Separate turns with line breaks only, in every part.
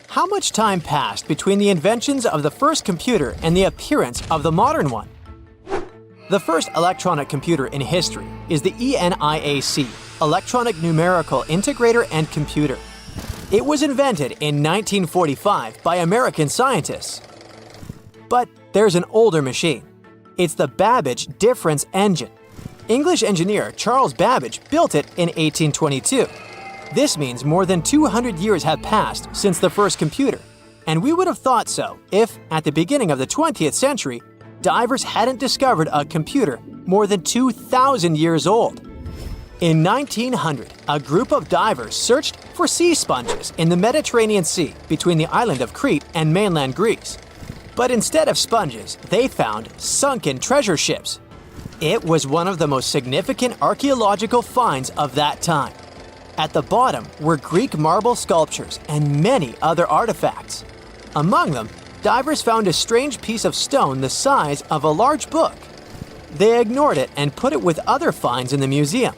How much time passed between the inventions of the first computer and the appearance of the modern one? The first electronic computer in history is the ENIAC, Electronic Numerical Integrator and Computer. It was invented in 1945 by American scientists. But there's an older machine. It's the Babbage difference engine. English engineer Charles Babbage built it in 1822. This means more than 200 years have passed since the first computer, and we would have thought so if, at the beginning of the 20th century, divers hadn't discovered a computer more than 2,000 years old. In 1900, a group of divers searched for sea sponges in the Mediterranean Sea between the island of Crete and mainland Greece. But instead of sponges, they found sunken treasure ships. It was one of the most significant archaeological finds of that time. At the bottom were Greek marble sculptures and many other artifacts. Among them, divers found a strange piece of stone the size of a large book. They ignored it and put it with other finds in the museum.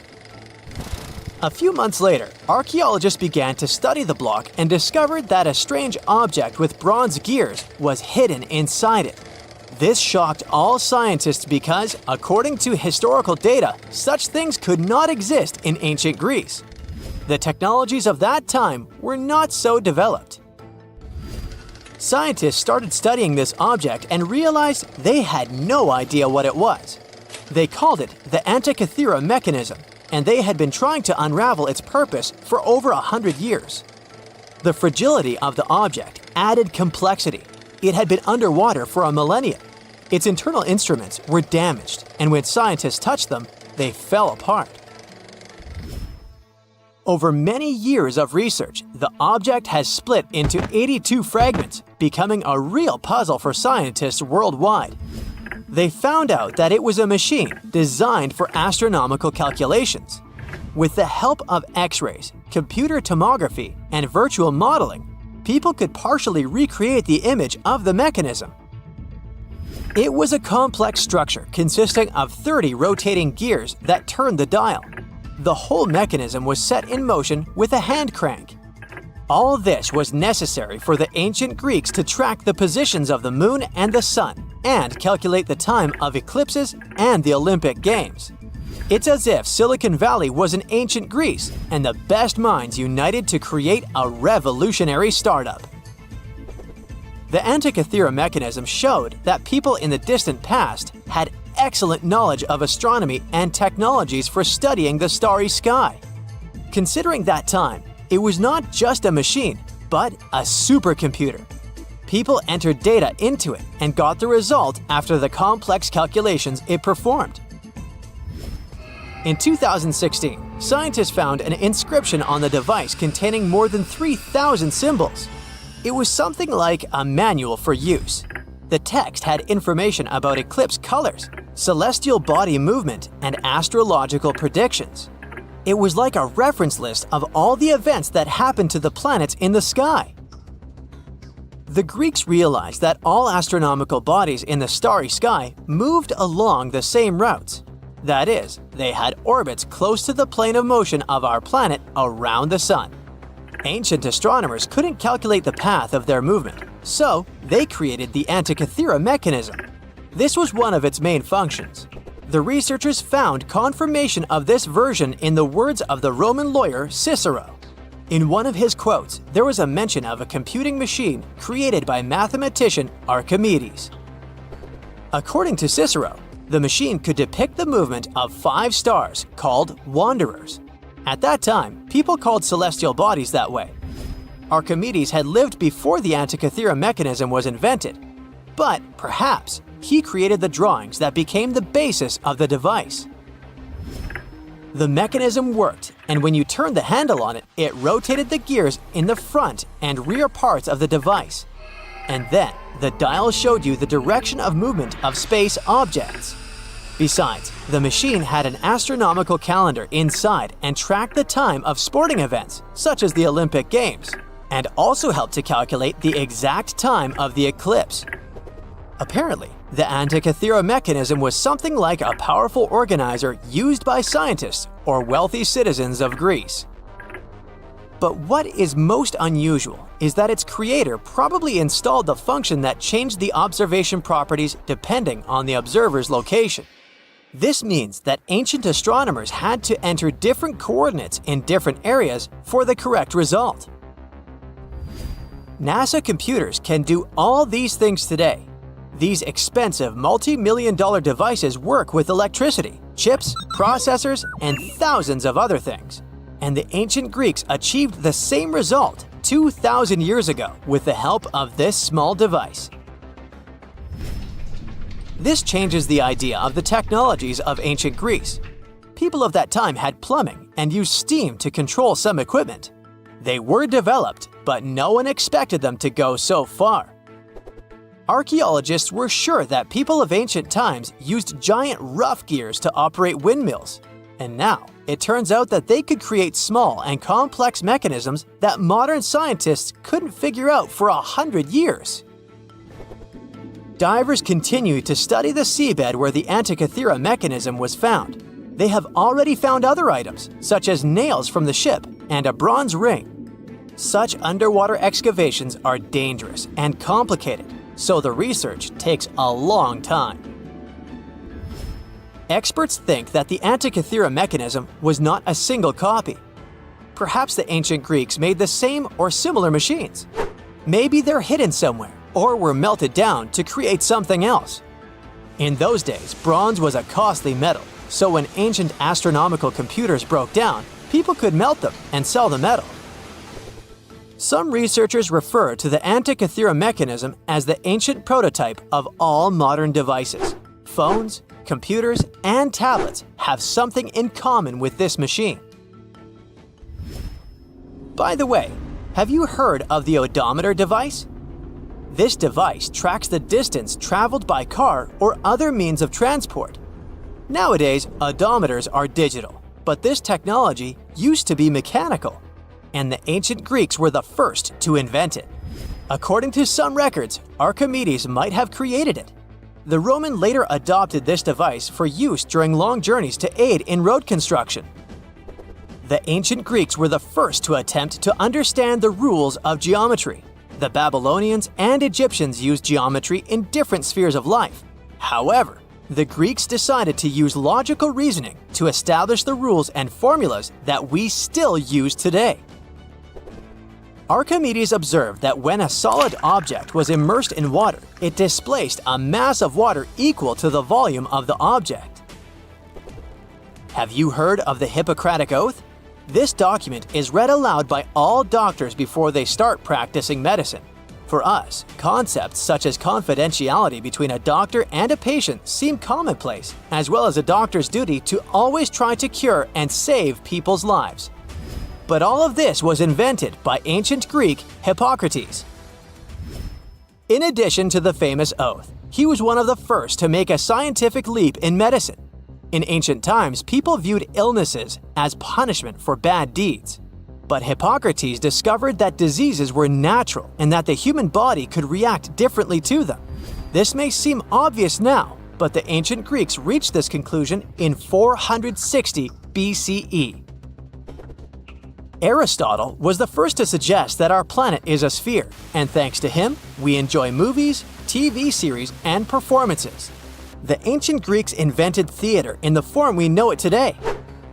A few months later, archaeologists began to study the block and discovered that a strange object with bronze gears was hidden inside it. This shocked all scientists because, according to historical data, such things could not exist in ancient Greece. The technologies of that time were not so developed. Scientists started studying this object and realized they had no idea what it was. They called it the Antikythera mechanism, and they had been trying to unravel its purpose for over 100 years. The fragility of the object added complexity. It had been underwater for a millennia. Its internal instruments were damaged, and when scientists touched them, they fell apart. Over many years of research, the object has split into 82 fragments, becoming a real puzzle for scientists worldwide. They found out that it was a machine designed for astronomical calculations. With the help of X-rays, computer tomography, and virtual modeling, people could partially recreate the image of the mechanism. It was a complex structure consisting of 30 rotating gears that turned the dial. The whole mechanism was set in motion with a hand crank. All this was necessary for the ancient Greeks to track the positions of the moon and the sun and calculate the time of eclipses and the Olympic Games. It's as if Silicon Valley was in ancient Greece and the best minds united to create a revolutionary startup. The Antikythera mechanism showed that people in the distant past had excellent knowledge of astronomy and technologies for studying the starry sky. Considering that time, it was not just a machine, but a supercomputer. People entered data into it and got the result after the complex calculations it performed. In 2016, scientists found an inscription on the device containing more than 3,000 symbols. It was something like a manual for use. The text had information about eclipse colors, celestial body movement, and astrological predictions. It was like a reference list of all the events that happened to the planets in the sky. The Greeks realized that all astronomical bodies in the starry sky moved along the same routes. That is, they had orbits close to the plane of motion of our planet around the sun. Ancient astronomers couldn't calculate the path of their movement, so they created the Antikythera mechanism. This was one of its main functions. The researchers found confirmation of this version in the words of the Roman lawyer Cicero. In one of his quotes, there was a mention of a computing machine created by mathematician Archimedes. According to Cicero, the machine could depict the movement of 5 stars called wanderers. At that time, people called celestial bodies that way. Archimedes had lived before the Antikythera mechanism was invented, but perhaps he created the drawings that became the basis of the device. The mechanism worked, and when you turned the handle on it, it rotated the gears in the front and rear parts of the device. And then, the dial showed you the direction of movement of space objects. Besides, the machine had an astronomical calendar inside and tracked the time of sporting events, such as the Olympic Games, and also helped to calculate the exact time of the eclipse. Apparently, the Antikythera mechanism was something like a powerful organizer used by scientists or wealthy citizens of Greece. But what is most unusual is that its creator probably installed the function that changed the observation properties depending on the observer's location. This means that ancient astronomers had to enter different coordinates in different areas for the correct result. NASA computers can do all these things today. These expensive multi-million-dollar devices work with electricity, chips, processors, and thousands of other things. And the ancient Greeks achieved the same result 2,000 years ago with the help of this small device. This changes the idea of the technologies of ancient Greece. People of that time had plumbing and used steam to control some equipment. They were developed, but no one expected them to go so far. Archaeologists were sure that people of ancient times used giant rough gears to operate windmills. And now, it turns out that they could create small and complex mechanisms that modern scientists couldn't figure out for 100 years. Divers continue to study the seabed where the Antikythera mechanism was found. They have already found other items, such as nails from the ship and a bronze ring. Such underwater excavations are dangerous and complicated, so the research takes a long time. Experts think that the Antikythera mechanism was not a single copy. Perhaps the ancient Greeks made the same or similar machines. Maybe they're hidden somewhere or were melted down to create something else. In those days, bronze was a costly metal, so when ancient astronomical computers broke down, people could melt them and sell the metal. Some researchers refer to the Antikythera mechanism as the ancient prototype of all modern devices. Phones, computers, and tablets have something in common with this machine. By the way, have you heard of the odometer device? This device tracks the distance traveled by car or other means of transport. Nowadays, odometers are digital, but this technology used to be mechanical, and the ancient Greeks were the first to invent it. According to some records, Archimedes might have created it. The Roman later adopted this device for use during long journeys to aid in road construction. The ancient Greeks were the first to attempt to understand the rules of geometry. The Babylonians and Egyptians used geometry in different spheres of life. However, the Greeks decided to use logical reasoning to establish the rules and formulas that we still use today. Archimedes observed that when a solid object was immersed in water, it displaced a mass of water equal to the volume of the object. Have you heard of the Hippocratic Oath? This document is read aloud by all doctors before they start practicing medicine. For us, concepts such as confidentiality between a doctor and a patient seem commonplace, as well as a doctor's duty to always try to cure and save people's lives. But all of this was invented by ancient Greek Hippocrates. In addition to the famous oath, he was one of the first to make a scientific leap in medicine. In ancient times, people viewed illnesses as punishment for bad deeds. But Hippocrates discovered that diseases were natural and that the human body could react differently to them. This may seem obvious now, but the ancient Greeks reached this conclusion in 460 BCE. Aristotle was the first to suggest that our planet is a sphere, and thanks to him, we enjoy movies, TV series, and performances. The ancient Greeks invented theater in the form we know it today.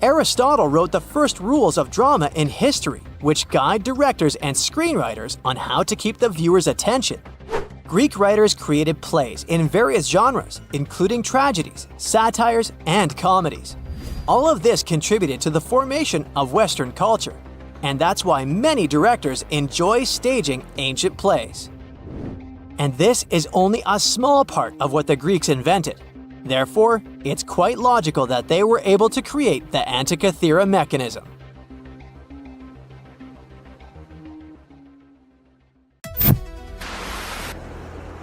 Aristotle wrote the first rules of drama in history, which guide directors and screenwriters on how to keep the viewer's attention. Greek writers created plays in various genres, including tragedies, satires, and comedies. All of this contributed to the formation of Western culture, and that's why many directors enjoy staging ancient plays. And this is only a small part of what the Greeks invented. Therefore, it's quite logical that they were able to create the Antikythera mechanism.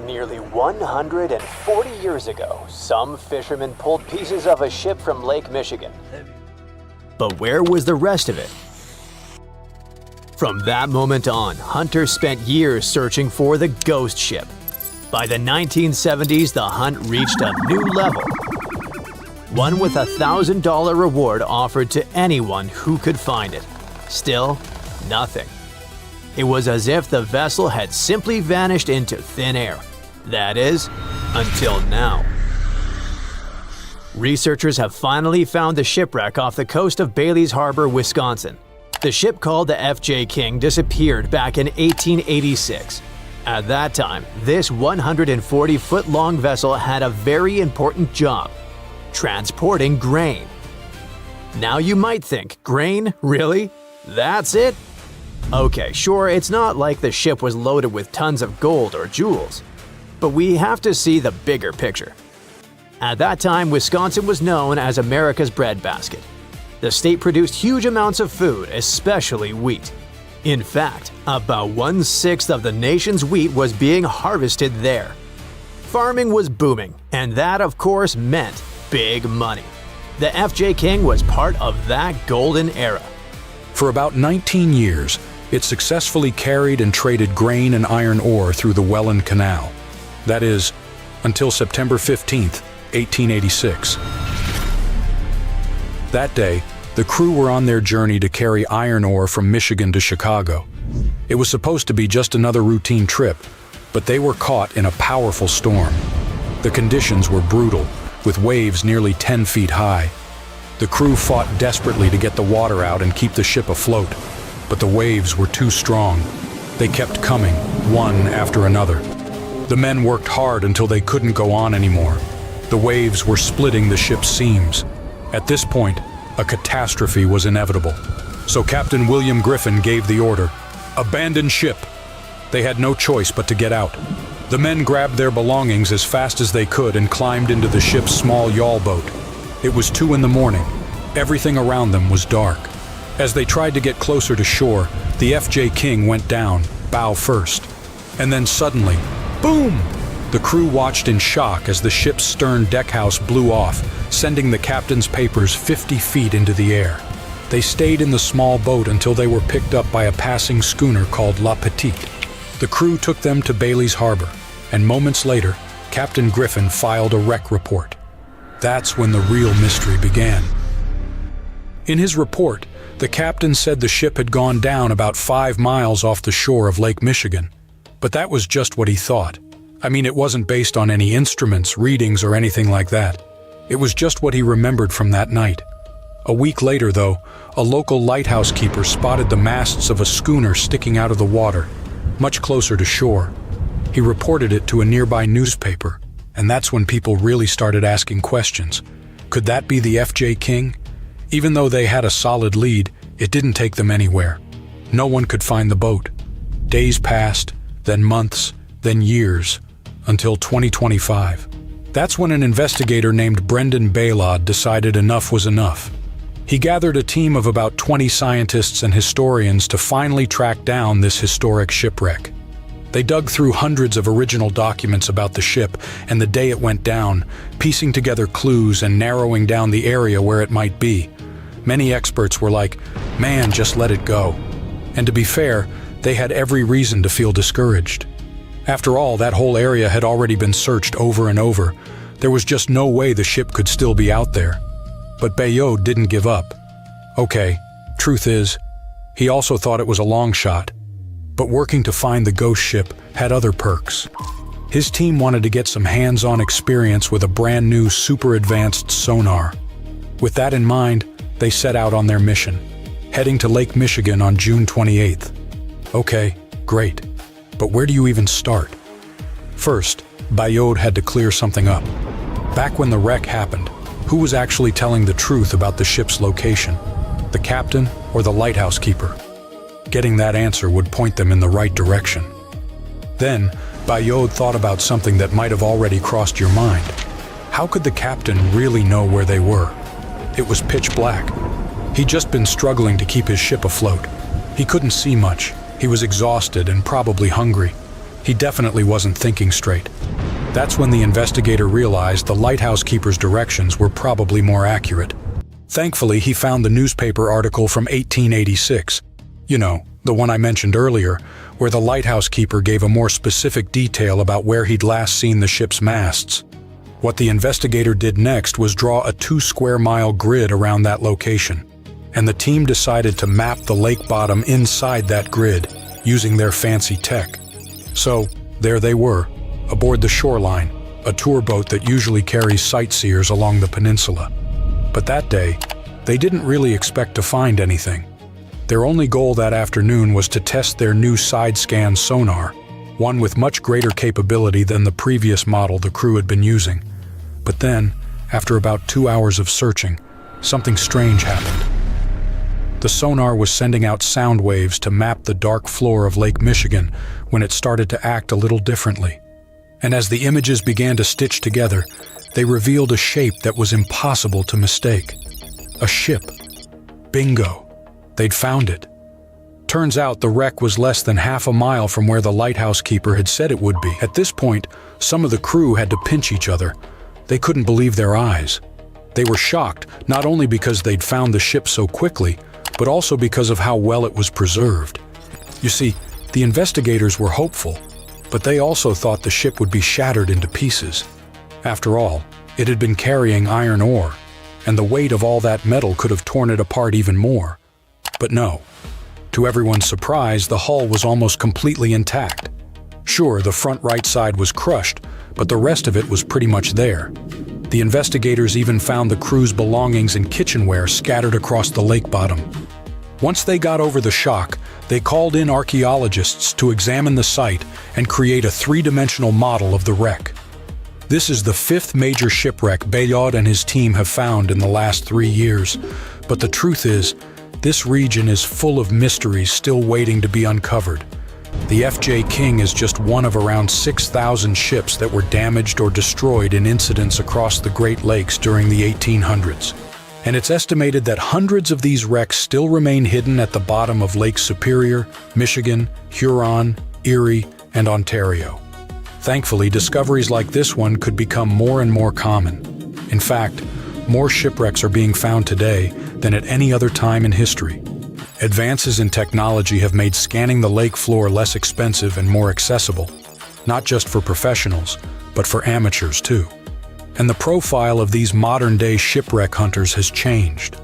Nearly 140 years ago, some fishermen pulled pieces of a ship from Lake Michigan. But where was the rest of it? From that moment on, hunters spent years searching for the ghost ship. By the 1970s, the hunt reached a new level. One with a $1,000 reward offered to anyone who could find it. Still, nothing. It was as if the vessel had simply vanished into thin air. That is, until now. Researchers have finally found the shipwreck off the coast of Bailey's Harbor, Wisconsin. The ship called the F.J. King disappeared back in 1886. At that time, this 140-foot-long vessel had a very important job: transporting grain. Now you might think, grain? Really? That's it? Okay, sure, it's not like the ship was loaded with tons of gold or jewels. But we have to see the bigger picture. At that time, Wisconsin was known as America's breadbasket. The state produced huge amounts of food, especially wheat. In fact, about 1/6 of the nation's wheat was being harvested there. Farming was booming, and that of course meant big money. The F.J. King was part of that golden era.
For about 19 years, it successfully carried and traded grain and iron ore through the Welland Canal. That is, until September 15th, 1886. That day, the crew were on their journey to carry iron ore from Michigan to Chicago. It was supposed to be just another routine trip, but they were caught in a powerful storm. The conditions were brutal, with waves nearly 10 feet high. The crew fought desperately to get the water out and keep the ship afloat, but the waves were too strong. They kept coming, one after another. The men worked hard until they couldn't go on anymore. The waves were splitting the ship's seams. At this point, a catastrophe was inevitable. So Captain William Griffin gave the order: abandon ship. They had no choice but to get out. The men grabbed their belongings as fast as they could and climbed into the ship's small yawl boat. It was 2 a.m. Everything around them was dark. As they tried to get closer to shore, the F.J. King went down, bow first. And then suddenly, boom! The crew watched in shock as the ship's stern deckhouse blew off, sending the captain's papers 50 feet into the air. They stayed in the small boat until they were picked up by a passing schooner called La Petite. The crew took them to Bailey's Harbor, and moments later, Captain Griffin filed a wreck report. That's when the real mystery began. In his report, the captain said the ship had gone down about 5 miles off the shore of Lake Michigan. But that was just what he thought. I mean, it wasn't based on any instruments, readings, or anything like that. It was just what he remembered from that night. A week later, though, a local lighthouse keeper spotted the masts of a schooner sticking out of the water, much closer to shore. He reported it to a nearby newspaper, and that's when people really started asking questions. Could that be the F.J. King? Even though they had a solid lead, it didn't take them anywhere. No one could find the boat. Days passed, then months, then years, until 2025. That's when an investigator named Brendan Baylod decided enough was enough. He gathered a team of about 20 scientists and historians to finally track down this historic shipwreck. They dug through hundreds of original documents about the ship and the day it went down, piecing together clues and narrowing down the area where it might be. Many experts were like, "Man, just let it go." And to be fair, they had every reason to feel discouraged. After all, that whole area had already been searched over and over. There was just no way the ship could still be out there. But Bayod didn't give up. Okay, truth is, he also thought it was a long shot. But working to find the ghost ship had other perks. His team wanted to get some hands-on experience with a brand new super advanced sonar. With that in mind, they set out on their mission, heading to Lake Michigan on June 28th. Okay, great. But where do you even start? First, Bayod had to clear something up. Back when the wreck happened, who was actually telling the truth about the ship's location? The captain or the lighthouse keeper? Getting that answer would point them in the right direction. Then, Bayod thought about something that might have already crossed your mind. How could the captain really know where they were? It was pitch black. He'd just been struggling to keep his ship afloat. He couldn't see much. He was exhausted and probably hungry. He definitely wasn't thinking straight. That's when the investigator realized the lighthouse keeper's directions were probably more accurate. Thankfully, he found the newspaper article from 1886. You know, the one I mentioned earlier, where the lighthouse keeper gave a more specific detail about where he'd last seen the ship's masts. What the investigator did next was draw a 2 square mile grid around that location. and the team decided to map the lake bottom inside that grid using their fancy tech. So, there they were, aboard the Shoreline, a tour boat that usually carries sightseers along the peninsula. But that day, they didn't really expect to find anything. Their only goal that afternoon was to test their new side-scan sonar, one with much greater capability than the previous model the crew had been using. But then, after about 2 hours of searching, something strange happened. The sonar was sending out sound waves to map the dark floor of Lake Michigan when it started to act a little differently. And as the images began to stitch together, they revealed a shape that was impossible to mistake. A ship. Bingo. They'd found it. Turns out the wreck was less than half a mile from where the lighthouse keeper had said it would be. At this point, some of the crew had to pinch each other. They couldn't believe their eyes. They were shocked, not only because they'd found the ship so quickly, but also because of how well it was preserved. You see, the investigators were hopeful, but they also thought the ship would be shattered into pieces. After all, it had been carrying iron ore, and the weight of all that metal could have torn it apart even more. But no. To everyone's surprise, the hull was almost completely intact. Sure, the front right side was crushed, but the rest of it was pretty much there. The investigators even found the crew's belongings and kitchenware scattered across the lake bottom. Once they got over the shock, they called in archaeologists to examine the site and create a three-dimensional model of the wreck. This is the 5th major shipwreck Bayard and his team have found in the last 3 years, but the truth is, this region is full of mysteries still waiting to be uncovered. The F.J. King is just one of around 6,000 ships that were damaged or destroyed in incidents across the Great Lakes during the 1800s. And it's estimated that hundreds of these wrecks still remain hidden at the bottom of Lake Superior, Michigan, Huron, Erie, and Ontario. Thankfully, discoveries like this one could become more and more common. In fact, more shipwrecks are being found today than at any other time in history. Advances in technology have made scanning the lake floor less expensive and more accessible, not just for professionals, but for amateurs too. And the profile of these modern-day shipwreck hunters has changed.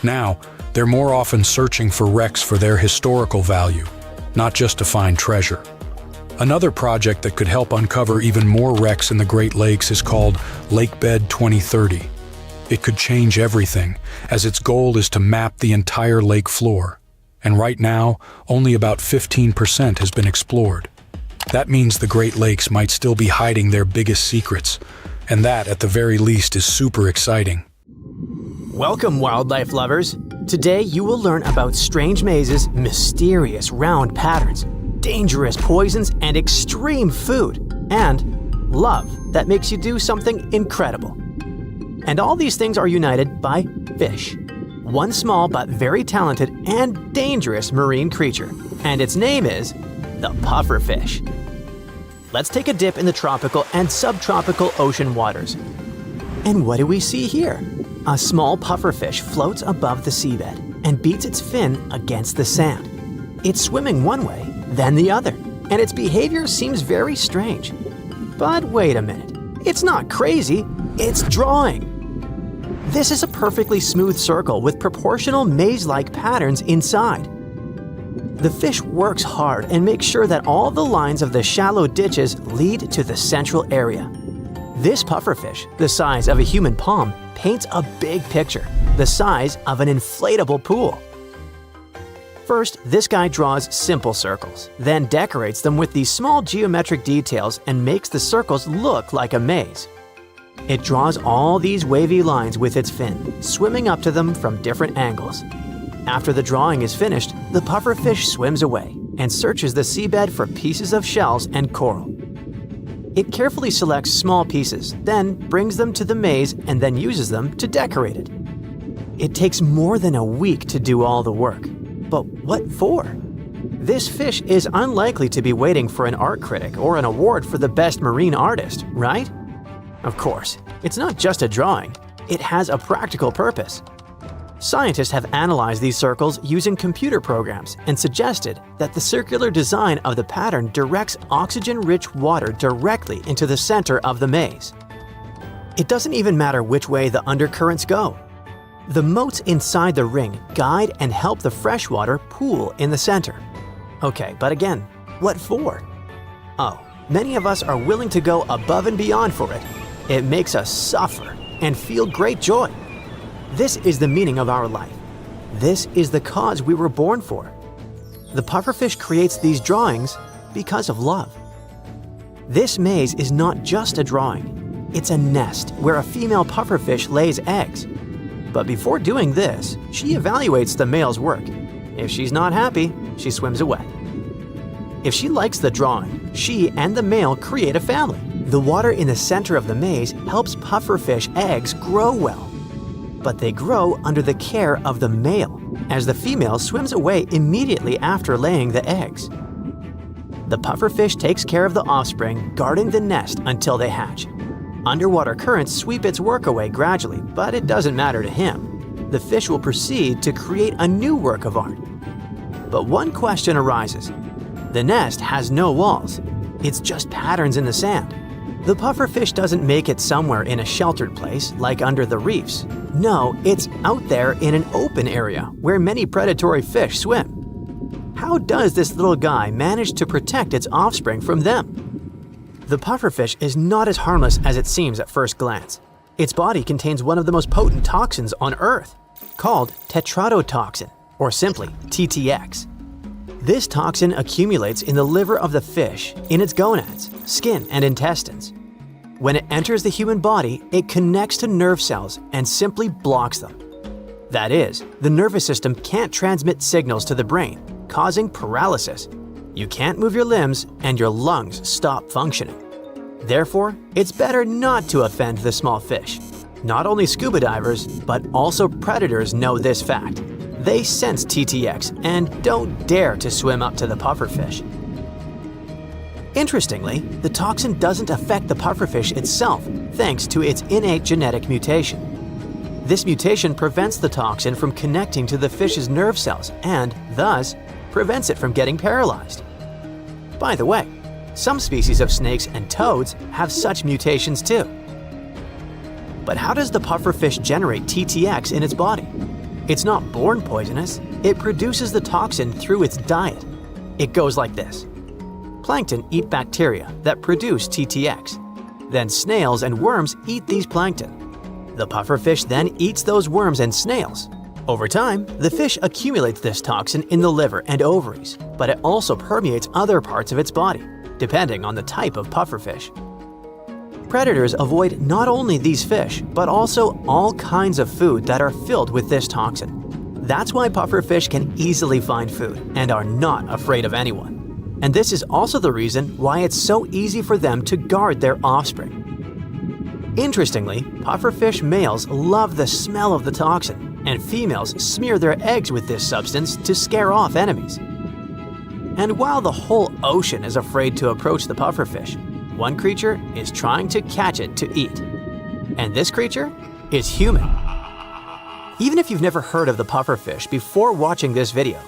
Now, they're more often searching for wrecks for their historical value, not just to find treasure. Another project that could help uncover even more wrecks in the Great Lakes is called Lakebed 2030. It could change everything, as its goal is to map the entire lake floor. And right now, only about 15% has been explored. That means the Great Lakes might still be hiding their biggest secrets, and that, at the very least, is super exciting.
Welcome, wildlife lovers! Today you will learn about strange mazes, mysterious round patterns, dangerous poisons, and extreme food, and love that makes you do something incredible. And all these things are united by fish. One small but very talented and dangerous marine creature. And its name is the pufferfish. Let's take a dip in the tropical and subtropical ocean waters. And what do we see here? A small pufferfish floats above the seabed and beats its fin against the sand. It's swimming one way, then the other, and its behavior seems very strange. But wait a minute, it's not crazy, it's drawing. This is a perfectly smooth circle with proportional maze-like patterns inside. The fish works hard and makes sure that all the lines of the shallow ditches lead to the central area. This pufferfish, the size of a human palm, paints a big picture, the size of an inflatable pool. First, this guy draws simple circles, then decorates them with these small geometric details and makes the circles look like a maze. It draws all these wavy lines with its fin, swimming up to them from different angles. After the drawing is finished, the pufferfish swims away and searches the seabed for pieces of shells and coral. It carefully selects small pieces, then brings them to the maze and then uses them to decorate it. It takes more than a week to do all the work. But what for? This fish is unlikely to be waiting for an art critic or an award for the best marine artist, right? Of course, it's not just a drawing, it has a practical purpose. Scientists have analyzed these circles using computer programs and suggested that the circular design of the pattern directs oxygen-rich water directly into the center of the maze. It doesn't even matter which way the undercurrents go. The moats inside the ring guide and help the freshwater pool in the center. Okay, but again, what for? Oh, many of us are willing to go above and beyond for it. It makes us suffer and feel great joy. This is the meaning of our life. This is the cause we were born for. The pufferfish creates these drawings because of love. This maze is not just a drawing. It's a nest where a female pufferfish lays eggs. But before doing this, she evaluates the male's work. If she's not happy, she swims away. If she likes the drawing, she and the male create a family. The water in the center of the maze helps pufferfish eggs grow well. But they grow under the care of the male, as the female swims away immediately after laying the eggs. The pufferfish takes care of the offspring, guarding the nest until they hatch. Underwater currents sweep its work away gradually, but it doesn't matter to him. The fish will proceed to create a new work of art. But one question arises. The nest has no walls. It's just patterns in the sand. The pufferfish doesn't make it somewhere in a sheltered place, like under the reefs. No, it's out there in an open area where many predatory fish swim. How does this little guy manage to protect its offspring from them? The pufferfish is not as harmless as it seems at first glance. Its body contains one of the most potent toxins on Earth, called tetrodotoxin, or simply TTX. This toxin accumulates in the liver of the fish, in its gonads, skin, and intestines. When it enters the human body, it connects to nerve cells and simply blocks them. That is, the nervous system can't transmit signals to the brain, causing paralysis. You can't move your limbs and your lungs stop functioning. Therefore, it's better not to offend the small fish. Not only scuba divers, but also predators know this fact. They sense TTX and don't dare to swim up to the pufferfish. Interestingly, the toxin doesn't affect the pufferfish itself thanks to its innate genetic mutation. This mutation prevents the toxin from connecting to the fish's nerve cells and, thus, prevents it from getting paralyzed. By the way, some species of snakes and toads have such mutations too. But how does the pufferfish generate TTX in its body? It's not born poisonous, it produces the toxin through its diet. It goes like this. Plankton eat bacteria that produce TTX. Then snails and worms eat these plankton. The pufferfish then eats those worms and snails. Over time, the fish accumulates this toxin in the liver and ovaries, but it also permeates other parts of its body, depending on the type of pufferfish. Predators avoid not only these fish, but also all kinds of food that are filled with this toxin. That's why pufferfish can easily find food and are not afraid of anyone. And this is also the reason why it's so easy for them to guard their offspring. Interestingly, pufferfish males love the smell of the toxin, and females smear their eggs with this substance to scare off enemies. And while the whole ocean is afraid to approach the pufferfish, one creature is trying to catch it to eat. And this creature is human. Even if you've never heard of the pufferfish before watching this video,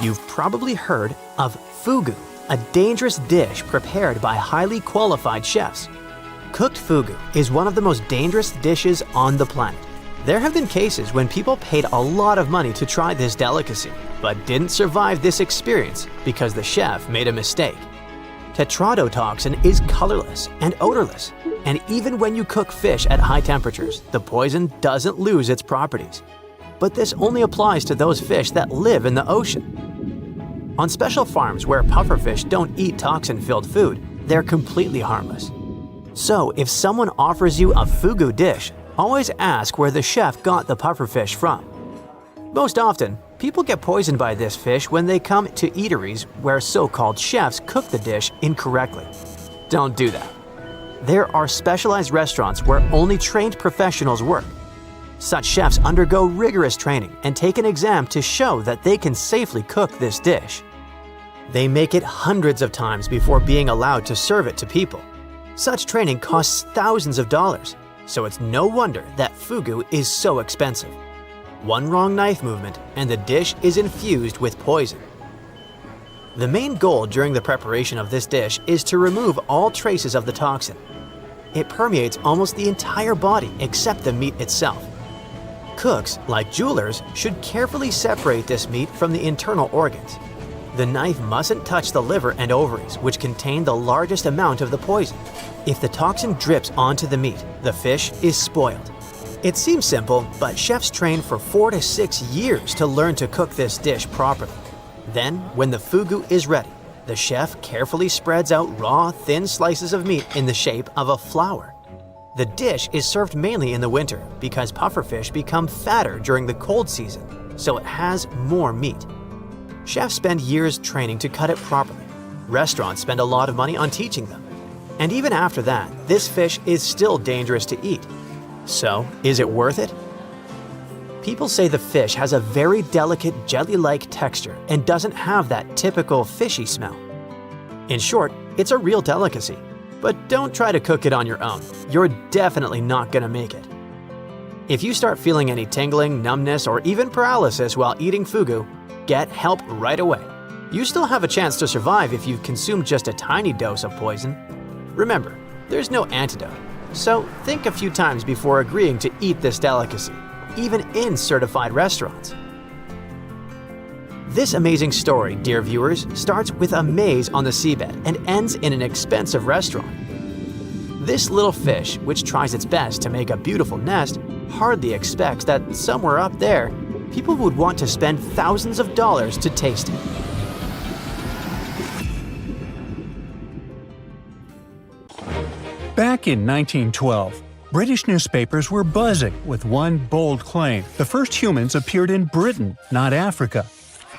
you've probably heard of fugu, a dangerous dish prepared by highly qualified chefs. Cooked fugu is one of the most dangerous dishes on the planet. There have been cases when people paid a lot of money to try this delicacy, but didn't survive this experience because the chef made a mistake. Tetrodotoxin is colorless and odorless, and even when you cook fish at high temperatures, the poison doesn't lose its properties. But this only applies to those fish that live in the ocean. On special farms where pufferfish don't eat toxin-filled food, they're completely harmless. So if someone offers you a fugu dish, always ask where the chef got the pufferfish from. Most often, people get poisoned by this fish when they come to eateries where so-called chefs cook the dish incorrectly. Don't do that. There are specialized restaurants where only trained professionals work. Such chefs undergo rigorous training and take an exam to show that they can safely cook this dish. They make it hundreds of times before being allowed to serve it to people. Such training costs thousands of dollars, so it's no wonder that fugu is so expensive. One wrong knife movement and the dish is infused with poison. The main goal during the preparation of this dish is to remove all traces of the toxin. It permeates almost the entire body except the meat itself. Cooks, like jewelers, should carefully separate this meat from the internal organs. The knife mustn't touch the liver and ovaries, which contain the largest amount of the poison. If the toxin drips onto the meat, the fish is spoiled. It seems simple, but chefs train for 4 to 6 years to learn to cook this dish properly. Then, when the fugu is ready, the chef carefully spreads out raw, thin slices of meat in the shape of a flower. The dish is served mainly in the winter because pufferfish become fatter during the cold season, so it has more meat. Chefs spend years training to cut it properly. Restaurants spend a lot of money on teaching them. And even after that, this fish is still dangerous to eat. So, is it worth it? People say the fish has a very delicate jelly-like texture and doesn't have that typical fishy smell. In short, it's a real delicacy. But don't try to cook it on your own. You're definitely not gonna make it. If you start feeling any tingling, numbness, or even paralysis while eating fugu, get help right away. You still have a chance to survive if you've consumed just a tiny dose of poison. Remember, there's no antidote, so think a few times before agreeing to eat this delicacy, even in certified restaurants. This amazing story, dear viewers, starts with a maze on the seabed and ends in an expensive restaurant. This little fish, which tries its best to make a beautiful nest, hardly expects that somewhere up there, people would want to spend thousands of dollars to taste it.
Back in 1912, British newspapers were buzzing with one bold claim: the first humans appeared in Britain, not Africa.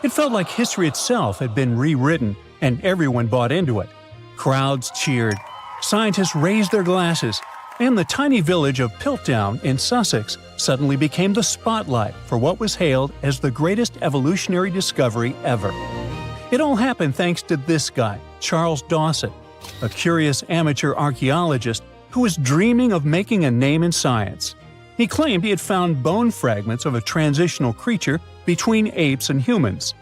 It felt like history itself had been rewritten, and everyone bought into it. Crowds cheered, scientists raised their glasses, and the tiny village of Piltdown in Sussex suddenly became the spotlight for what was hailed as the greatest evolutionary discovery ever. It all happened thanks to this guy, Charles Dawson, a curious amateur archaeologist who was dreaming of making a name in science. He claimed he had found bone fragments of a transitional creature between apes and humans.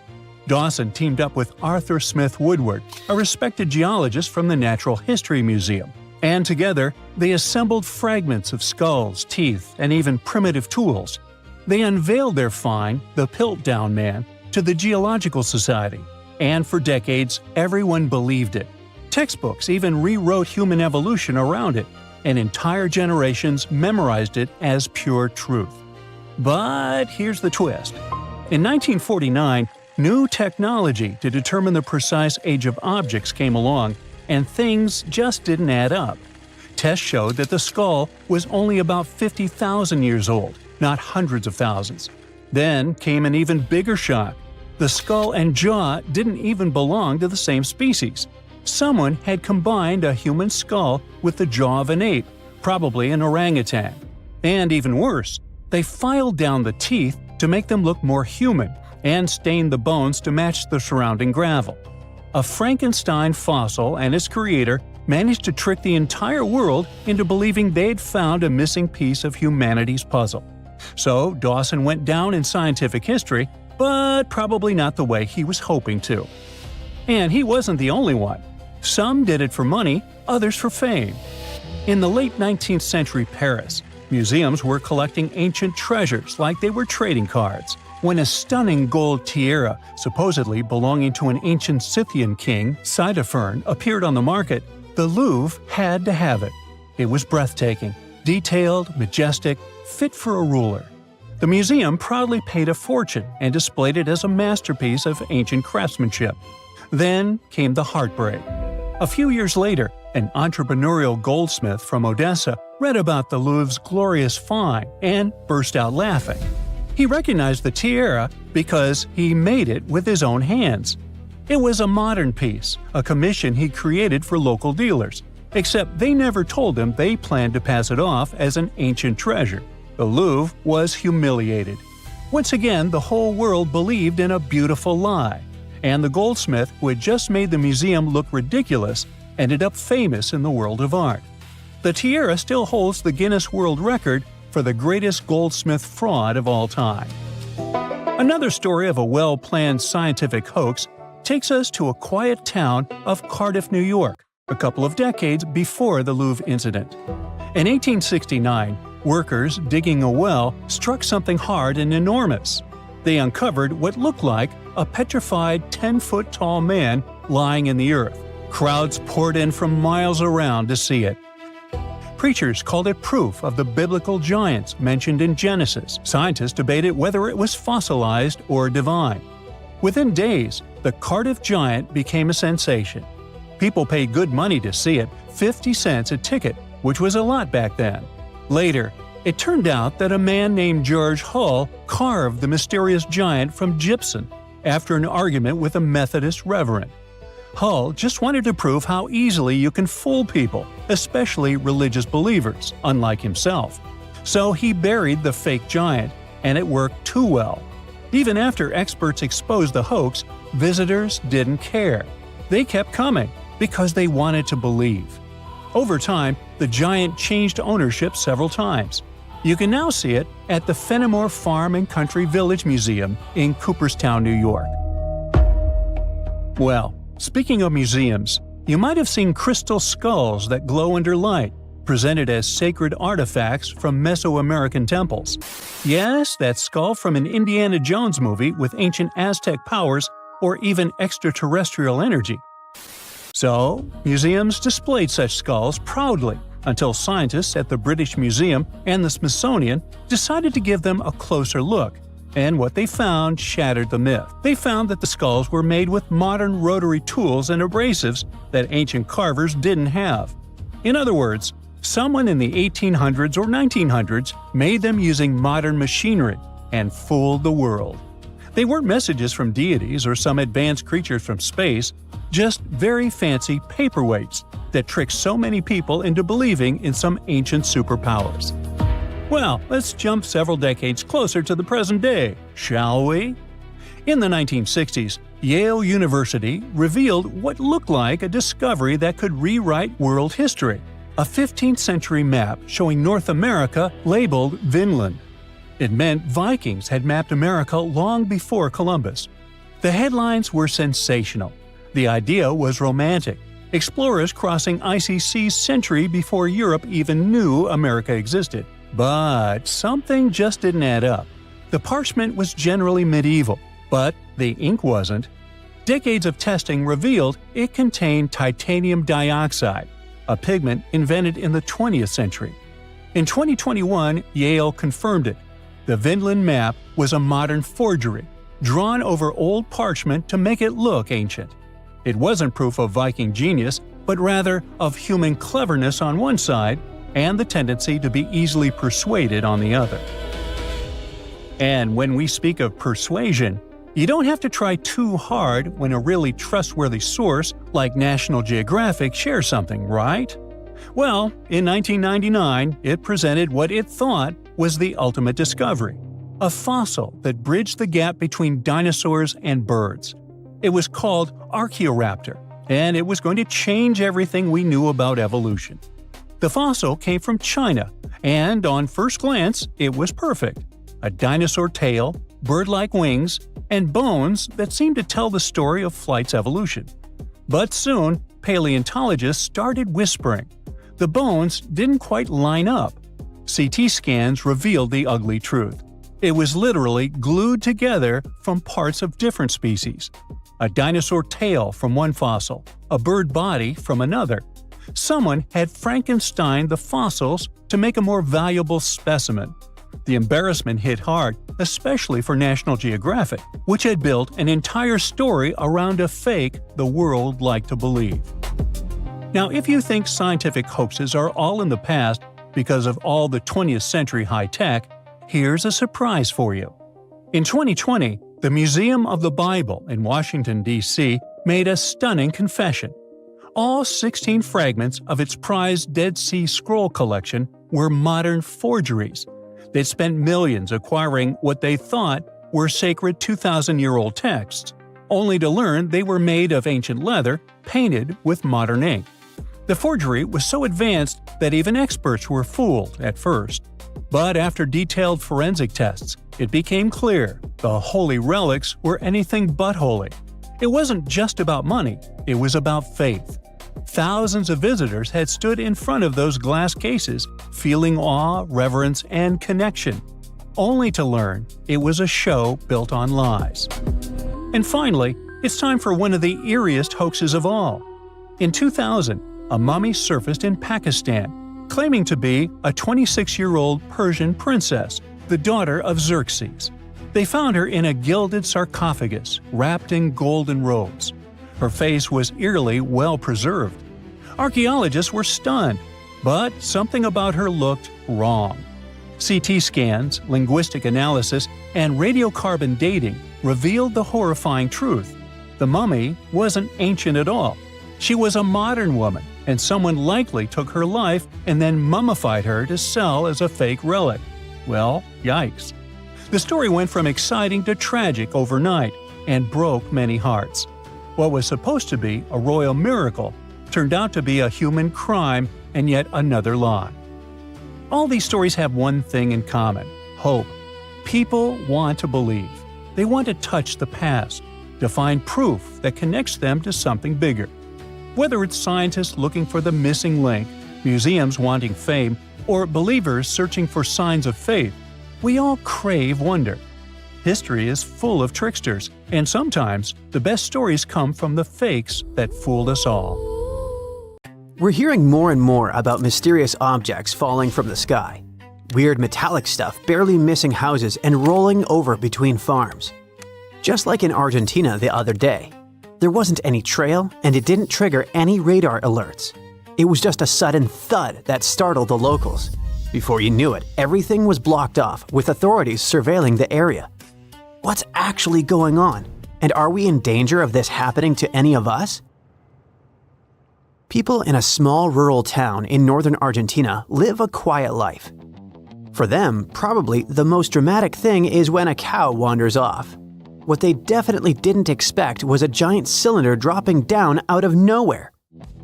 Dawson teamed up with Arthur Smith Woodward, a respected geologist from the Natural History Museum, and together they assembled fragments of skulls, teeth, and even primitive tools. They unveiled their find, the Piltdown Man, to the Geological Society, and for decades everyone believed it. Textbooks even rewrote human evolution around it, and entire generations memorized it as pure truth. But here's the twist. In 1949, new technology to determine the precise age of objects came along, and things just didn't add up. Tests showed that the skull was only about 50,000 years old, not hundreds of thousands. Then came an even bigger shock. The skull and jaw didn't even belong to the same species. Someone had combined a human skull with the jaw of an ape, probably an orangutan. And even worse, they filed down the teeth to make them look more human and stained the bones to match the surrounding gravel. A Frankenstein fossil and its creator managed to trick the entire world into believing they'd found a missing piece of humanity's puzzle. So Dawson went down in scientific history, but probably not the way he was hoping to. And he wasn't the only one. Some did it for money, others for fame. In the late 19th century Paris, museums were collecting ancient treasures like they were trading cards. When a stunning gold tiara, supposedly belonging to an ancient Scythian king, Ctesiphon, appeared on the market, the Louvre had to have it. It was breathtaking, detailed, majestic, fit for a ruler. The museum proudly paid a fortune and displayed it as a masterpiece of ancient craftsmanship. Then came the heartbreak. A few years later, an entrepreneurial goldsmith from Odessa read about the Louvre's glorious find and burst out laughing. He recognized the tiara because he made it with his own hands. It was a modern piece, a commission he created for local dealers, except they never told him they planned to pass it off as an ancient treasure. The Louvre was humiliated. Once again, the whole world believed in a beautiful lie, and the goldsmith who had just made the museum look ridiculous ended up famous in the world of art. The tiara still holds the Guinness World Record for the greatest goldsmith fraud of all time. Another story of a well-planned scientific hoax takes us to a quiet town of Cardiff, New York, a couple of decades before the Louvre incident. In 1869, Workers digging a well struck something hard and enormous. They uncovered what looked like a petrified 10-foot-tall man lying in the earth. Crowds poured in from miles around to see it. Preachers called it proof of the biblical giants mentioned in Genesis. Scientists debated whether it was fossilized or divine. Within days, the Cardiff giant became a sensation. People paid good money to see it, 50 cents a ticket, which was a lot back then. Later, it turned out that a man named George Hull carved the mysterious giant from gypsum after an argument with a Methodist reverend. Hull just wanted to prove how easily you can fool people, especially religious believers, unlike himself. So he buried the fake giant, and it worked too well. Even after experts exposed the hoax, visitors didn't care. They kept coming because they wanted to believe. Over time, the giant changed ownership several times. You can now see it at the Fenimore Farm and Country Village Museum in Cooperstown, New York. Well, speaking of museums, you might have seen crystal skulls that glow under light, presented as sacred artifacts from Mesoamerican temples. Yes, that skull from an Indiana Jones movie with ancient Aztec powers or even extraterrestrial energy. So, museums displayed such skulls proudly until scientists at the British Museum and the Smithsonian decided to give them a closer look. And what they found shattered the myth. They found that the skulls were made with modern rotary tools and abrasives that ancient carvers didn't have. In other words, someone in the 1800s or 1900s made them using modern machinery and fooled the world. They weren't messages from deities or some advanced creatures from space, just very fancy paperweights that tricked so many people into believing in some ancient superpowers. Well, let's jump several decades closer to the present day, shall we? In the 1960s, Yale University revealed what looked like a discovery that could rewrite world history: a 15th century map showing North America labeled Vinland. It meant Vikings had mapped America long before Columbus. The headlines were sensational. The idea was romantic. Explorers crossing icy seas century before Europe even knew America existed. But something just didn't add up. The parchment was generally medieval, but the ink wasn't. Decades of testing revealed it contained titanium dioxide, a pigment invented in the 20th century. In 2021, Yale confirmed it. The Vinland map was a modern forgery, drawn over old parchment to make it look ancient. It wasn't proof of Viking genius, but rather of human cleverness on one side and the tendency to be easily persuaded on the other. And when we speak of persuasion, you don't have to try too hard when a really trustworthy source like National Geographic shares something, right? Well, in 1999, it presented what it thought was the ultimate discovery: a fossil that bridged the gap between dinosaurs and birds. It was called Archaeoraptor, and it was going to change everything we knew about evolution. The fossil came from China, and on first glance, it was perfect. A dinosaur tail, bird-like wings, and bones that seemed to tell the story of flight's evolution. But soon, paleontologists started whispering. The bones didn't quite line up. CT scans revealed the ugly truth. It was literally glued together from parts of different species. A dinosaur tail from one fossil, a bird body from another. Someone had Frankensteined the fossils to make a more valuable specimen. The embarrassment hit hard, especially for National Geographic, which had built an entire story around a fake the world liked to believe. Now, if you think scientific hoaxes are all in the past because of all the 20th century high-tech, here's a surprise for you. In 2020, the Museum of the Bible in Washington, D.C. made a stunning confession. All 16 fragments of its prized Dead Sea Scroll collection were modern forgeries. They'd spent millions acquiring what they thought were sacred 2,000-year-old texts, only to learn they were made of ancient leather painted with modern ink. The forgery was so advanced that even experts were fooled at first. But after detailed forensic tests, it became clear the holy relics were anything but holy. It wasn't just about money, it was about faith. Thousands of visitors had stood in front of those glass cases, feeling awe, reverence, and connection, only to learn it was a show built on lies. And finally, it's time for one of the eeriest hoaxes of all. In 2000, a mummy surfaced in Pakistan, claiming to be a 26-year-old Persian princess, the daughter of Xerxes. They found her in a gilded sarcophagus, wrapped in golden robes. Her face was eerily well preserved. Archaeologists were stunned, but something about her looked wrong. CT scans, linguistic analysis, and radiocarbon dating revealed the horrifying truth. The mummy wasn't ancient at all. She was a modern woman, and someone likely took her life and then mummified her to sell as a fake relic. Well, yikes. The story went from exciting to tragic overnight and broke many hearts. What was supposed to be a royal miracle turned out to be a human crime and yet another lie. All these stories have one thing in common: hope. People want to believe. They want to touch the past, to find proof that connects them to something bigger. Whether it's scientists looking for the missing link, museums wanting fame, or believers searching for signs of faith, we all crave wonder. History is full of tricksters, and sometimes the best stories come from the fakes that fooled us all.
We're hearing more and more about mysterious objects falling from the sky. Weird metallic stuff barely missing houses and rolling over between farms. Just like in Argentina the other day. There wasn't any trail, and it didn't trigger any radar alerts. It was just a sudden thud that startled the locals. Before you knew it, everything was blocked off, with authorities surveilling the area. What's actually going on? And are we in danger of this happening to any of us? People in a small rural town in northern Argentina live a quiet life. For them, probably the most dramatic thing is when a cow wanders off. What they definitely didn't expect was a giant cylinder dropping down out of nowhere.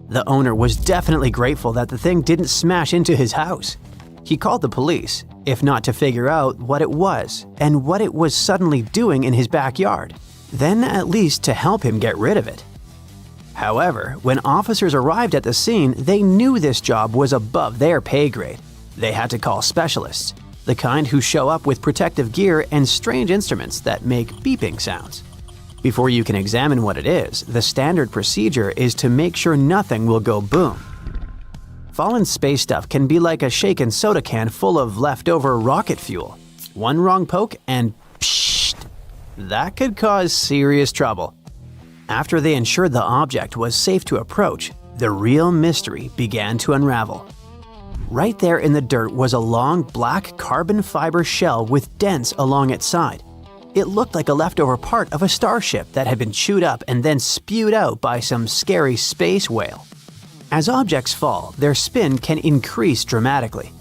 The owner was definitely grateful that the thing didn't smash into his house. He called the police, if not to figure out what it was and what it was suddenly doing in his backyard, then at least to help him get rid of it. However, when officers arrived at the scene, they knew this job was above their pay grade. They had to call specialists, the kind who show up with protective gear and strange instruments that make beeping sounds. Before you can examine what it is, the standard procedure is to make sure nothing will go boom. Fallen space stuff can be like a shaken soda can full of leftover rocket fuel. One wrong poke and psht! That could cause serious trouble. After they ensured the object was safe to approach, the real mystery began to unravel. Right there in the dirt was a long black carbon fiber shell with dents along its side. It looked like a leftover part of a starship that had been chewed up and then spewed out by some scary space whale. As objects fall, their spin can increase dramatically.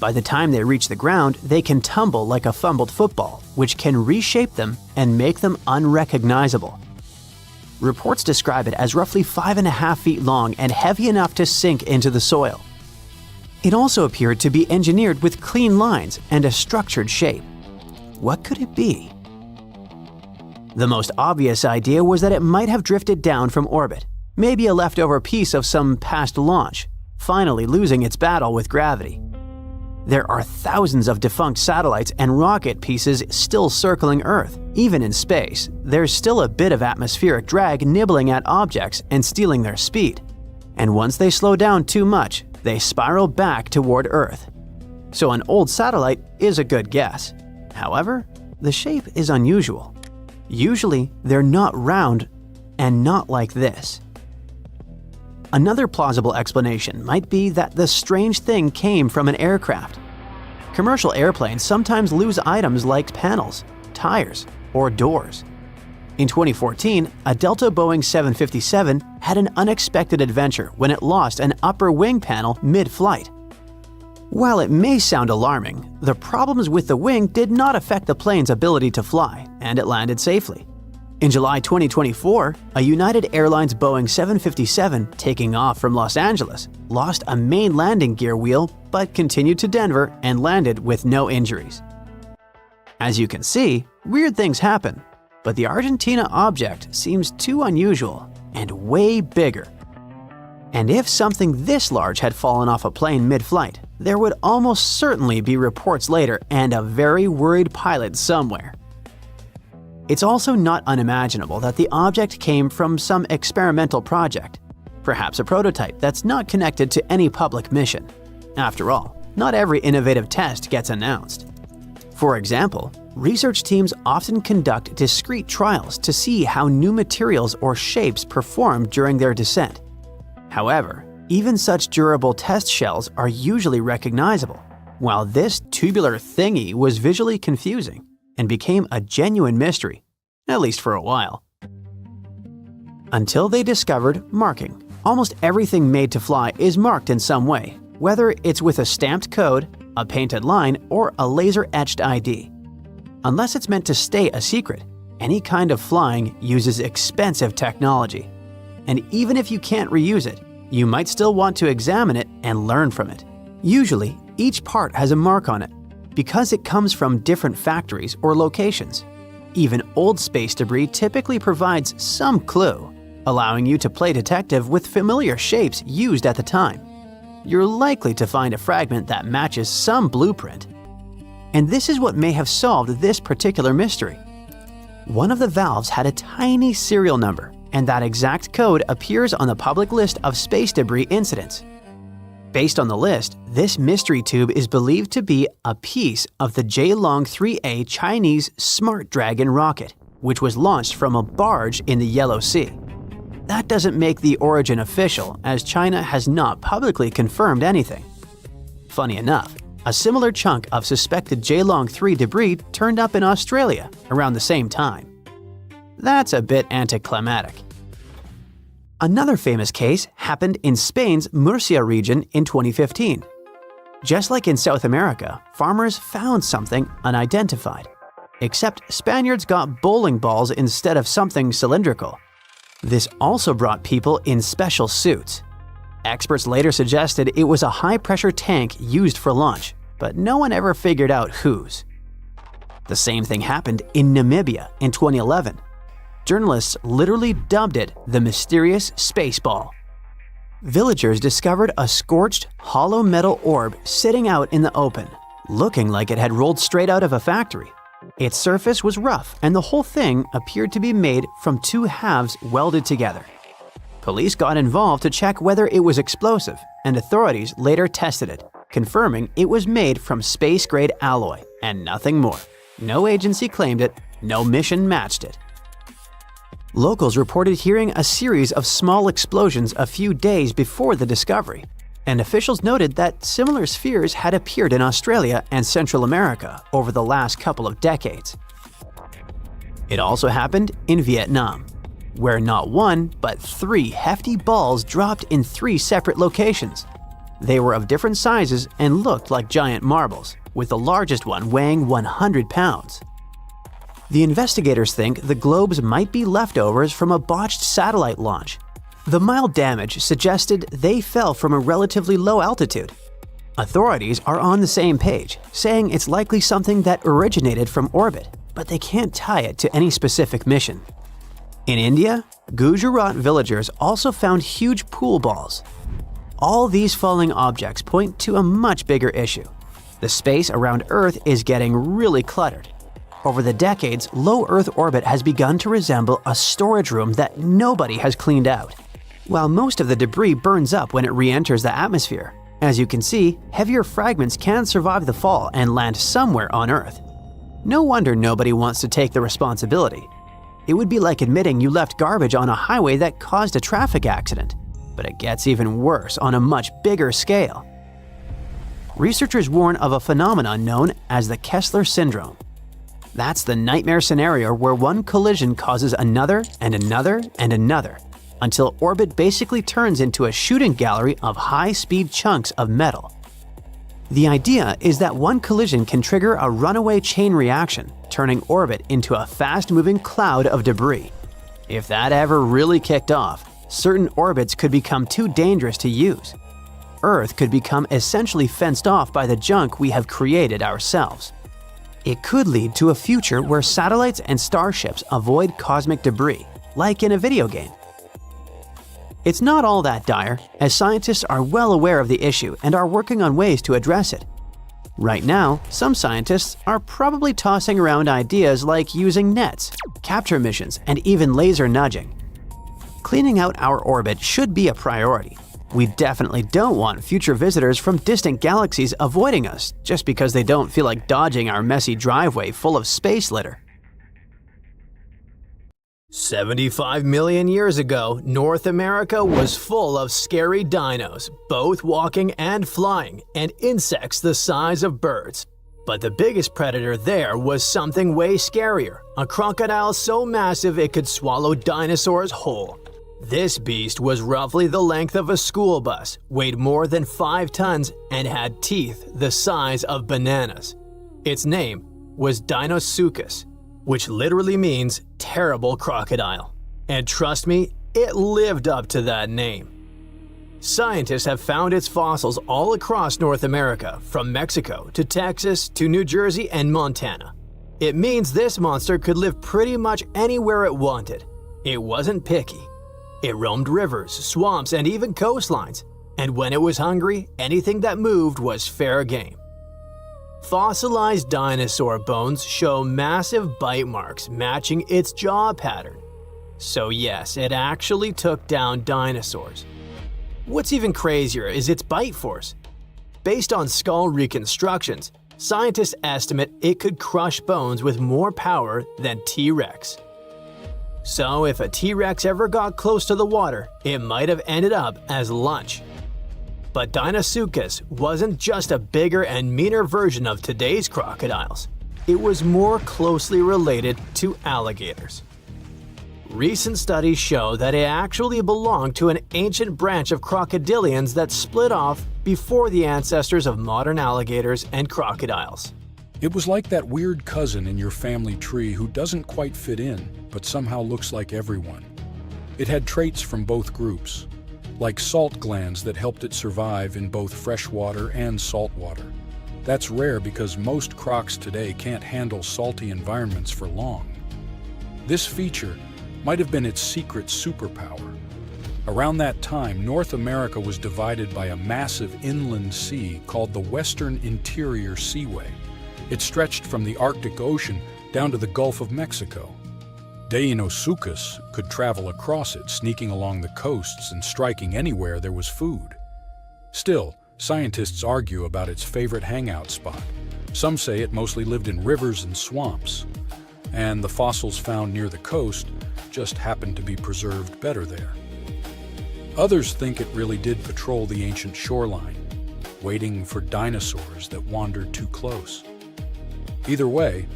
By the time they reach the ground, they can tumble like a fumbled football, which can reshape them and make them unrecognizable. Reports describe it as roughly 5.5 feet long and heavy enough to sink into the soil. It also appeared to be engineered with clean lines and a structured shape. What could it be? The most obvious idea was that it might have drifted down from orbit, maybe a leftover piece of some past launch, finally losing its battle with gravity. There are thousands of defunct satellites and rocket pieces still circling Earth. Even in space, there's still a bit of atmospheric drag nibbling at objects and stealing their speed. And once they slow down too much, they spiral back toward Earth. So an old satellite is a good guess. However, the shape is unusual. Usually, they're not round and not like this. Another plausible explanation might be that the strange thing came from an aircraft. Commercial airplanes sometimes lose items like panels, tires, or doors. In 2014, a Delta Boeing 757 had an unexpected adventure when it lost an upper wing panel mid-flight. While it may sound alarming, the problems with the wing did not affect the plane's ability to fly, and it landed safely. In July 2024, a United Airlines Boeing 757 taking off from Los Angeles lost a main landing gear wheel but continued to Denver and landed with no injuries. As you can see, weird things happen, but the Argentina object seems too unusual and way bigger. And if something this large had fallen off a plane mid-flight, there would almost certainly be reports later and a very worried pilot somewhere. It's also not unimaginable that the object came from some experimental project, perhaps a prototype that's not connected to any public mission. After all, not every innovative test gets announced. For example, research teams often conduct discrete trials to see how new materials or shapes perform during their descent. However, even such durable test shells are usually recognizable, while this tubular thingy was visually confusing and became a genuine mystery, at least for a while. Until they discovered marking. Almost everything made to fly is marked in some way, whether it's with a stamped code, a painted line, or a laser-etched ID. Unless it's meant to stay a secret, any kind of flying uses expensive technology. And even if you can't reuse it, you might still want to examine it and learn from it. Usually, each part has a mark on it, because it comes from different factories or locations. Even old space debris typically provides some clue, allowing you to play detective with familiar shapes used at the time. You're likely to find a fragment that matches some blueprint. And this is what may have solved this particular mystery. One of the valves had a tiny serial number, and that exact code appears on the public list of space debris incidents. Based on the list, this mystery tube is believed to be a piece of the Jielong 3A Chinese Smart Dragon rocket, which was launched from a barge in the Yellow Sea. That doesn't make the origin official, as China has not publicly confirmed anything. Funny enough, a similar chunk of suspected Jielong 3 debris turned up in Australia around the same time. That's a bit anticlimactic. Another famous case happened in Spain's Murcia region in 2015. Just like in South America, farmers found something unidentified. Except Spaniards got bowling balls instead of something cylindrical. This also brought people in special suits. Experts later suggested it was a high-pressure tank used for launch, but no one ever figured out whose. The same thing happened in Namibia in 2011. Journalists literally dubbed it the mysterious space ball. Villagers discovered a scorched, hollow metal orb sitting out in the open, looking like it had rolled straight out of a factory. Its surface was rough, and the whole thing appeared to be made from two halves welded together. Police got involved to check whether it was explosive, and authorities later tested it, confirming it was made from space-grade alloy and nothing more. No agency claimed it, no mission matched it. Locals reported hearing a series of small explosions a few days before the discovery, and officials noted that similar spheres had appeared in Australia and Central America over the last couple of decades. It also happened in Vietnam, where not one, but 3 hefty balls dropped in 3 separate locations. They were of different sizes and looked like giant marbles, with the largest one weighing 100 pounds. The investigators think the globes might be leftovers from a botched satellite launch. The mild damage suggested they fell from a relatively low altitude. Authorities are on the same page, saying it's likely something that originated from orbit, but they can't tie it to any specific mission. In India, Gujarat villagers also found huge pool balls. All these falling objects point to a much bigger issue. The space around Earth is getting really cluttered. Over the decades, low Earth orbit has begun to resemble a storage room that nobody has cleaned out. While most of the debris burns up when it re-enters the atmosphere, as you can see, heavier fragments can survive the fall and land somewhere on Earth. No wonder nobody wants to take the responsibility. It would be like admitting you left garbage on a highway that caused a traffic accident, but it gets even worse on a much bigger scale. Researchers warn of a phenomenon known as the Kessler syndrome. That's the nightmare scenario where one collision causes another and another and another, until orbit basically turns into a shooting gallery of high-speed chunks of metal. The idea is that one collision can trigger a runaway chain reaction, turning orbit into a fast-moving cloud of debris. If that ever really kicked off, certain orbits could become too dangerous to use. Earth could become essentially fenced off by the junk we have created ourselves. It could lead to a future where satellites and starships avoid cosmic debris, like in a video game. It's not all that dire, as scientists are well aware of the issue and are working on ways to address it. Right now, some scientists are probably tossing around ideas like using nets, capture missions, and even laser nudging. Cleaning out our orbit should be a priority. We definitely don't want future visitors from distant galaxies avoiding us just because they don't feel like dodging our messy driveway full of space litter. 75 million years ago, North America was full of scary dinos, both walking and flying, and insects the size of birds. But the biggest predator there was something way scarier, a crocodile so massive it could swallow dinosaurs whole. This beast was roughly the length of a school bus, weighed more than 5 tons, and had teeth the size of bananas. Its name was Deinosuchus, which literally means terrible crocodile. And trust me, it lived up to that name. Scientists have found its fossils all across North America, from Mexico to Texas to New Jersey and Montana. It means this monster could live pretty much anywhere it wanted. It wasn't picky. It roamed rivers, swamps, and even coastlines. And when it was hungry, anything that moved was fair game. Fossilized dinosaur bones show massive bite marks matching its jaw pattern. So yes, it actually took down dinosaurs. What's even crazier is its bite force. Based on skull reconstructions, scientists estimate it could crush bones with more power than T-Rex. So if a T-Rex ever got close to the water, it might have ended up as lunch. But Deinosuchus wasn't just a bigger and meaner version of today's crocodiles. It was more closely related to alligators. Recent studies show that it actually belonged to an ancient branch of crocodilians that split off before the ancestors of modern alligators and crocodiles.
It was like that weird cousin in your family tree who doesn't quite fit in, but somehow looks like everyone. It had traits from both groups, like salt glands that helped it survive in both freshwater and saltwater. That's rare because most crocs today can't handle salty environments for long. This feature might have been its secret superpower. Around that time, North America was divided by a massive inland sea called the Western Interior Seaway. It stretched from the Arctic Ocean down to the Gulf of Mexico. Deinosuchus could travel across it, sneaking along the coasts and striking anywhere there was food. Still, scientists argue about its favorite hangout spot. Some say it mostly lived in rivers and swamps, and the fossils found near the coast just happened to be preserved better there. Others think it really did patrol the ancient shoreline, waiting for dinosaurs that wandered too close. Either way,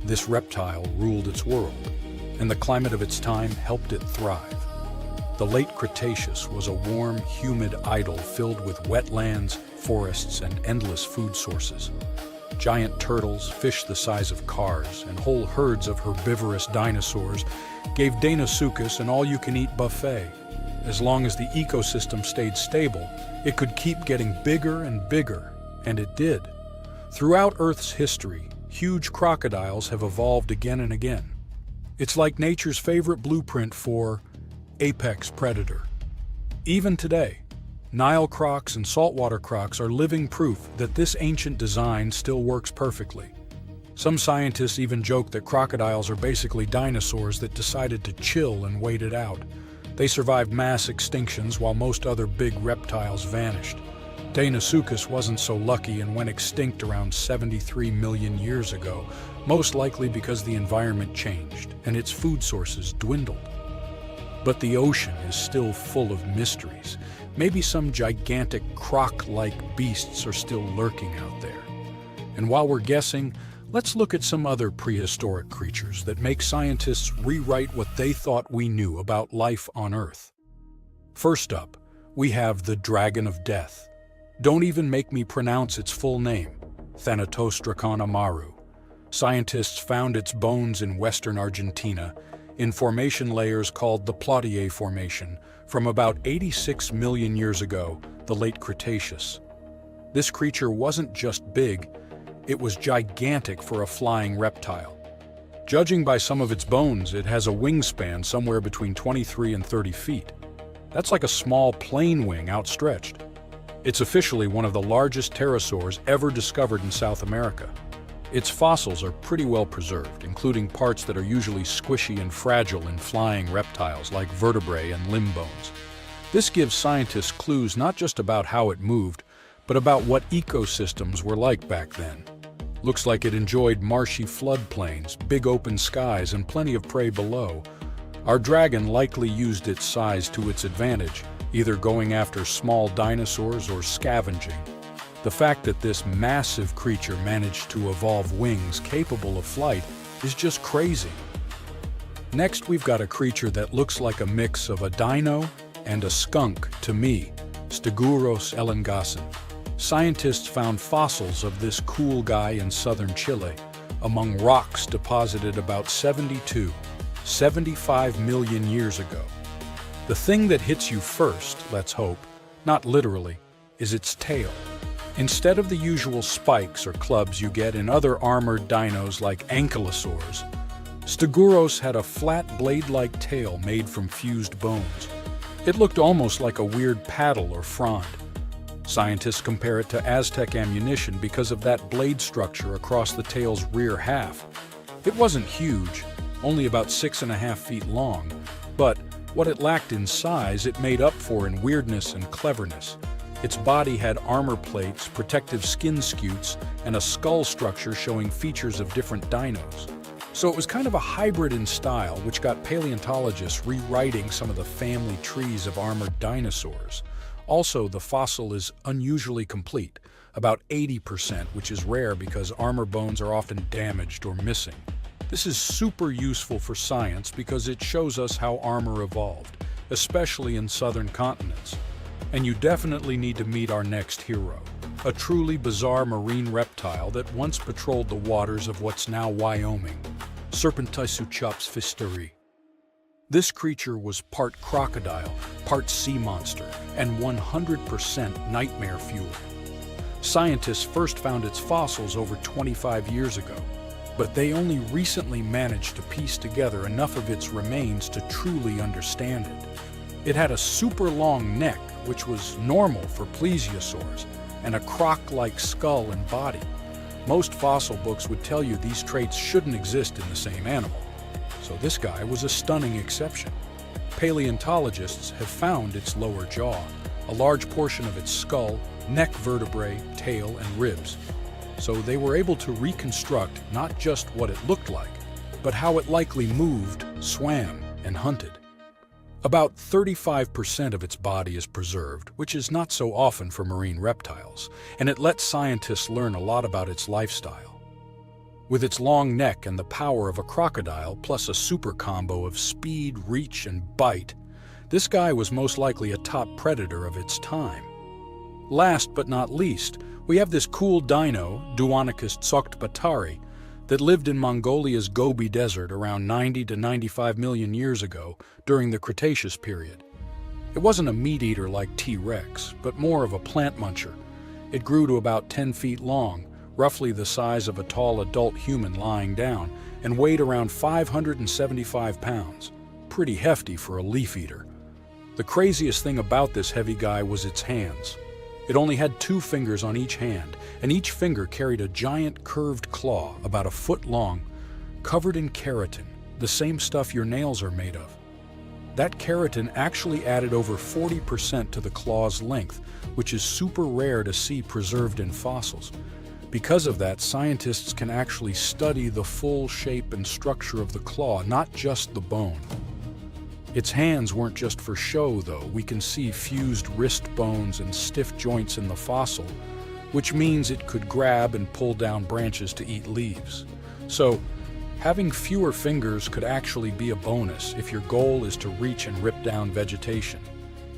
this reptile ruled its world, and the climate of its time helped it thrive. The late Cretaceous was a warm, humid idyll filled with wetlands, forests, and endless food sources. Giant turtles, fish the size of cars, and whole herds of herbivorous dinosaurs gave Deinosuchus an all-you-can-eat buffet. As long as the ecosystem stayed stable, it could keep getting bigger and bigger, and it did. Throughout Earth's history, huge crocodiles have evolved again and again. It's like nature's favorite blueprint for apex predator. Even today, Nile crocs and saltwater crocs are living proof that this ancient design still works perfectly. Some scientists even joke that crocodiles are basically dinosaurs that decided to chill and wait it out. They survived mass extinctions while most other big reptiles vanished. Deinosuchus wasn't so lucky and went extinct around 73 million years ago, most likely because the environment changed and its food sources dwindled. But the ocean is still full of mysteries. Maybe some gigantic croc-like beasts are still lurking out there. And while we're guessing, let's look at some other prehistoric creatures that make scientists rewrite what they thought we knew about life on Earth. First up, we have the Dragon of Death. Don't even make me pronounce its full name, Thanatosdracon amaru. Scientists found its bones in western Argentina, in formation layers called the Plotier Formation, from about 86 million years ago, the late Cretaceous. This creature wasn't just big, it was gigantic for a flying reptile. Judging by some of its bones, it has a wingspan somewhere between 23 and 30 feet. That's like a small plane wing outstretched. It's officially one of the largest pterosaurs ever discovered in South America. Its fossils are pretty well preserved, including parts that are usually squishy and fragile in flying reptiles like vertebrae and limb bones. This gives scientists clues not just about how it moved, but about what ecosystems were like back then. Looks like it enjoyed marshy floodplains, big open skies, and plenty of prey below. Our dragon likely used its size to its advantage, either going after small dinosaurs or scavenging. The fact that this massive creature managed to evolve wings capable of flight is just crazy. Next, we've got a creature that looks like a mix of a dino and a skunk to me, Stegosaurus elengasin. Scientists found fossils of this cool guy in southern Chile among rocks deposited about 75 million years ago. The thing that hits you first, let's hope, not literally, is its tail. Instead of the usual spikes or clubs you get in other armored dinos like ankylosaurs, Stegosaurus had a flat blade-like tail made from fused bones. It looked almost like a weird paddle or frond. Scientists compare it to Aztec ammunition because of that blade structure across the tail's rear half. It wasn't huge, only about 6.5 feet long, but what it lacked in size it made up for in weirdness and cleverness. Its body had armor plates, protective skin scutes, and a skull structure showing features of different dinos. So it was kind of a hybrid in style, which got paleontologists rewriting some of the family trees of armored dinosaurs. Also, the fossil is unusually complete, about 80%, which is rare because armor bones are often damaged or missing. This is super useful for science because it shows us how armor evolved, especially in southern continents. And you definitely need to meet our next hero, a truly bizarre marine reptile that once patrolled the waters of what's now Wyoming, Serpentisuchops fisteri. This creature was part crocodile, part sea monster, and 100% nightmare fuel. Scientists first found its fossils over 25 years ago, but they only recently managed to piece together enough of its remains to truly understand it. It had a super long neck, which was normal for plesiosaurs, and a croc-like skull and body. Most fossil books would tell you these traits shouldn't exist in the same animal. So this guy was a stunning exception. Paleontologists have found its lower jaw, a large portion of its skull, neck vertebrae, tail, and ribs. So they were able to reconstruct not just what it looked like, but how it likely moved, swam, and hunted. About 35% of its body is preserved, which is not so often for marine reptiles, and it lets scientists learn a lot about its lifestyle. With its long neck and the power of a crocodile, plus a super combo of speed, reach, and bite, this guy was most likely a top predator of its time. Last but not least, we have this cool dino, Duonicus tsokhtbatari, that lived in Mongolia's Gobi Desert around 90 to 95 million years ago during the Cretaceous period. It wasn't a meat-eater like T-Rex, but more of a plant muncher. It grew to about 10 feet long, roughly the size of a tall adult human lying down, and weighed around 575 pounds. Pretty hefty for a leaf-eater. The craziest thing about this heavy guy was its hands. It only had 2 fingers on each hand, and each finger carried a giant curved claw about a foot long, covered in keratin, the same stuff your nails are made of. That keratin actually added over 40% to the claw's length, which is super rare to see preserved in fossils. Because of that, scientists can actually study the full shape and structure of the claw, not just the bone. Its hands weren't just for show, though. We can see fused wrist bones and stiff joints in the fossil, which means it could grab and pull down branches to eat leaves. So, having fewer fingers could actually be a bonus if your goal is to reach and rip down vegetation.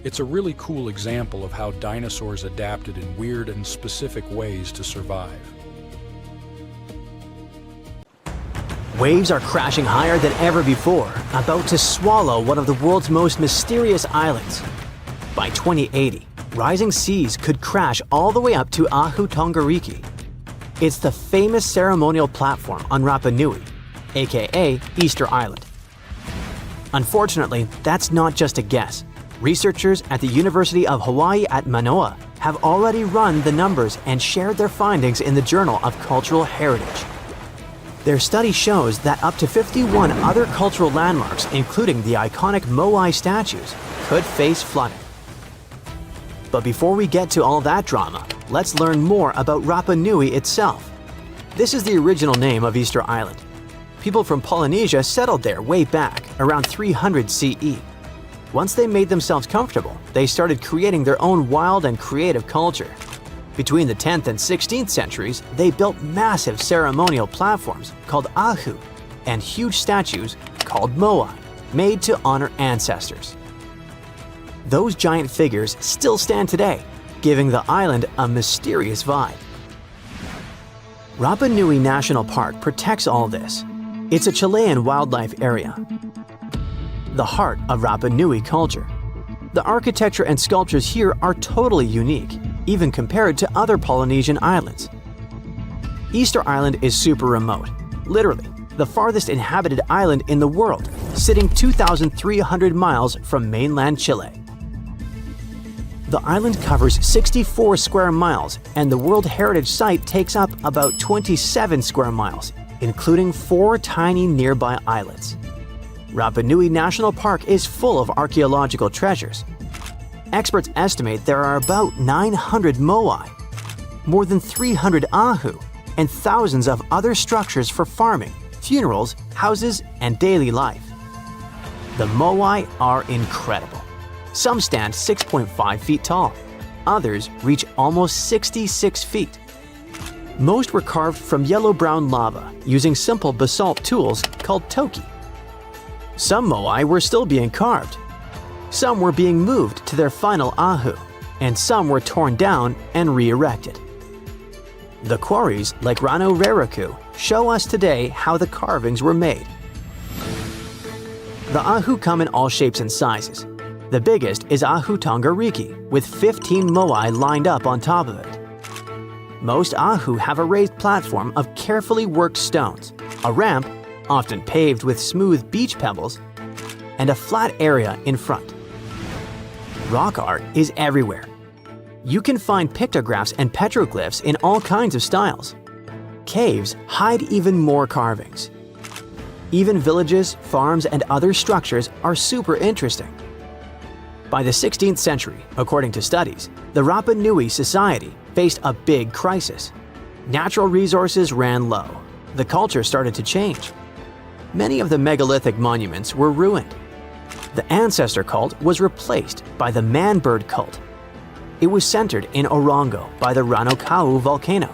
It's a really cool example of how dinosaurs adapted in weird and specific ways to survive.
Waves are crashing higher than ever before, about to swallow one of the world's most mysterious islands. By 2080, rising seas could crash all the way up to Ahu Tongariki. It's the famous ceremonial platform on Rapa Nui, aka Easter Island. Unfortunately, that's not just a guess. Researchers at the University of Hawaii at Manoa have already run the numbers and shared their findings in the Journal of Cultural Heritage. Their study shows that up to 51 other cultural landmarks, including the iconic Moai statues, could face flooding. But before we get to all that drama, let's learn more about Rapa Nui itself. This is the original name of Easter Island. People from Polynesia settled there way back, around 300 CE. Once they made themselves comfortable, they started creating their own wild and creative culture. Between the 10th and 16th centuries, they built massive ceremonial platforms called ahu and huge statues called moai, made to honor ancestors. Those giant figures still stand today, giving the island a mysterious vibe. Rapa Nui National Park protects all this. It's a Chilean wildlife area, the heart of Rapa Nui culture. The architecture and sculptures here are totally unique, even compared to other Polynesian islands. Easter Island is super remote, literally the farthest inhabited island in the world, sitting 2,300 miles from mainland Chile. The island covers 64 square miles, and the World Heritage Site takes up about 27 square miles, including 4 tiny nearby islets. Rapa Nui National Park is full of archaeological treasures. Experts estimate there are about 900 moai, more than 300 ahu, and thousands of other structures for farming, funerals, houses, and daily life. The moai are incredible. Some stand 6.5 feet tall. Others reach almost 66 feet. Most were carved from yellow-brown lava using simple basalt tools called toki. Some moai were still being carved. Some were being moved to their final ahu, and some were torn down and re-erected. The quarries, like Rano Raraku, show us today how the carvings were made. The ahu come in all shapes and sizes. The biggest is Ahu Tongariki, with 15 moai lined up on top of it. Most ahu have a raised platform of carefully worked stones, a ramp, often paved with smooth beach pebbles, and a flat area in front. Rock art is everywhere. You can find pictographs and petroglyphs in all kinds of styles. Caves hide even more carvings. Even villages, farms, and other structures are super interesting. By the 16th century, according to studies, the Rapa Nui society faced a big crisis. Natural resources ran low. The culture started to change. Many of the megalithic monuments were ruined. The ancestor cult was replaced by the man-bird cult. It was centered in Orongo by the Ranokau volcano.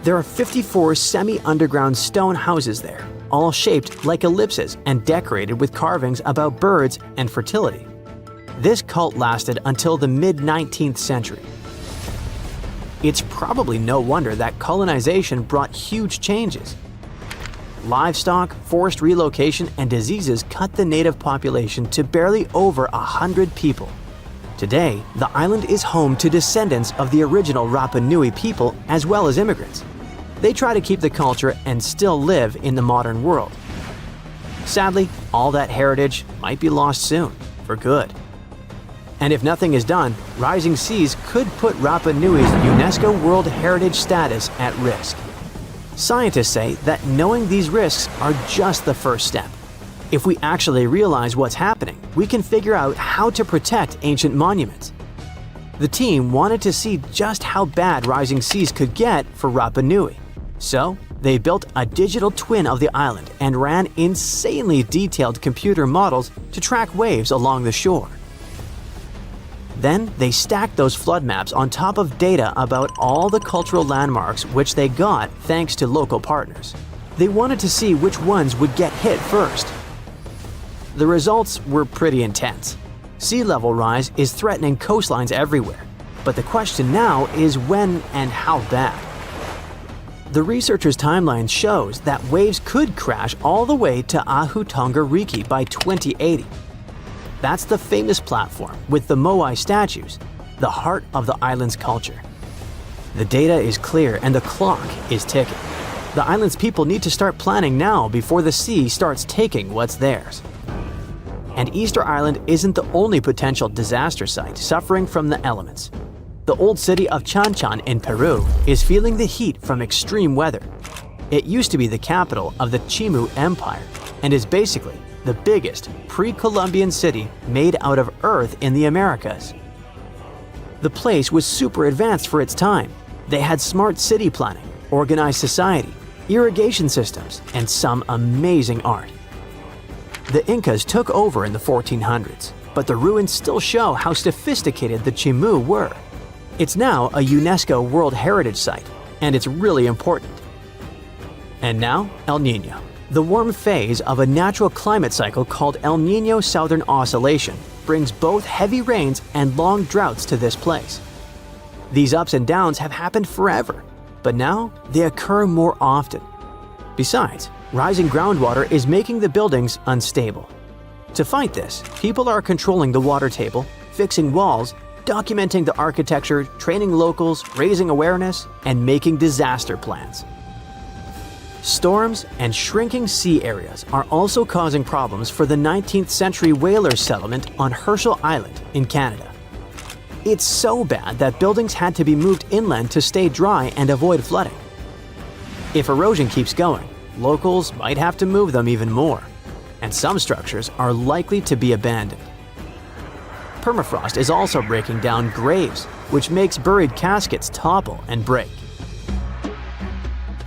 There are 54 semi-underground stone houses there, all shaped like ellipses and decorated with carvings about birds and fertility. This cult lasted until the mid-19th century. It's probably no wonder that colonization brought huge changes. Livestock, forced relocation, and diseases cut the native population to barely over 100 people. Today, the island is home to descendants of the original Rapa Nui people as well as immigrants. They try to keep the culture and still live in the modern world. Sadly, all that heritage might be lost soon, for good. And if nothing is done, rising seas could put Rapa Nui's UNESCO World Heritage status at risk. Scientists say that knowing these risks are just the first step. If we actually realize what's happening, we can figure out how to protect ancient monuments. The team wanted to see just how bad rising seas could get for Rapa Nui. So, they built a digital twin of the island and ran insanely detailed computer models to track waves along the shore. Then they stacked those flood maps on top of data about all the cultural landmarks which they got thanks to local partners. They wanted to see which ones would get hit first. The results were pretty intense. Sea level rise is threatening coastlines everywhere, but the question now is when and how bad. The researchers' timeline shows that waves could crash all the way to Ahu Tongariki by 2080. That's the famous platform with the moai statues, the heart of the island's culture. The data is clear and the clock is ticking. The island's people need to start planning now before the sea starts taking what's theirs. And Easter Island isn't the only potential disaster site suffering from the elements. The old city of Chanchan in Peru is feeling the heat from extreme weather. It used to be the capital of the Chimu Empire and is basically the biggest pre-Columbian city made out of earth in the Americas. The place was super advanced for its time. They had smart city planning, organized society, irrigation systems, and some amazing art. The Incas took over in the 1400s, but the ruins still show how sophisticated the Chimu were. It's now a UNESCO World Heritage Site, and it's really important. And now, El Niño, the warm phase of a natural climate cycle called El Niño Southern Oscillation, brings both heavy rains and long droughts to this place. These ups and downs have happened forever, but now they occur more often. Besides, rising groundwater is making the buildings unstable. To fight this, people are controlling the water table, fixing walls, documenting the architecture, training locals, raising awareness, and making disaster plans. Storms and shrinking sea areas are also causing problems for the 19th century whalers settlement on Herschel Island in Canada. It's so bad that buildings had to be moved inland to stay dry and avoid flooding. If erosion keeps going, locals might have to move them even more, and some structures are likely to be abandoned. Permafrost is also breaking down graves, which makes buried caskets topple and break.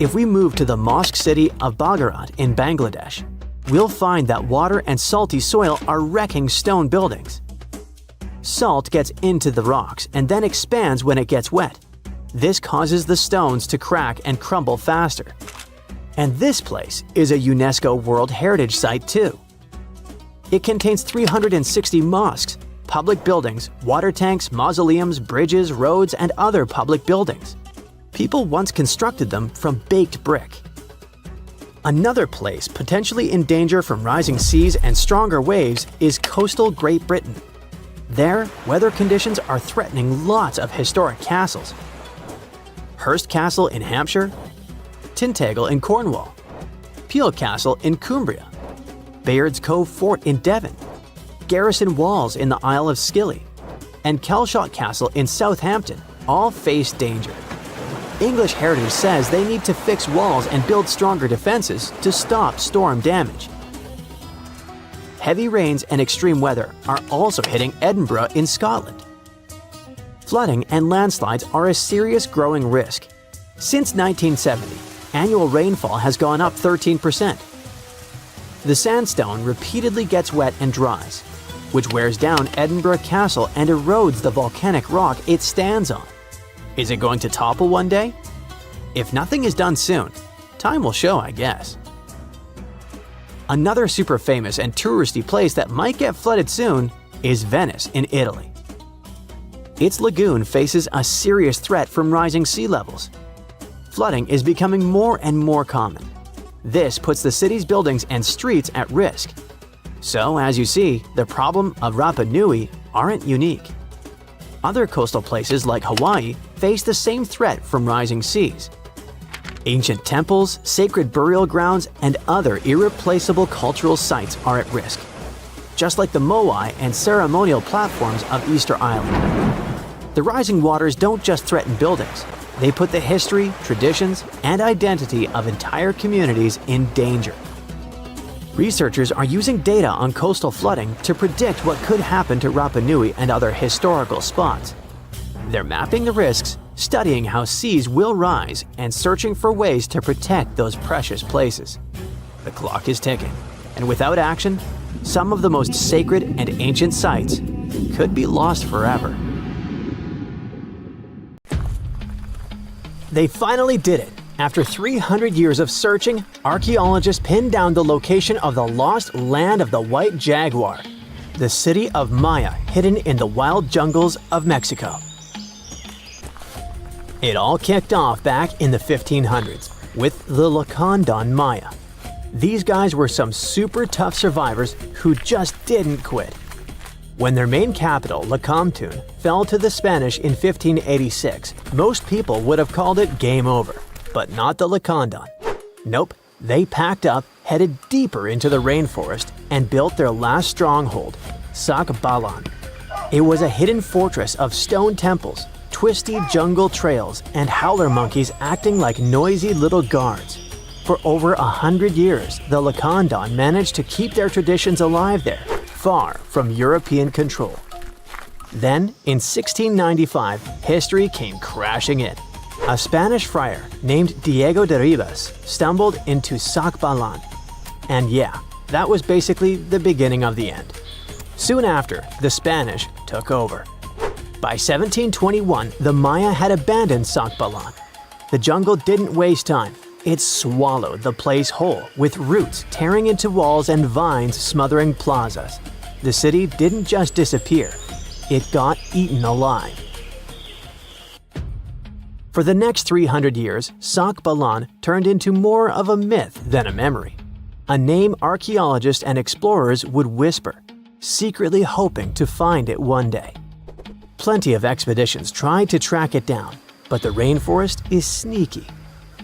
If we move to the mosque city of Bagarat in Bangladesh, we'll find that water and salty soil are wrecking stone buildings. Salt gets into the rocks and then expands when it gets wet. This causes the stones to crack and crumble faster. And this place is a UNESCO World Heritage Site too. It contains 360 mosques, public buildings, water tanks, mausoleums, bridges, roads, and other public buildings. People once constructed them from baked brick. Another place potentially in danger from rising seas and stronger waves is coastal Great Britain. There, weather conditions are threatening lots of historic castles. Hurst Castle in Hampshire, Tintagel in Cornwall, Peel Castle in Cumbria, Bayard's Cove Fort in Devon, Garrison Walls in the Isle of Scilly, and Kelshot Castle in Southampton all face danger. English Heritage says they need to fix walls and build stronger defenses to stop storm damage. Heavy rains and extreme weather are also hitting Edinburgh in Scotland. Flooding and landslides are a serious growing risk. Since 1970, annual rainfall has gone up 13%. The sandstone repeatedly gets wet and dries, which wears down Edinburgh Castle and erodes the volcanic rock it stands on. Is it going to topple one day? If nothing is done soon, time will show, I guess. Another super famous and touristy place that might get flooded soon is Venice in Italy. Its lagoon faces a serious threat from rising sea levels. Flooding is becoming more and more common. This puts the city's buildings and streets at risk. So, as you see, the problem of Rapa Nui aren't unique. Other coastal places like Hawaii face the same threat from rising seas. Ancient temples, sacred burial grounds, and other irreplaceable cultural sites are at risk, just like the moai and ceremonial platforms of Easter Island. The rising waters don't just threaten buildings, they put the history, traditions, and identity of entire communities in danger. Researchers are using data on coastal flooding to predict what could happen to Rapa Nui and other historical spots. They're mapping the risks, studying how seas will rise, and searching for ways to protect those precious places. The clock is ticking, and without action, some of the most sacred and ancient sites could be lost forever. They finally did it. After 300 years of searching, archaeologists pinned down the location of the lost land of the white jaguar, the city of Maya hidden in the wild jungles of Mexico. It all kicked off back in the 1500s with the Lacandon Maya. These guys were some super tough survivors who just didn't quit. When their main capital, Lacamtun, fell to the Spanish in 1586, most people would have called it game over. But not the Lacandon. Nope, they packed up, headed deeper into the rainforest, and built their last stronghold, Sakbalan. It was a hidden fortress of stone temples, twisty jungle trails, and howler monkeys acting like noisy little guards. For over 100 years, the Lacandon managed to keep their traditions alive there, far from European control. Then, in 1695, history came crashing in. A Spanish friar named Diego de Rivas stumbled into Sakbalan. And yeah, that was basically the beginning of the end. Soon after, the Spanish took over. By 1721, the Maya had abandoned Sakbalan. The jungle didn't waste time. It swallowed the place whole, with roots tearing into walls and vines smothering plazas. The city didn't just disappear, it got eaten alive. For the next 300 years, Sakbalan turned into more of a myth than a memory. A name archaeologists and explorers would whisper, secretly hoping to find it one day. Plenty of expeditions tried to track it down, but the rainforest is sneaky.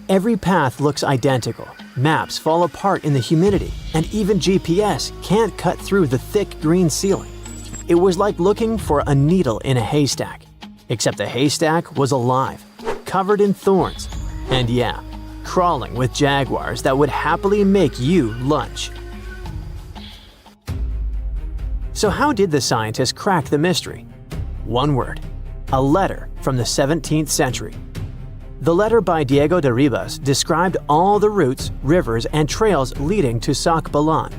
Every path looks identical, maps fall apart in the humidity, and even GPS can't cut through the thick green ceiling. It was like looking for a needle in a haystack, except the haystack was alive, covered in thorns, and yeah, crawling with jaguars that would happily make you lunch. So how did the scientists crack the mystery? One word: a letter from the 17th century. The letter by Diego de Rivas described all the routes, rivers, and trails leading to Sakbalan.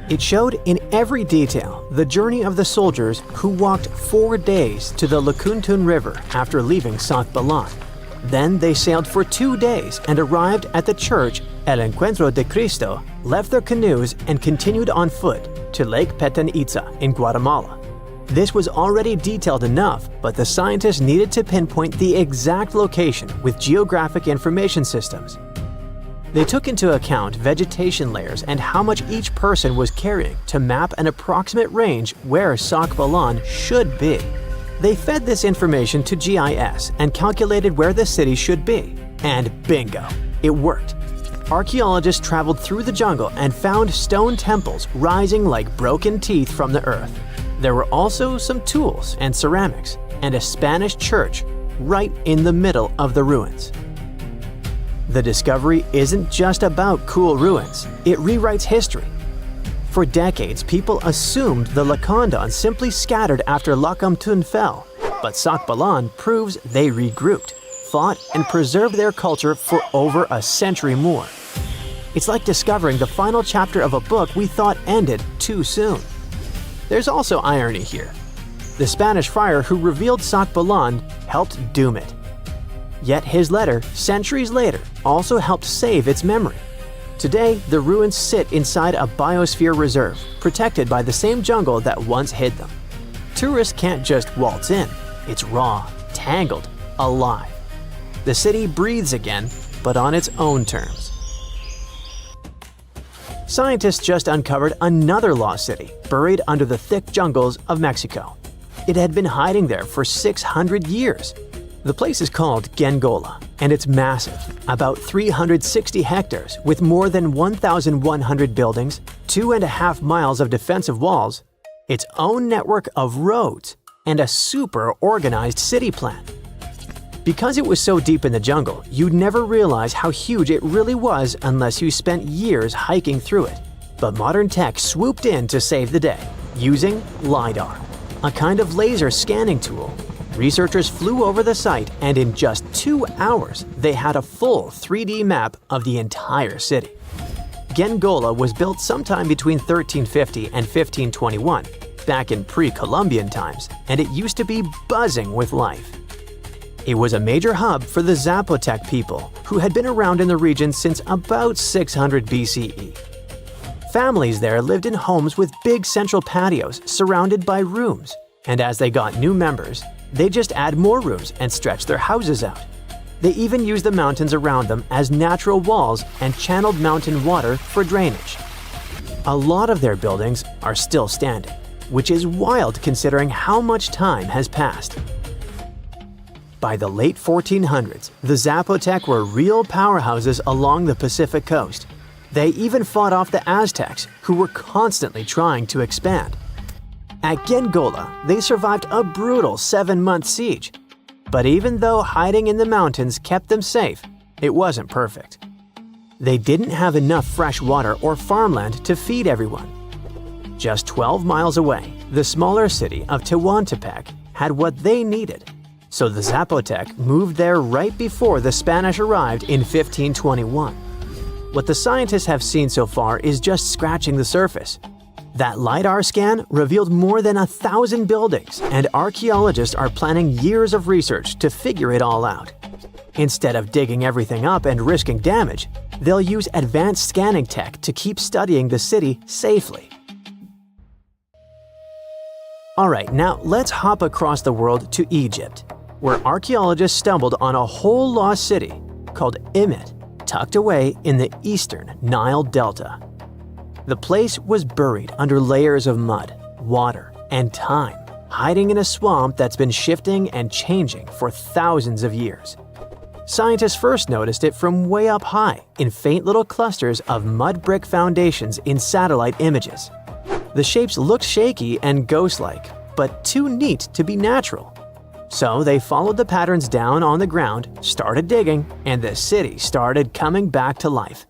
It showed in every detail the journey of the soldiers who walked 4 days to the Lakuntun River after leaving Sakbalan. Then they sailed for 2 days and arrived at the church El Encuentro de Cristo, left their canoes, and continued on foot to Lake Petén Itzá in Guatemala. This was already detailed enough, but the scientists needed to pinpoint the exact location with geographic information systems. They took into account vegetation layers and how much each person was carrying to map an approximate range where Sakbalan should be. They fed this information to GIS and calculated where the city should be. And bingo, it worked. Archaeologists traveled through the jungle and found stone temples rising like broken teeth from the earth. There were also some tools and ceramics, and a Spanish church right in the middle of the ruins. The discovery isn't just about cool ruins, it rewrites history. For decades, people assumed the Lacandon simply scattered after Lakamtun fell, but Sakbalan proves they regrouped, fought, and preserved their culture for over a century more. It's like discovering the final chapter of a book we thought ended too soon. There's also irony here. The Spanish friar who revealed Sakbalan helped doom it. Yet his letter, centuries later, also helped save its memory. Today, the ruins sit inside a biosphere reserve, protected by the same jungle that once hid them. Tourists can't just waltz in. It's raw, tangled, alive. The city breathes again, but on its own terms. Scientists just uncovered another lost city, buried under the thick jungles of Mexico. It had been hiding there for 600 years. The place is called Gengola, and it's massive, about 360 hectares with more than 1,100 buildings, 2.5 miles of defensive walls, its own network of roads, and a super organized city plan. Because it was so deep in the jungle, you'd never realize how huge it really was unless you spent years hiking through it. But modern tech swooped in to save the day, using LiDAR, a kind of laser scanning tool. Researchers flew over the site, and in just 2 hours, they had a full 3D map of the entire city. Gengola was built sometime between 1350 and 1521, back in pre-Columbian times, and it used to be buzzing with life. It was a major hub for the Zapotec people, who had been around in the region since about 600 BCE. Families there lived in homes with big central patios surrounded by rooms, and as they got new members, they just add more rooms and stretch their houses out. They even used the mountains around them as natural walls and channeled mountain water for drainage. A lot of their buildings are still standing, which is wild considering how much time has passed. By the late 1400s, the Zapotec were real powerhouses along the Pacific coast. They even fought off the Aztecs, who were constantly trying to expand. At Gengola, they survived a brutal 7-month siege. But even though hiding in the mountains kept them safe, it wasn't perfect. They didn't have enough fresh water or farmland to feed everyone. Just 12 miles away, the smaller city of Tehuantepec had what they needed. So the Zapotec moved there right before the Spanish arrived in 1521. What the scientists have seen so far is just scratching the surface. That LiDAR scan revealed more than 1,000 buildings, and archaeologists are planning years of research to figure it all out. Instead of digging everything up and risking damage, they'll use advanced scanning tech to keep studying the city safely. Alright, now let's hop across the world to Egypt, where archaeologists stumbled on a whole lost city called Imet, tucked away in the eastern Nile Delta. The place was buried under layers of mud, water, and time, hiding in a swamp that's been shifting and changing for thousands of years. Scientists first noticed it from way up high in faint little clusters of mud brick foundations in satellite images. The shapes looked shaky and ghost-like, but too neat to be natural. So they followed the patterns down on the ground, started digging, and the city started coming back to life.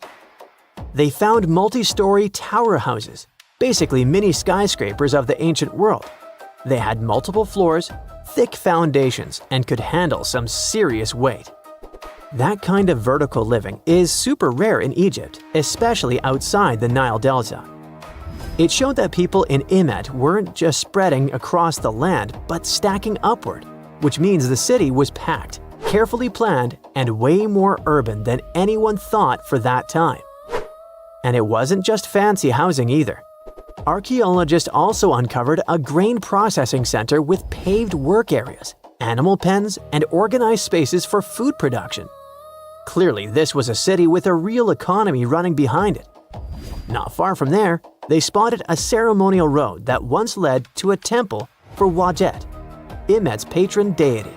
They found multi-story tower houses, basically mini skyscrapers of the ancient world. They had multiple floors, thick foundations, and could handle some serious weight. That kind of vertical living is super rare in Egypt, especially outside the Nile Delta. It showed that people in Imet weren't just spreading across the land, but stacking upward, which means the city was packed, carefully planned, and way more urban than anyone thought for that time. And it wasn't just fancy housing either. Archaeologists also uncovered a grain processing center with paved work areas, animal pens, and organized spaces for food production. Clearly, this was a city with a real economy running behind it. Not far from there, they spotted a ceremonial road that once led to a temple for Wadjet, Imet's patron deity.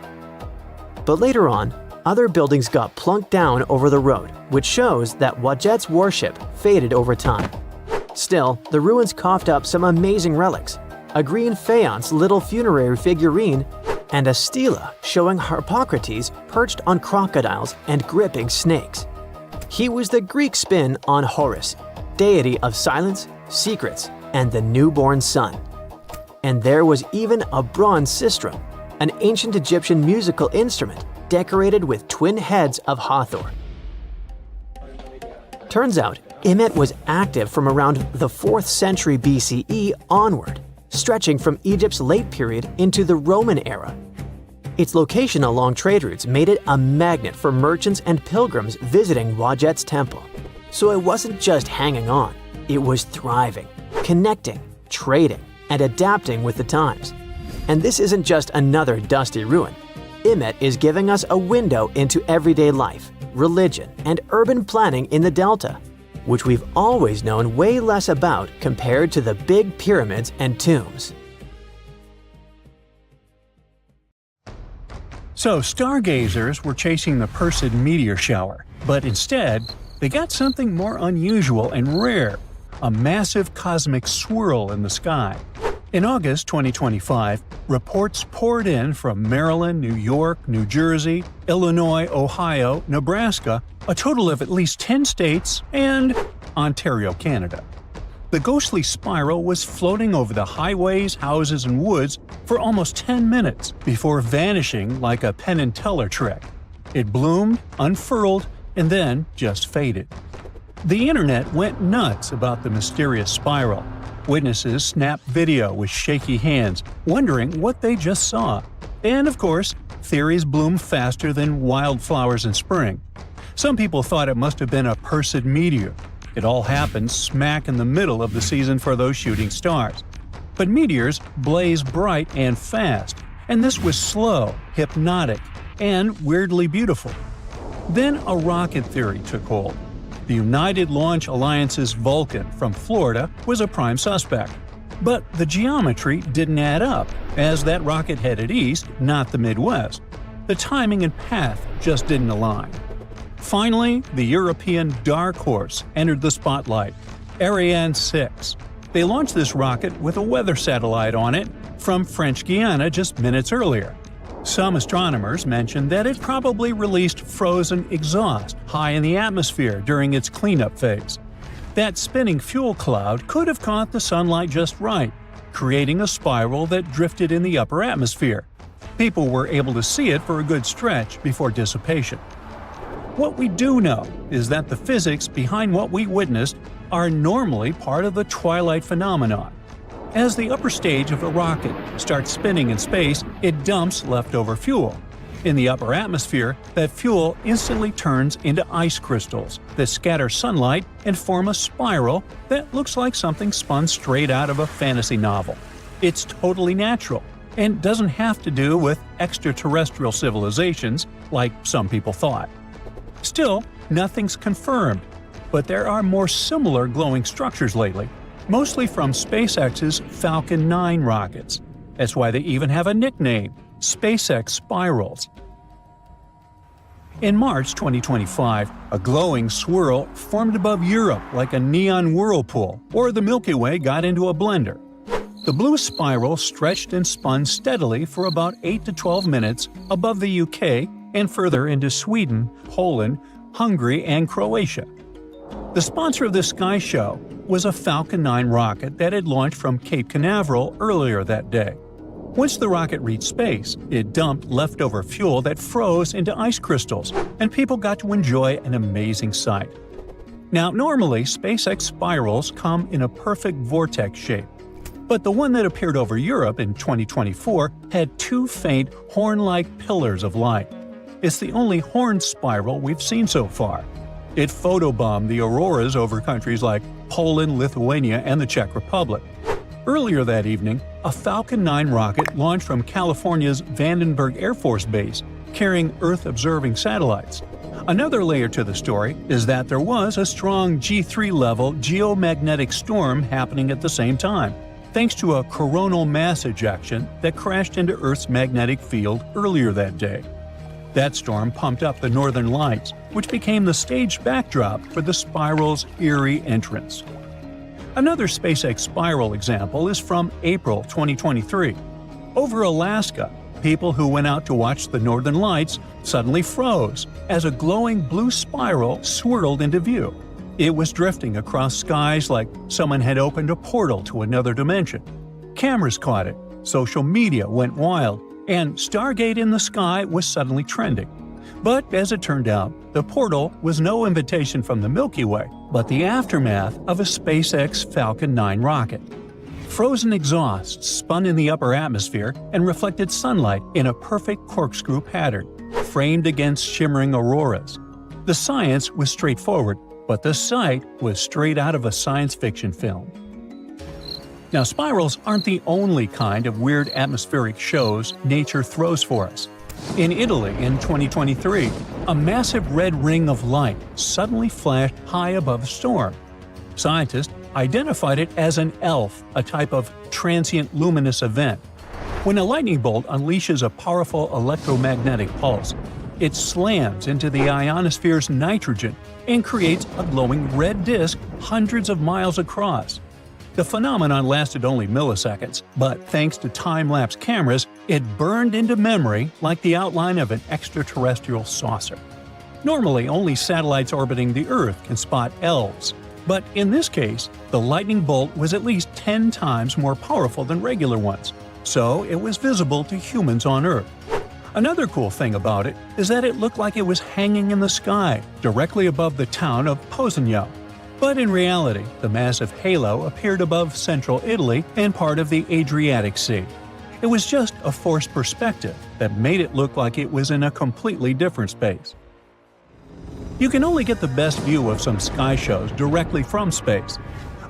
But later on, other buildings got plunked down over the road, which shows that Wadjet's worship faded over time. Still, the ruins coughed up some amazing relics, a green faience little funerary figurine, and a stela showing Harpocrates perched on crocodiles and gripping snakes. He was the Greek spin on Horus, deity of silence, secrets, and the newborn sun. And there was even a bronze sistrum, an ancient Egyptian musical instrument decorated with twin heads of Hathor. Turns out, Imet was active from around the 4th century BCE onward, stretching from Egypt's late period into the Roman era. Its location along trade routes made it a magnet for merchants and pilgrims visiting Wadjet's temple. So it wasn't just hanging on, it was thriving, connecting, trading, and adapting with the times. And this isn't just another dusty ruin. Imet is giving us a window into everyday life, religion, and urban planning in the Delta, which we've always known way less about compared to the big pyramids and tombs.
So stargazers were chasing the Perseid meteor shower, but instead, they got something more unusual and rare, a massive cosmic swirl in the sky. In August 2025, reports poured in from Maryland, New York, New Jersey, Illinois, Ohio, Nebraska, a total of at least 10 states, and Ontario, Canada. The ghostly spiral was floating over the highways, houses, and woods for almost 10 minutes before vanishing like a Penn and Teller trick. It bloomed, unfurled, and then just faded. The internet went nuts about the mysterious spiral. Witnesses snapped video with shaky hands, wondering what they just saw. And of course, theories bloom faster than wildflowers in spring. Some people thought it must have been a Perseid meteor. It all happened smack in the middle of the season for those shooting stars. But meteors blaze bright and fast, and this was slow, hypnotic, and weirdly beautiful. Then a rocket theory took hold. The United Launch Alliance's Vulcan from Florida was a prime suspect. But the geometry didn't add up, as that rocket headed east, not the Midwest. The timing and path just didn't align. Finally, the European dark horse entered the spotlight, Ariane 6. They launched this rocket with a weather satellite on it from French Guiana just minutes earlier. Some astronomers mentioned that it probably released frozen exhaust high in the atmosphere during its cleanup phase. That spinning fuel cloud could have caught the sunlight just right, creating a spiral that drifted in the upper atmosphere. People were able to see it for a good stretch before dissipation. What we do know is that the physics behind what we witnessed are normally part of the twilight phenomenon. As the upper stage of a rocket starts spinning in space, it dumps leftover fuel. In the upper atmosphere, that fuel instantly turns into ice crystals that scatter sunlight and form a spiral that looks like something spun straight out of a fantasy novel. It's totally natural and doesn't have to do with extraterrestrial civilizations like some people thought. Still, nothing's confirmed, but there are more similar glowing structures lately, mostly from SpaceX's Falcon 9 rockets. That's why they even have a nickname, SpaceX Spirals. In March 2025, a glowing swirl formed above Europe like a neon whirlpool, or the Milky Way got into a blender. The blue spiral stretched and spun steadily for about 8 to 12 minutes above the UK and further into Sweden, Poland, Hungary, and Croatia. The sponsor of this sky show was a Falcon 9 rocket that had launched from Cape Canaveral earlier that day. Once the rocket reached space, it dumped leftover fuel that froze into ice crystals, and people got to enjoy an amazing sight. Now, normally, SpaceX spirals come in a perfect vortex shape, but the one that appeared over Europe in 2024 had two faint, horn-like pillars of light. It's the only horn spiral we've seen so far. It photobombed the auroras over countries like Poland, Lithuania, and the Czech Republic. Earlier that evening, a Falcon 9 rocket launched from California's Vandenberg Air Force Base, carrying Earth-observing satellites. Another layer to the story is that there was a strong G3-level geomagnetic storm happening at the same time, thanks to a coronal mass ejection that crashed into Earth's magnetic field earlier that day. That storm pumped up the northern lights, which became the staged backdrop for the spiral's eerie entrance. Another SpaceX spiral example is from April 2023. Over Alaska, people who went out to watch the northern lights suddenly froze as a glowing blue spiral swirled into view. It was drifting across skies like someone had opened a portal to another dimension. Cameras caught it, social media went wild, and Stargate in the sky was suddenly trending. But as it turned out, the portal was no invitation from the Milky Way, but the aftermath of a SpaceX Falcon 9 rocket. Frozen exhaust spun in the upper atmosphere and reflected sunlight in a perfect corkscrew pattern, framed against shimmering auroras. The science was straightforward, but the sight was straight out of a science fiction film. Now, spirals aren't the only kind of weird atmospheric shows nature throws for us. In Italy in 2023, a massive red ring of light suddenly flashed high above a storm. Scientists identified it as an ELF, a type of transient luminous event. When a lightning bolt unleashes a powerful electromagnetic pulse, it slams into the ionosphere's nitrogen and creates a glowing red disk hundreds of miles across. The phenomenon lasted only milliseconds, but thanks to time-lapse cameras, it burned into memory like the outline of an extraterrestrial saucer. Normally, only satellites orbiting the Earth can spot ELVs, but in this case, the lightning bolt was at least 10 times more powerful than regular ones, so it was visible to humans on Earth. Another cool thing about it is that it looked like it was hanging in the sky, directly above the town of Posigno. But in reality, the massive halo appeared above central Italy and part of the Adriatic Sea. It was just a forced perspective that made it look like it was in a completely different space. You can only get the best view of some sky shows directly from space.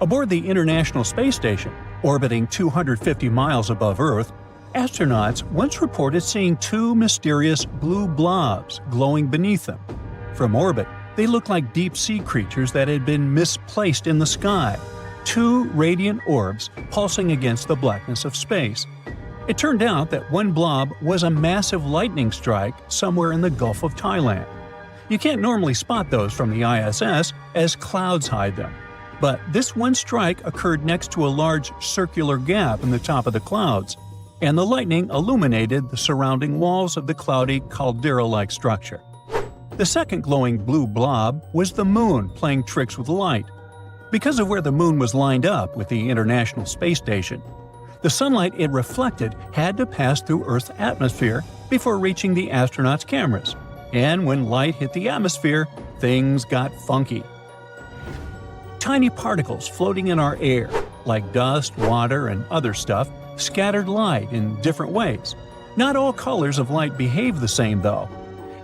Aboard the International Space Station, orbiting 250 miles above Earth, astronauts once reported seeing two mysterious blue blobs glowing beneath them. From orbit, they looked like deep-sea creatures that had been misplaced in the sky, two radiant orbs pulsing against the blackness of space. It turned out that one blob was a massive lightning strike somewhere in the Gulf of Thailand. You can't normally spot those from the ISS as clouds hide them. But this one strike occurred next to a large circular gap in the top of the clouds, and the lightning illuminated the surrounding walls of the cloudy caldera-like structure. The second glowing blue blob was the Moon playing tricks with light. Because of where the Moon was lined up with the International Space Station, the sunlight it reflected had to pass through Earth's atmosphere before reaching the astronauts' cameras. And when light hit the atmosphere, things got funky. Tiny particles floating in our air, like dust, water, and other stuff, scattered light in different ways. Not all colors of light behave the same, though.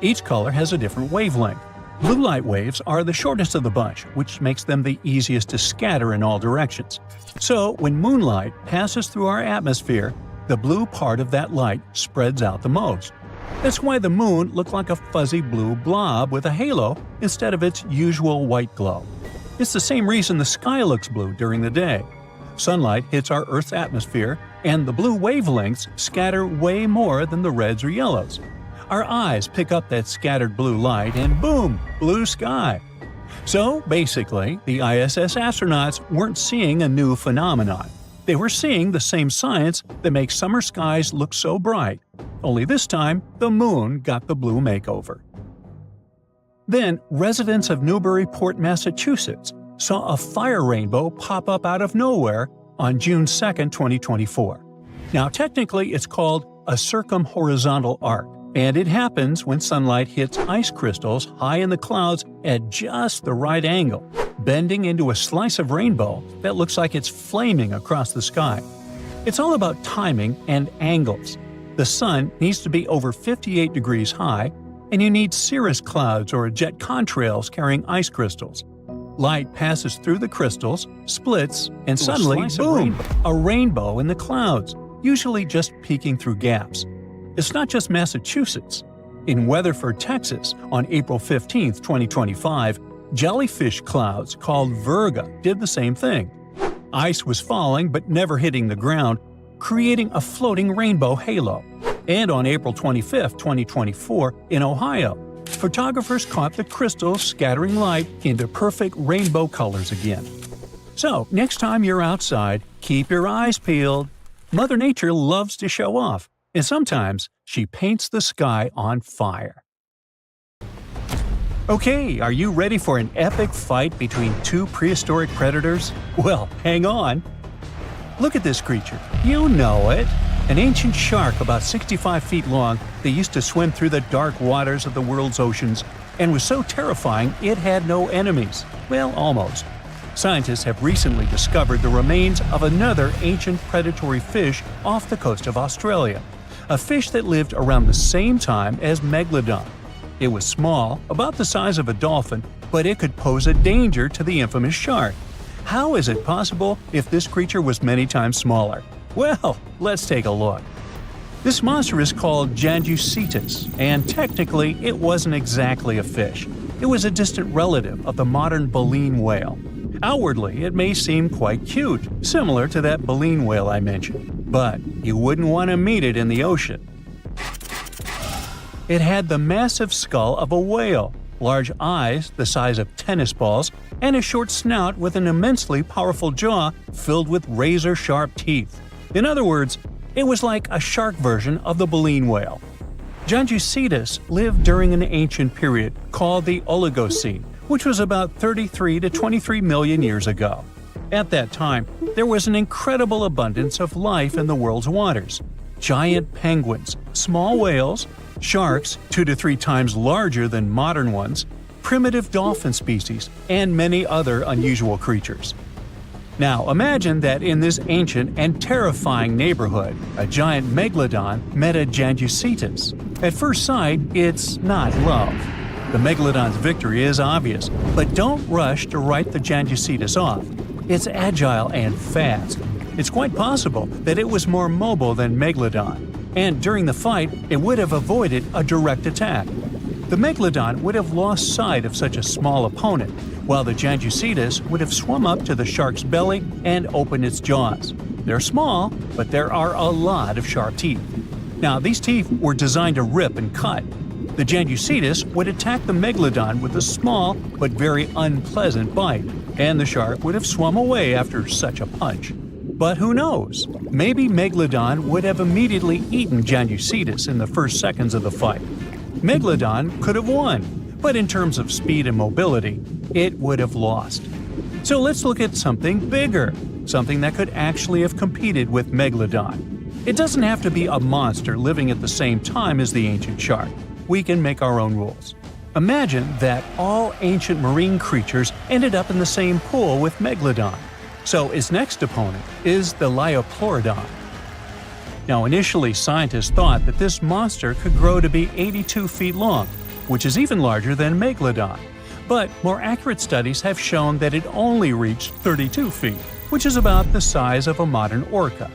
Each color has a different wavelength. Blue light waves are the shortest of the bunch, which makes them the easiest to scatter in all directions. So, when moonlight passes through our atmosphere, the blue part of that light spreads out the most. That's why the Moon looked like a fuzzy blue blob with a halo instead of its usual white glow. It's the same reason the sky looks blue during the day. Sunlight hits our Earth's atmosphere, and the blue wavelengths scatter way more than the reds or yellows. Our eyes pick up that scattered blue light, and boom, blue sky. So, basically, the ISS astronauts weren't seeing a new phenomenon. They were seeing the same science that makes summer skies look so bright. Only this time, the Moon got the blue makeover. Then, residents of Newburyport, Massachusetts, saw a fire rainbow pop up out of nowhere on June 2, 2024. Now, technically, it's called a circumhorizontal arc, and it happens when sunlight hits ice crystals high in the clouds at just the right angle, bending into a slice of rainbow that looks like it's flaming across the sky. It's all about timing and angles. The sun needs to be over 58 degrees high, and you need cirrus clouds or jet contrails carrying ice crystals. Light passes through the crystals, splits, and suddenly, boom, a rainbow in the clouds, usually just peeking through gaps. It's not just Massachusetts. In Weatherford, Texas, on April 15, 2025, jellyfish clouds called virga did the same thing. Ice was falling but never hitting the ground, creating a floating rainbow halo. And on April 25, 2024, in Ohio, photographers caught the crystals scattering light into perfect rainbow colors again. So, next time you're outside, keep your eyes peeled. Mother Nature loves to show off, and sometimes she paints the sky on fire. Okay, are you ready for an epic fight between two prehistoric predators? Well, hang on. Look at this creature. You know it. An ancient shark about 65 feet long that used to swim through the dark waters of the world's oceans and was so terrifying it had no enemies. Well, almost. Scientists have recently discovered the remains of another ancient predatory fish off the coast of Australia, a fish that lived around the same time as Megalodon. It was small, about the size of a dolphin, but it could pose a danger to the infamous shark. How is it possible if this creature was many times smaller? Well, let's take a look. This monster is called Janjucetus, and technically it wasn't exactly a fish. It was a distant relative of the modern baleen whale. Outwardly, it may seem quite cute, similar to that baleen whale I mentioned, but you wouldn't want to meet it in the ocean. It had the massive skull of a whale, large eyes the size of tennis balls, and a short snout with an immensely powerful jaw filled with razor-sharp teeth. In other words, it was like a shark version of the baleen whale. Janjucetus lived during an ancient period called the Oligocene, which was about 33 to 23 million years ago. At that time, there was an incredible abundance of life in the world's waters. Giant penguins, small whales, sharks 2 to 3 times larger than modern ones, primitive dolphin species, and many other unusual creatures. Now imagine that in this ancient and terrifying neighborhood, a giant megalodon met a Janjucetus. At first sight, it's not love. The megalodon's victory is obvious, but don't rush to write the Janjucetus off. It's agile and fast. It's quite possible that it was more mobile than Megalodon, and during the fight, it would have avoided a direct attack. The Megalodon would have lost sight of such a small opponent, while the Janjucetus would have swum up to the shark's belly and opened its jaws. They're small, but there are a lot of sharp teeth. Now, these teeth were designed to rip and cut. The Janducetus would attack the Megalodon with a small but very unpleasant bite, and the shark would have swum away after such a punch. But who knows? Maybe Megalodon would have immediately eaten Janducetus in the first seconds of the fight. Megalodon could have won, but in terms of speed and mobility, it would have lost. So let's look at something bigger, something that could actually have competed with Megalodon. It doesn't have to be a monster living at the same time as the ancient shark. We can make our own rules. Imagine that all ancient marine creatures ended up in the same pool with Megalodon. So its next opponent is the Liopleurodon. Now, initially, scientists thought that this monster could grow to be 82 feet long, which is even larger than Megalodon. But more accurate studies have shown that it only reached 32 feet, which is about the size of a modern orca.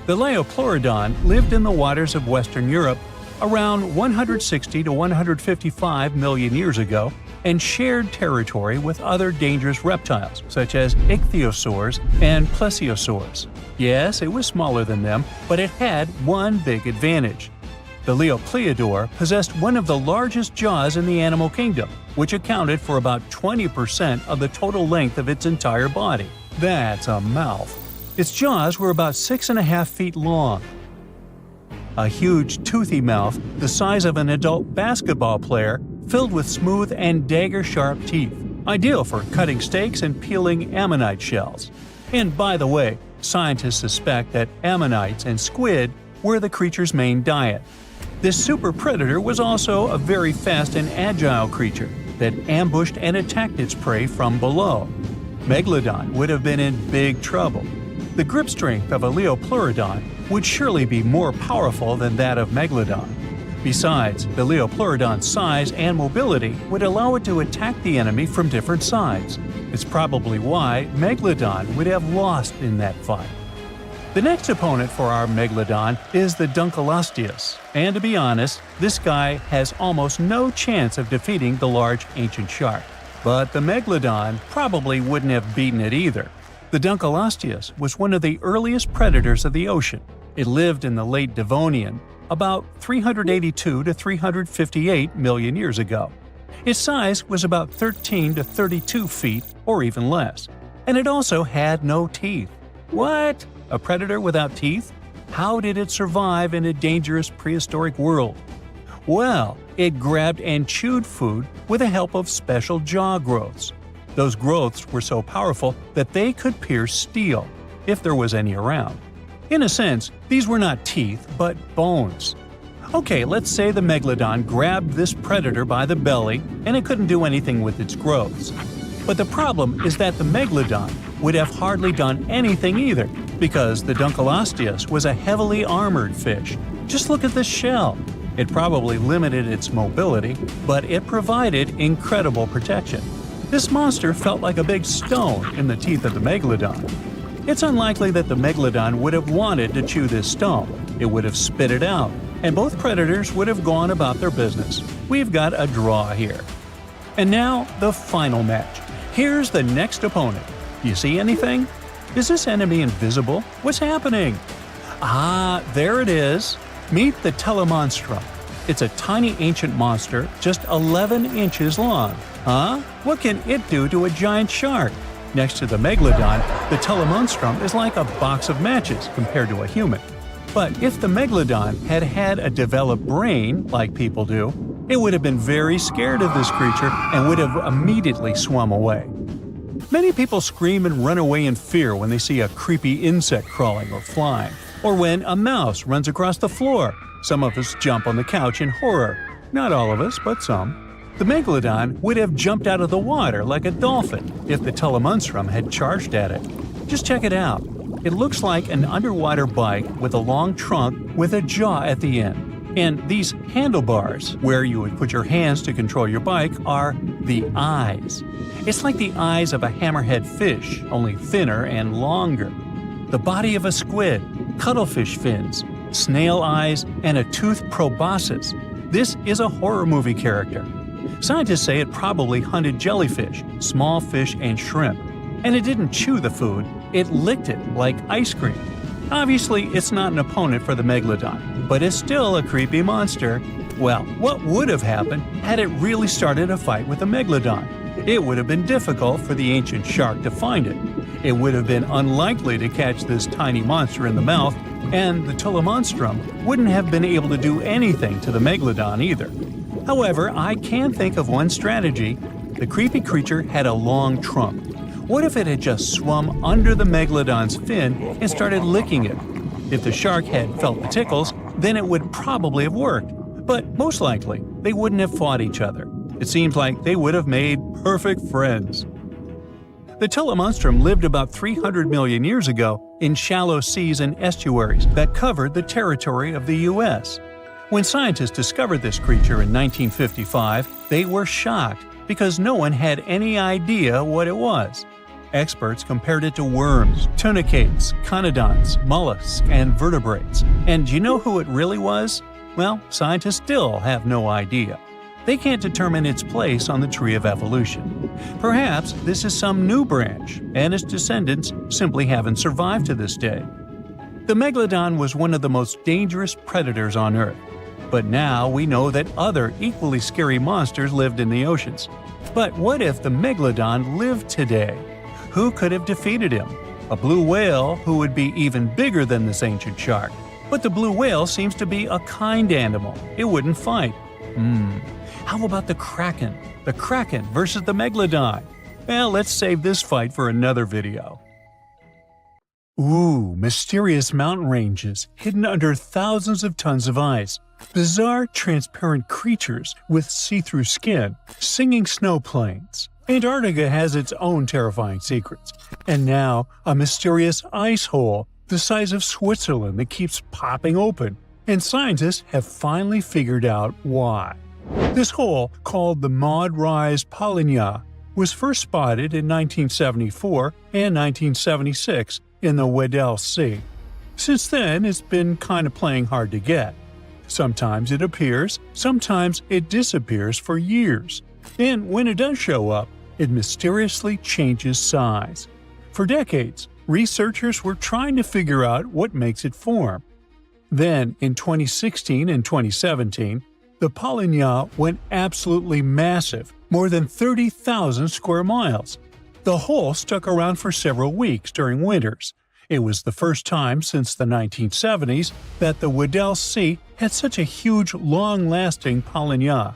The Liopleurodon lived in the waters of Western Europe around 160 to 155 million years ago and shared territory with other dangerous reptiles such as ichthyosaurs and plesiosaurs. Yes, it was smaller than them, but it had one big advantage. The Liopleurodon possessed one of the largest jaws in the animal kingdom, which accounted for about 20% of the total length of its entire body. That's a mouth. Its jaws were about 6.5 feet long. A huge, toothy mouth the size of an adult basketball player filled with smooth and dagger-sharp teeth, ideal for cutting steaks and peeling ammonite shells. And by the way, scientists suspect that ammonites and squid were the creature's main diet. This super predator was also a very fast and agile creature that ambushed and attacked its prey from below. Megalodon would have been in big trouble. The grip strength of a Liopleurodon would surely be more powerful than that of Megalodon. Besides, the Liopleurodon's size and mobility would allow it to attack the enemy from different sides. It's probably why Megalodon would have lost in that fight. The next opponent for our Megalodon is the Dunkleosteus, and to be honest, this guy has almost no chance of defeating the large ancient shark. But the Megalodon probably wouldn't have beaten it either. The Dunkleosteus was one of the earliest predators of the ocean. It lived in the late Devonian, about 382 to 358 million years ago. Its size was about 13 to 32 feet or even less, and it also had no teeth. What? A predator without teeth? How did it survive in a dangerous prehistoric world? Well, it grabbed and chewed food with the help of special jaw growths. Those growths were so powerful that they could pierce steel, if there was any around. In a sense, these were not teeth, but bones. Okay, let's say the Megalodon grabbed this predator by the belly and it couldn't do anything with its growths. But the problem is that the Megalodon would have hardly done anything either, because the Dunkleosteus was a heavily armored fish. Just look at this shell. It probably limited its mobility, but it provided incredible protection. This monster felt like a big stone in the teeth of the Megalodon. It's unlikely that the Megalodon would have wanted to chew this stone. It would have spit it out, and both predators would have gone about their business. We've got a draw here. And now, the final match. Here's the next opponent. Do you see anything? Is this enemy invisible? What's happening? Ah, there it is. Meet the Telemonstrum. It's a tiny ancient monster just 11 inches long. Huh? What can it do to a giant shark? Next to the Megalodon, the Telemonstrum is like a box of matches compared to a human. But if the Megalodon had had a developed brain, like people do, it would have been very scared of this creature and would have immediately swum away. Many people scream and run away in fear when they see a creepy insect crawling or flying, or when a mouse runs across the floor. Some of us jump on the couch in horror. Not all of us, but some. The Megalodon would have jumped out of the water like a dolphin if the Telemonstrum had charged at it. Just check it out. It looks like an underwater bike with a long trunk with a jaw at the end. And these handlebars, where you would put your hands to control your bike, are the eyes. It's like the eyes of a hammerhead fish, only thinner and longer. The body of a squid, cuttlefish fins, snail eyes, and a toothed proboscis. This is a horror movie character. Scientists say it probably hunted jellyfish, small fish, and shrimp. And it didn't chew the food, it licked it like ice cream. Obviously, it's not an opponent for the Megalodon, but it's still a creepy monster. Well, what would have happened had it really started a fight with a megalodon? It would have been difficult for the ancient shark to find it. It would have been unlikely to catch this tiny monster in the mouth, and the telemonstrum wouldn't have been able to do anything to the megalodon either. However, I can think of one strategy. The creepy creature had a long trunk. What if it had just swum under the megalodon's fin and started licking it? If the shark had felt the tickles, then it would probably have worked. But most likely, they wouldn't have fought each other. It seems like they would have made perfect friends. The telemonstrum lived about 300 million years ago in shallow seas and estuaries that covered the territory of the U.S. When scientists discovered this creature in 1955, they were shocked because no one had any idea what it was. Experts compared it to worms, tunicates, conodonts, mollusks, and vertebrates. And do you know who it really was? Well, scientists still have no idea. They can't determine its place on the tree of evolution. Perhaps this is some new branch, and its descendants simply haven't survived to this day. The megalodon was one of the most dangerous predators on Earth. But now we know that other equally scary monsters lived in the oceans. But what if the megalodon lived today? Who could have defeated him? A blue whale who would be even bigger than this ancient shark. But the blue whale seems to be a kind animal. It wouldn't fight. How about the kraken? The kraken versus the megalodon? Well, let's save this fight for another video. Ooh, mysterious mountain ranges hidden under thousands of tons of ice. Bizarre transparent creatures with see-through skin, singing snow plains. Antarctica has its own terrifying secrets. And now, a mysterious ice hole the size of Switzerland that keeps popping open. And scientists have finally figured out why. This hole, called the Maud Rise Polynya, was first spotted in 1974 and 1976 in the Weddell Sea. Since then, it's been kind of playing hard to get. Sometimes it appears, sometimes it disappears for years. And when it does show up, it mysteriously changes size. For decades, researchers were trying to figure out what makes it form. Then, in 2016 and 2017, the Polynya went absolutely massive, more than 30,000 square miles. The hole stuck around for several weeks during winters. It was the first time since the 1970s that the Weddell Sea had such a huge, long-lasting Polynya.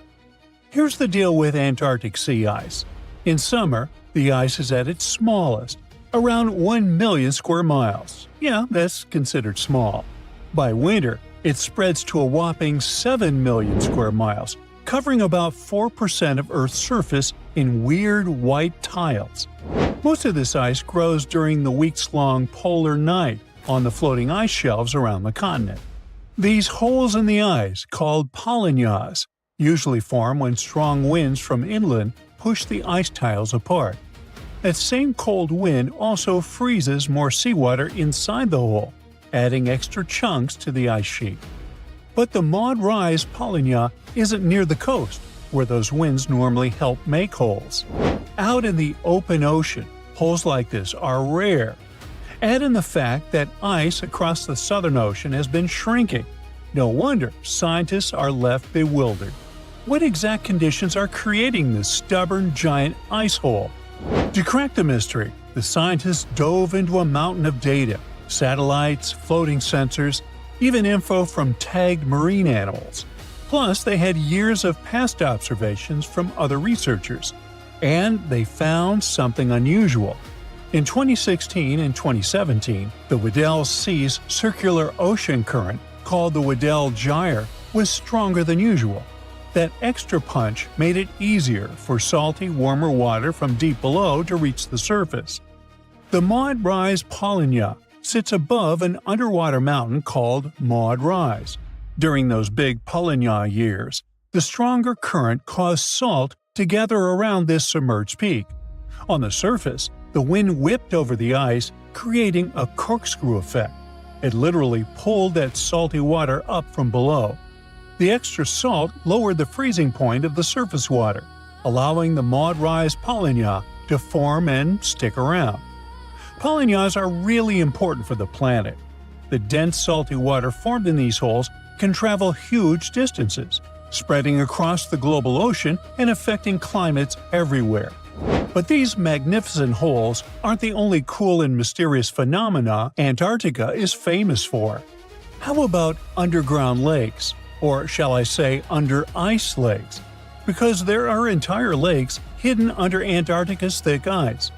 Here's the deal with Antarctic sea ice. In summer, the ice is at its smallest, around 1 million square miles. Yeah, that's considered small. By winter, it spreads to a whopping 7 million square miles, covering about 4% of Earth's surface in weird white tiles. Most of this ice grows during the weeks-long polar night on the floating ice shelves around the continent. These holes in the ice, called polynyas, usually form when strong winds from inland push the ice tiles apart. That same cold wind also freezes more seawater inside the hole, adding extra chunks to the ice sheet. But the Maud Rise Polynya isn't near the coast, where those winds normally help make holes. Out in the open ocean, holes like this are rare. Add in the fact that ice across the Southern Ocean has been shrinking. No wonder scientists are left bewildered. What exact conditions are creating this stubborn giant ice hole? To crack the mystery, the scientists dove into a mountain of data, satellites, floating sensors, even info from tagged marine animals. Plus, they had years of past observations from other researchers. And they found something unusual. In 2016 and 2017, the Weddell Sea's circular ocean current, called the Weddell Gyre, was stronger than usual. That extra punch made it easier for salty, warmer water from deep below to reach the surface. The Maud Rise Polynya sits above an underwater mountain called Maud Rise. During those big Polynya years, the stronger current caused salt to gather around this submerged peak. On the surface, the wind whipped over the ice, creating a corkscrew effect. It literally pulled that salty water up from below. The extra salt lowered the freezing point of the surface water, allowing the Maud Rise Polynya to form and stick around. Polynyas are really important for the planet. The dense salty water formed in these holes can travel huge distances, spreading across the global ocean and affecting climates everywhere. But these magnificent holes aren't the only cool and mysterious phenomena Antarctica is famous for. How about underground lakes? Or shall I say under-ice lakes? Because there are entire lakes hidden under Antarctica's thick ice.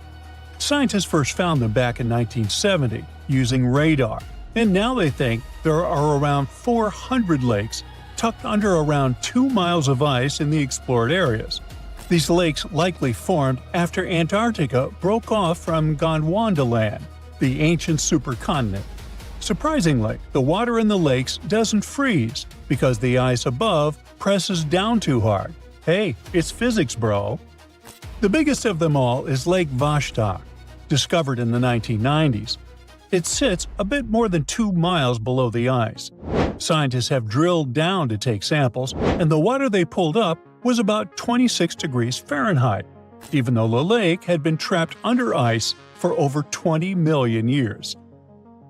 Scientists first found them back in 1970 using radar, and now they think there are around 400 lakes tucked under around 2 miles of ice in the explored areas. These lakes likely formed after Antarctica broke off from Gondwanaland, the ancient supercontinent. Surprisingly, the water in the lakes doesn't freeze because the ice above presses down too hard. Hey, it's physics, bro! The biggest of them all is Lake Vostok, discovered in the 1990s. It sits a bit more than 2 miles below the ice. Scientists have drilled down to take samples, and the water they pulled up was about 26 degrees Fahrenheit, even though the lake had been trapped under ice for over 20 million years.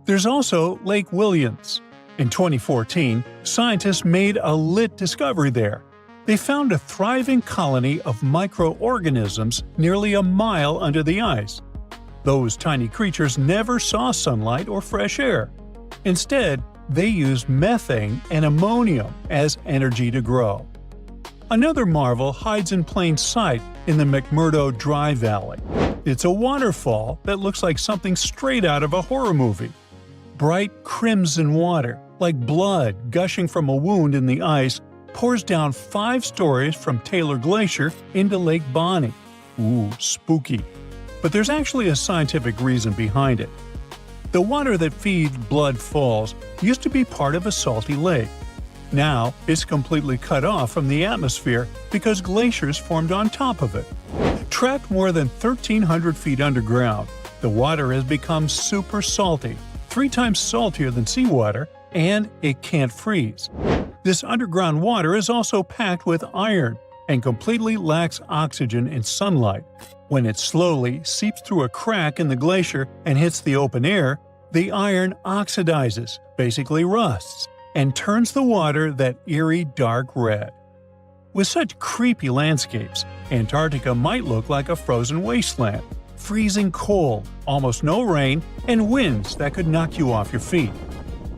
There's also Lake Williams. In 2014, scientists made a lit discovery there. They found a thriving colony of microorganisms nearly a mile under the ice. Those tiny creatures never saw sunlight or fresh air. Instead, they used methane and ammonium as energy to grow. Another marvel hides in plain sight in the McMurdo Dry Valley. It's a waterfall that looks like something straight out of a horror movie. Bright crimson water, like blood gushing from a wound in the ice, pours down 5 stories from Taylor Glacier into Lake Bonny. Ooh, spooky. But there's actually a scientific reason behind it. The water that feeds Blood Falls used to be part of a salty lake. Now, it's completely cut off from the atmosphere because glaciers formed on top of it. Trapped more than 1,300 feet underground, the water has become super salty, 3 times saltier than seawater, and it can't freeze. This underground water is also packed with iron and completely lacks oxygen and sunlight. When it slowly seeps through a crack in the glacier and hits the open air, the iron oxidizes, basically rusts, and turns the water that eerie dark red. With such creepy landscapes, Antarctica might look like a frozen wasteland, freezing cold, almost no rain, and winds that could knock you off your feet.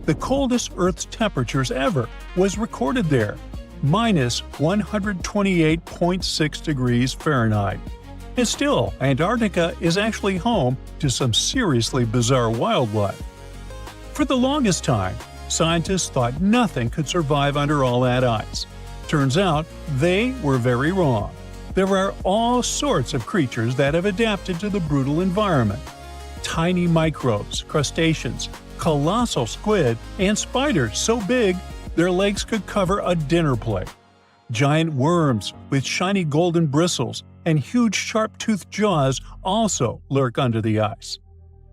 The coldest Earth's temperatures ever was recorded there, minus 128.6 degrees Fahrenheit. And still, Antarctica is actually home to some seriously bizarre wildlife. For the longest time, scientists thought nothing could survive under all that ice. Turns out, they were very wrong. There are all sorts of creatures that have adapted to the brutal environment. Tiny microbes, crustaceans, colossal squid, and spiders so big their legs could cover a dinner plate. Giant worms with shiny golden bristles and huge sharp-toothed jaws also lurk under the ice.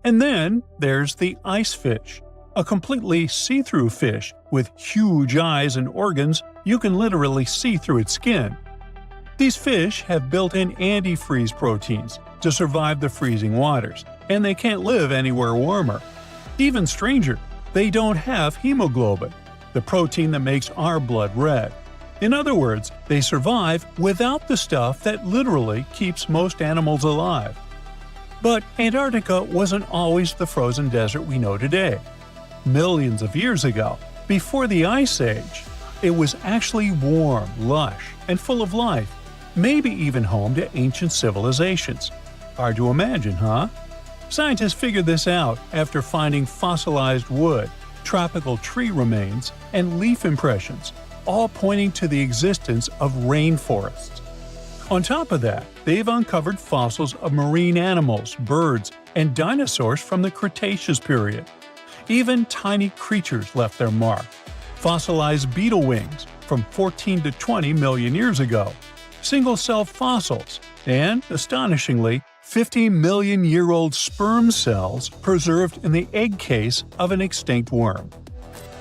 And then there's the ice fish, a completely see-through fish with huge eyes and organs you can literally see through its skin. These fish have built-in antifreeze proteins to survive the freezing waters, and they can't live anywhere warmer. Even stranger, they don't have hemoglobin, the protein that makes our blood red. In other words, they survive without the stuff that literally keeps most animals alive. But Antarctica wasn't always the frozen desert we know today. Millions of years ago, before the Ice Age, it was actually warm, lush, and full of life, maybe even home to ancient civilizations. Hard to imagine, huh? Scientists figured this out after finding fossilized wood, tropical tree remains, and leaf impressions, all pointing to the existence of rainforests. On top of that, they've uncovered fossils of marine animals, birds, and dinosaurs from the Cretaceous period. Even tiny creatures left their mark. Fossilized beetle wings from 14 to 20 million years ago, single-cell fossils, and, astonishingly, 50-million-year-old sperm cells preserved in the egg case of an extinct worm.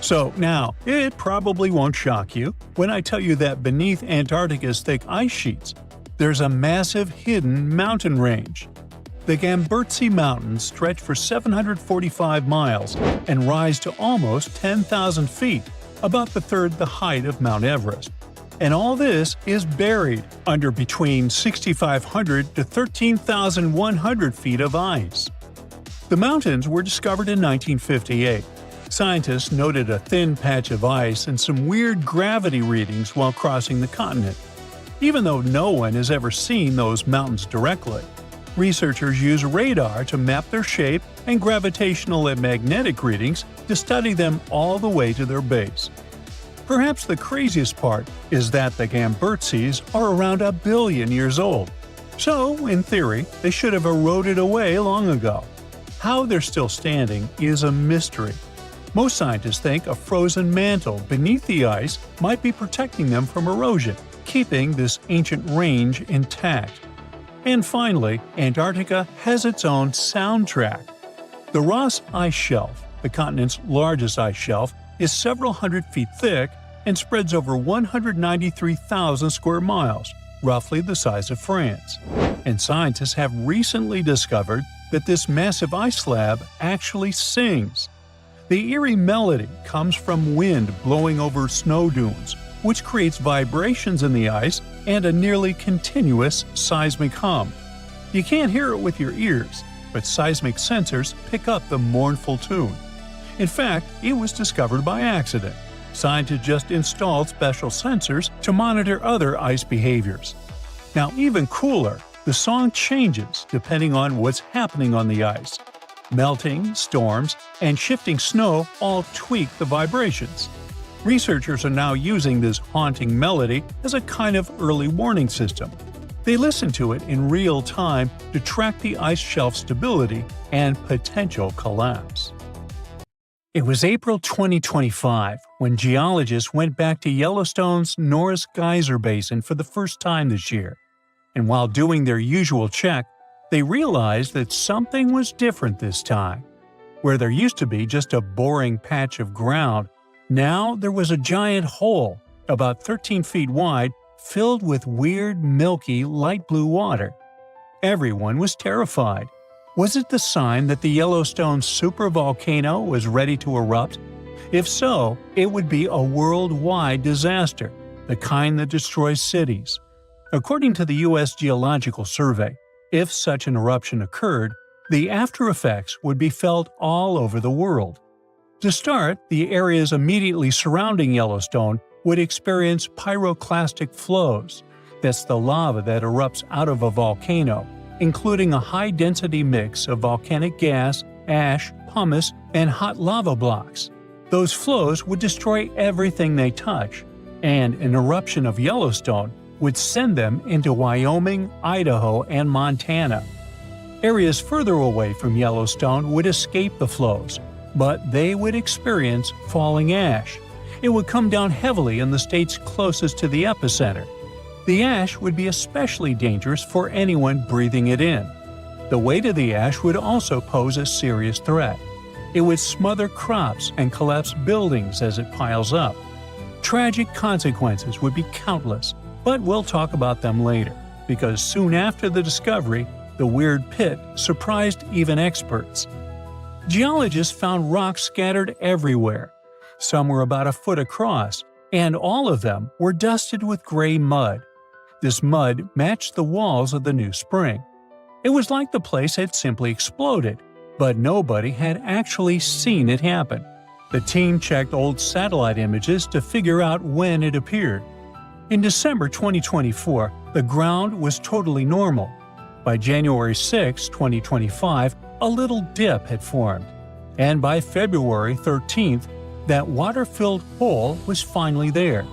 So now, it probably won't shock you when I tell you that beneath Antarctica's thick ice sheets, there's a massive hidden mountain range. The Gamburtsi Mountains stretch for 745 miles and rise to almost 10,000 feet, about the third the height of Mount Everest. And all this is buried under between 6,500 to 13,100 feet of ice. The mountains were discovered in 1958. Scientists noted a thin patch of ice and some weird gravity readings while crossing the continent. Even though no one has ever seen those mountains directly, researchers use radar to map their shape and gravitational and magnetic readings to study them all the way to their base. Perhaps the craziest part is that the Gamburtses are around 1 billion years old. So, in theory, they should have eroded away long ago. How they're still standing is a mystery. Most scientists think a frozen mantle beneath the ice might be protecting them from erosion, keeping this ancient range intact. And finally, Antarctica has its own soundtrack. The Ross Ice Shelf, the continent's largest ice shelf, is several hundred feet thick and spreads over 193,000 square miles, roughly the size of France. And scientists have recently discovered that this massive ice slab actually sings. The eerie melody comes from wind blowing over snow dunes, which creates vibrations in the ice and a nearly continuous seismic hum. You can't hear it with your ears, but seismic sensors pick up the mournful tune. In fact, it was discovered by accident. Scientists just installed special sensors to monitor other ice behaviors. Now, even cooler, the song changes depending on what's happening on the ice. Melting, storms, and shifting snow all tweak the vibrations. Researchers are now using this haunting melody as a kind of early warning system. They listen to it in real time to track the ice shelf stability and potential collapse. It was April 2025 when geologists went back to Yellowstone's Norris Geyser Basin for the first time this year. And while doing their usual check, they realized that something was different this time. Where there used to be just a boring patch of ground, now there was a giant hole, about 13 feet wide, filled with weird, milky, light blue water. Everyone was terrified. Was it the sign that the Yellowstone supervolcano was ready to erupt? If so, it would be a worldwide disaster, the kind that destroys cities. According to the U.S. Geological Survey, if such an eruption occurred, the after effects would be felt all over the world. To start, the areas immediately surrounding Yellowstone would experience pyroclastic flows. That's the lava that erupts out of a volcano, including a high-density mix of volcanic gas, ash, pumice, and hot lava blocks. Those flows would destroy everything they touch, and an eruption of Yellowstone would send them into Wyoming, Idaho, and Montana. Areas further away from Yellowstone would escape the flows, but they would experience falling ash. It would come down heavily in the states closest to the epicenter. The ash would be especially dangerous for anyone breathing it in. The weight of the ash would also pose a serious threat. It would smother crops and collapse buildings as it piles up. Tragic consequences would be countless, but we'll talk about them later, because soon after the discovery, the weird pit surprised even experts. Geologists found rocks scattered everywhere. Some were about a foot across, and all of them were dusted with gray mud. This mud matched the walls of the new spring. It was like the place had simply exploded, but nobody had actually seen it happen. The team checked old satellite images to figure out when it appeared. In December 2024, the ground was totally normal. By January 6, 2025, a little dip had formed. And by February 13th, that water-filled hole was finally there.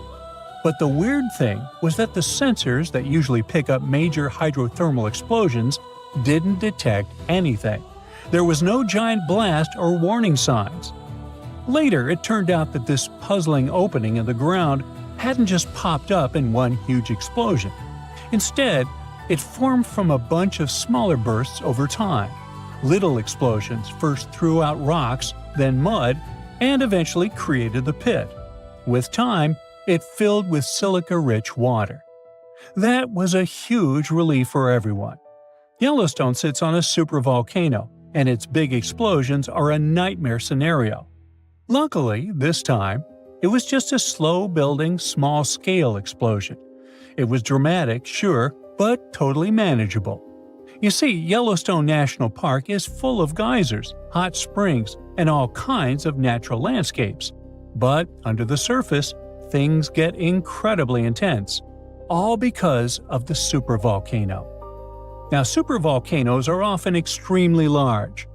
But the weird thing was that the sensors that usually pick up major hydrothermal explosions didn't detect anything. There was no giant blast or warning signs. Later, it turned out that this puzzling opening in the ground hadn't just popped up in one huge explosion. Instead, it formed from a bunch of smaller bursts over time. Little explosions first threw out rocks, then mud, and eventually created the pit. With time, it filled with silica-rich water. That was a huge relief for everyone. Yellowstone sits on a supervolcano, and its big explosions are a nightmare scenario. Luckily, this time, It was just a slow-building, small-scale explosion. It was dramatic, sure, but totally manageable. You see, Yellowstone National Park is full of geysers, hot springs, and all kinds of natural landscapes. But under the surface, things get incredibly intense, all because of the supervolcano. Now, supervolcanoes are often extremely large.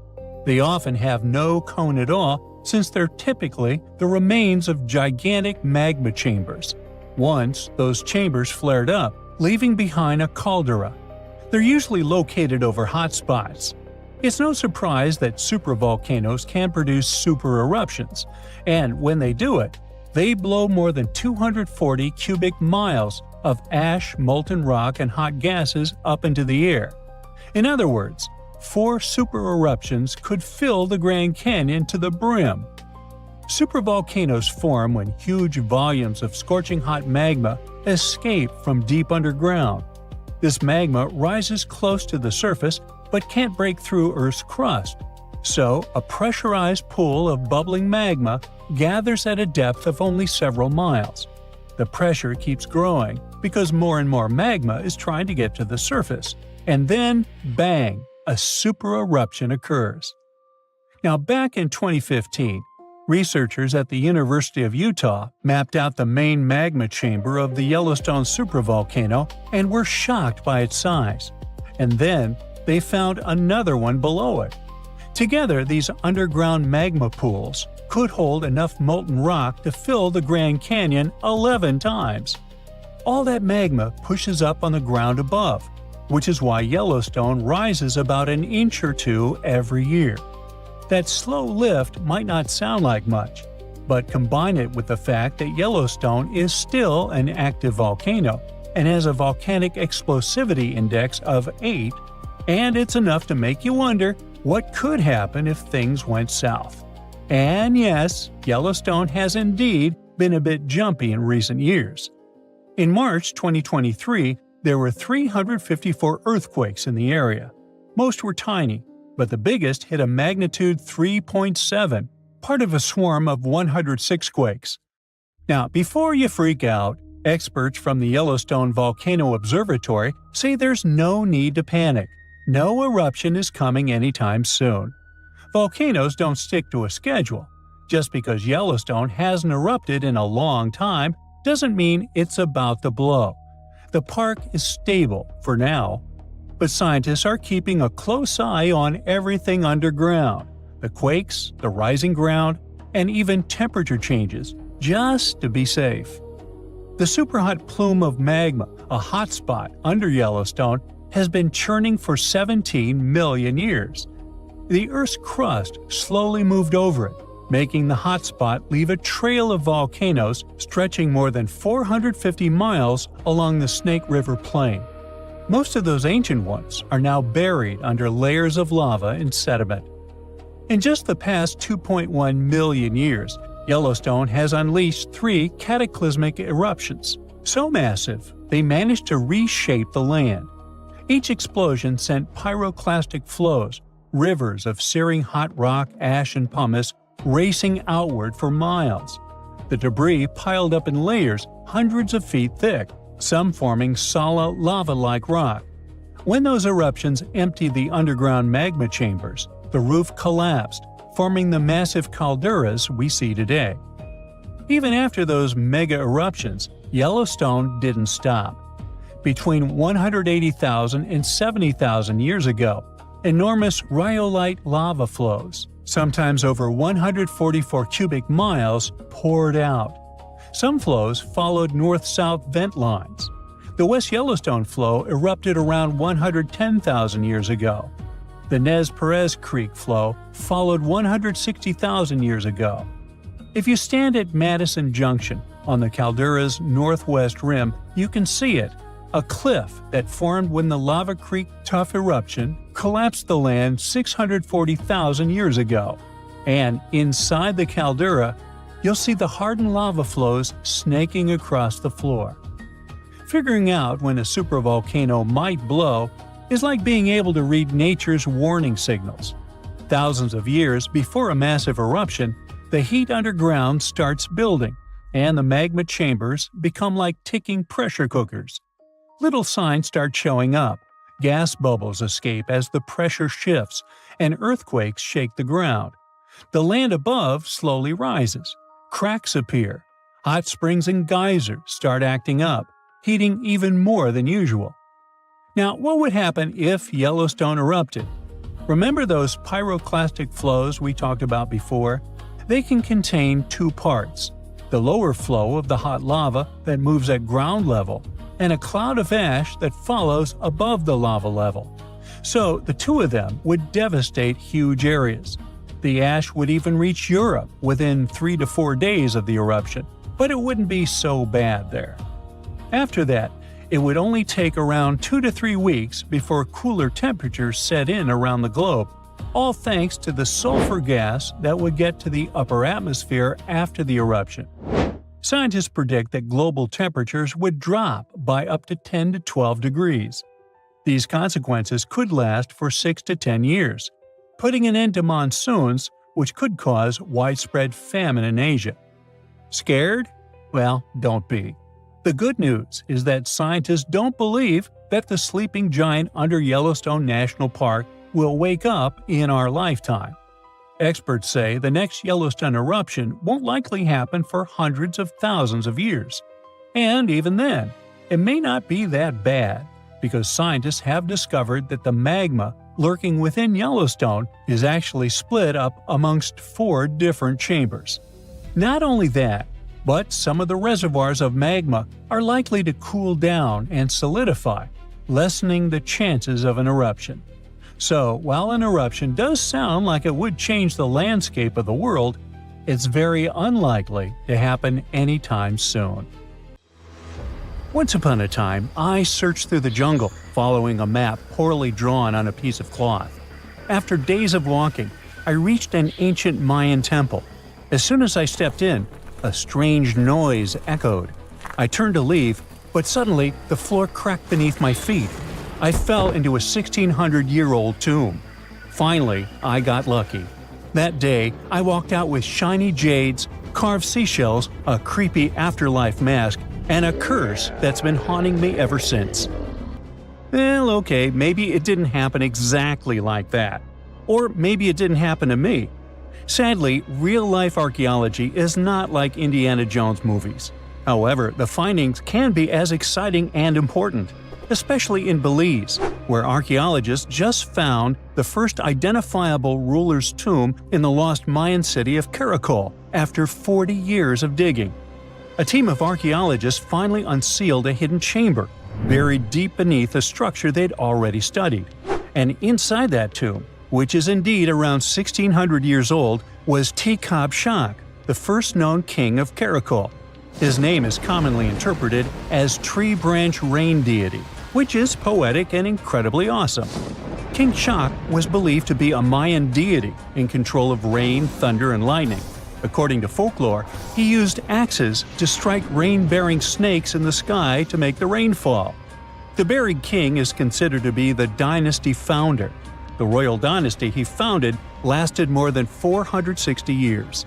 They often have no cone at all, since they're typically the remains of gigantic magma chambers. Once, those chambers flared up, leaving behind a caldera. They're usually located over hotspots. It's no surprise that supervolcanoes can produce super eruptions, and when they do it, they blow more than 240 cubic miles of ash, molten rock, and hot gases up into the air. In other words, 4 super eruptions could fill the Grand Canyon to the brim. Supervolcanoes form when huge volumes of scorching hot magma escape from deep underground. This magma rises close to the surface but can't break through Earth's crust. So, a pressurized pool of bubbling magma gathers at a depth of only several miles. The pressure keeps growing because more and more magma is trying to get to the surface. And then, bang, a super eruption occurs. Now, back in 2015, researchers at the University of Utah mapped out the main magma chamber of the Yellowstone supervolcano and were shocked by its size. And then, they found another one below it. Together, these underground magma pools could hold enough molten rock to fill the Grand Canyon 11 times. All that magma pushes up on the ground above, which is why Yellowstone rises about an inch or two every year. That slow lift might not sound like much, but combine it with the fact that Yellowstone is still an active volcano and has a volcanic explosivity index of 8, and it's enough to make you wonder what could happen if things went south. And yes, Yellowstone has indeed been a bit jumpy in recent years. In March 2023, there were 354 earthquakes in the area. Most were tiny, but the biggest hit a magnitude 3.7, part of a swarm of 106 quakes. Now, before you freak out, experts from the Yellowstone Volcano Observatory say there's no need to panic. No eruption is coming anytime soon. Volcanoes don't stick to a schedule. Just because Yellowstone hasn't erupted in a long time doesn't mean it's about to blow. The park is stable for now, but scientists are keeping a close eye on everything underground, the quakes, the rising ground, and even temperature changes, just to be safe. The superhot plume of magma, a hotspot under Yellowstone, has been churning for 17 million years. The Earth's crust slowly moved over it, making the hotspot leave a trail of volcanoes stretching more than 450 miles along the Snake River Plain. Most of those ancient ones are now buried under layers of lava and sediment. In just the past 2.1 million years, Yellowstone has unleashed 3 cataclysmic eruptions, so massive they managed to reshape the land. Each explosion sent pyroclastic flows, rivers of searing hot rock, ash, and pumice racing outward for miles. The debris piled up in layers hundreds of feet thick, some forming solid lava-like rock. When those eruptions emptied the underground magma chambers, the roof collapsed, forming the massive calderas we see today. Even after those mega eruptions, Yellowstone didn't stop. Between 180,000 and 70,000 years ago, enormous rhyolite lava flows, sometimes over 144 cubic miles, poured out. Some flows followed north-south vent lines. The West Yellowstone flow erupted around 110,000 years ago. The Nez Perez Creek flow followed 160,000 years ago. If you stand at Madison Junction on the caldera's northwest rim, you can see it, a cliff that formed when the Lava Creek Tuff eruption collapsed the land 640,000 years ago. And inside the caldera, you'll see the hardened lava flows snaking across the floor. Figuring out when a supervolcano might blow is like being able to read nature's warning signals. Thousands of years before a massive eruption, the heat underground starts building, and the magma chambers become like ticking pressure cookers. Little signs start showing up. Gas bubbles escape as the pressure shifts, and earthquakes shake the ground. The land above slowly rises. Cracks appear. Hot springs and geysers start acting up, heating even more than usual. Now, what would happen if Yellowstone erupted? Remember those pyroclastic flows we talked about before? They can contain two parts: the lower flow of the hot lava that moves at ground level, and a cloud of ash that follows above the lava level. So the two of them would devastate huge areas. The ash would even reach Europe within 3 to 4 days of the eruption, but it wouldn't be so bad there. After that, it would only take around 2 to 3 weeks before cooler temperatures set in around the globe, all thanks to the sulfur gas that would get to the upper atmosphere after the eruption. Scientists predict that global temperatures would drop by up to 10 to 12 degrees. These consequences could last for 6 to 10 years, putting an end to monsoons, which could cause widespread famine in Asia. Scared? Well, don't be. The good news is that scientists don't believe that the sleeping giant under Yellowstone National Park will wake up in our lifetime. Experts say the next Yellowstone eruption won't likely happen for hundreds of thousands of years. And even then, it may not be that bad, because scientists have discovered that the magma lurking within Yellowstone is actually split up amongst 4 different chambers. Not only that, but some of the reservoirs of magma are likely to cool down and solidify, lessening the chances of an eruption. So, while an eruption does sound like it would change the landscape of the world, it's very unlikely to happen anytime soon. Once upon a time, I searched through the jungle, following a map poorly drawn on a piece of cloth. After days of walking, I reached an ancient Mayan temple. As soon as I stepped in, a strange noise echoed. I turned to leave, but suddenly the floor cracked beneath my feet. I fell into a 1,600-year-old tomb. Finally, I got lucky. That day, I walked out with shiny jades, carved seashells, a creepy afterlife mask, and a curse that's been haunting me ever since. Well, okay, maybe it didn't happen exactly like that. Or maybe it didn't happen to me. Sadly, real-life archaeology is not like Indiana Jones movies. However, the findings can be as exciting and important, especially in Belize, where archaeologists just found the first identifiable ruler's tomb in the lost Mayan city of Caracol after 40 years of digging. A team of archaeologists finally unsealed a hidden chamber, buried deep beneath a structure they'd already studied. And inside that tomb, which is indeed around 1,600 years old, was Tikab Shak, the first known king of Caracol. His name is commonly interpreted as Tree Branch Rain Deity, which is poetic and incredibly awesome. King Shak was believed to be a Mayan deity in control of rain, thunder, and lightning. According to folklore, he used axes to strike rain-bearing snakes in the sky to make the rain fall. The buried king is considered to be the dynasty founder. The royal dynasty he founded lasted more than 460 years.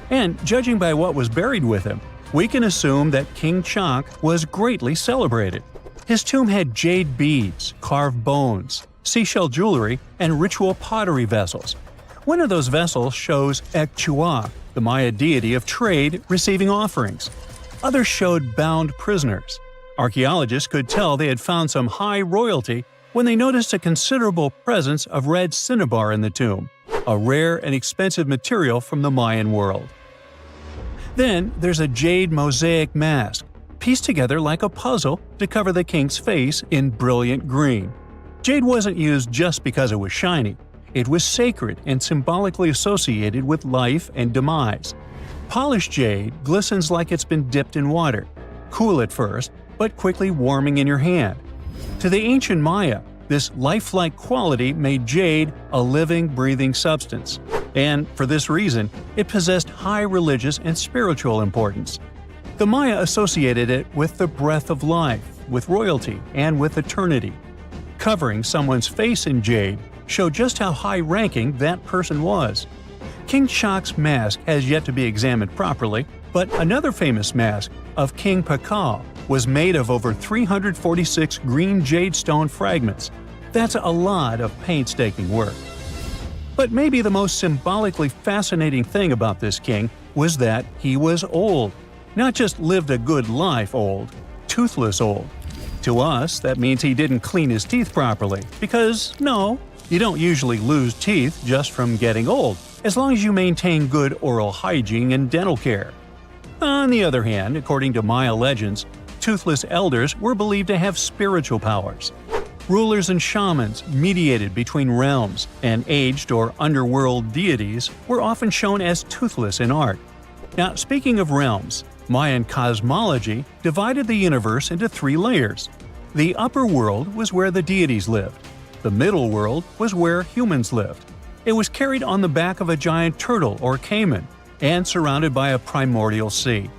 And judging by what was buried with him, we can assume that King Shak was greatly celebrated. His tomb had jade beads, carved bones, seashell jewelry, and ritual pottery vessels. One of those vessels shows Ek Chua, the Maya deity of trade, receiving offerings. Others showed bound prisoners. Archaeologists could tell they had found some high royalty when they noticed a considerable presence of red cinnabar in the tomb, a rare and expensive material from the Mayan world. Then there's a jade mosaic mask, pieced together like a puzzle to cover the king's face in brilliant green. Jade wasn't used just because it was shiny. It was sacred and symbolically associated with life and demise. Polished jade glistens like it's been dipped in water, cool at first, but quickly warming in your hand. To the ancient Maya, this lifelike quality made jade a living, breathing substance. And for this reason, it possessed high religious and spiritual importance. The Maya associated it with the breath of life, with royalty, and with eternity. Covering someone's face in jade showed just how high-ranking that person was. King Shak's mask has yet to be examined properly, But another famous mask of King Pakal was made of over 346 green jade stone fragments. That's a lot of painstaking work. But maybe the most symbolically fascinating thing about this king was that he was old. Not just lived a good life old, toothless old. To us, that means he didn't clean his teeth properly, because no, you don't usually lose teeth just from getting old, as long as you maintain good oral hygiene and dental care. On the other hand, according to Maya legends, toothless elders were believed to have spiritual powers. Rulers and shamans mediated between realms, and aged or underworld deities were often shown as toothless in art. Now, speaking of realms, Mayan cosmology divided the universe into 3 layers. The upper world was where the deities lived. The middle world was where humans lived. It was carried on the back of a giant turtle or caiman, and surrounded by a primordial sea.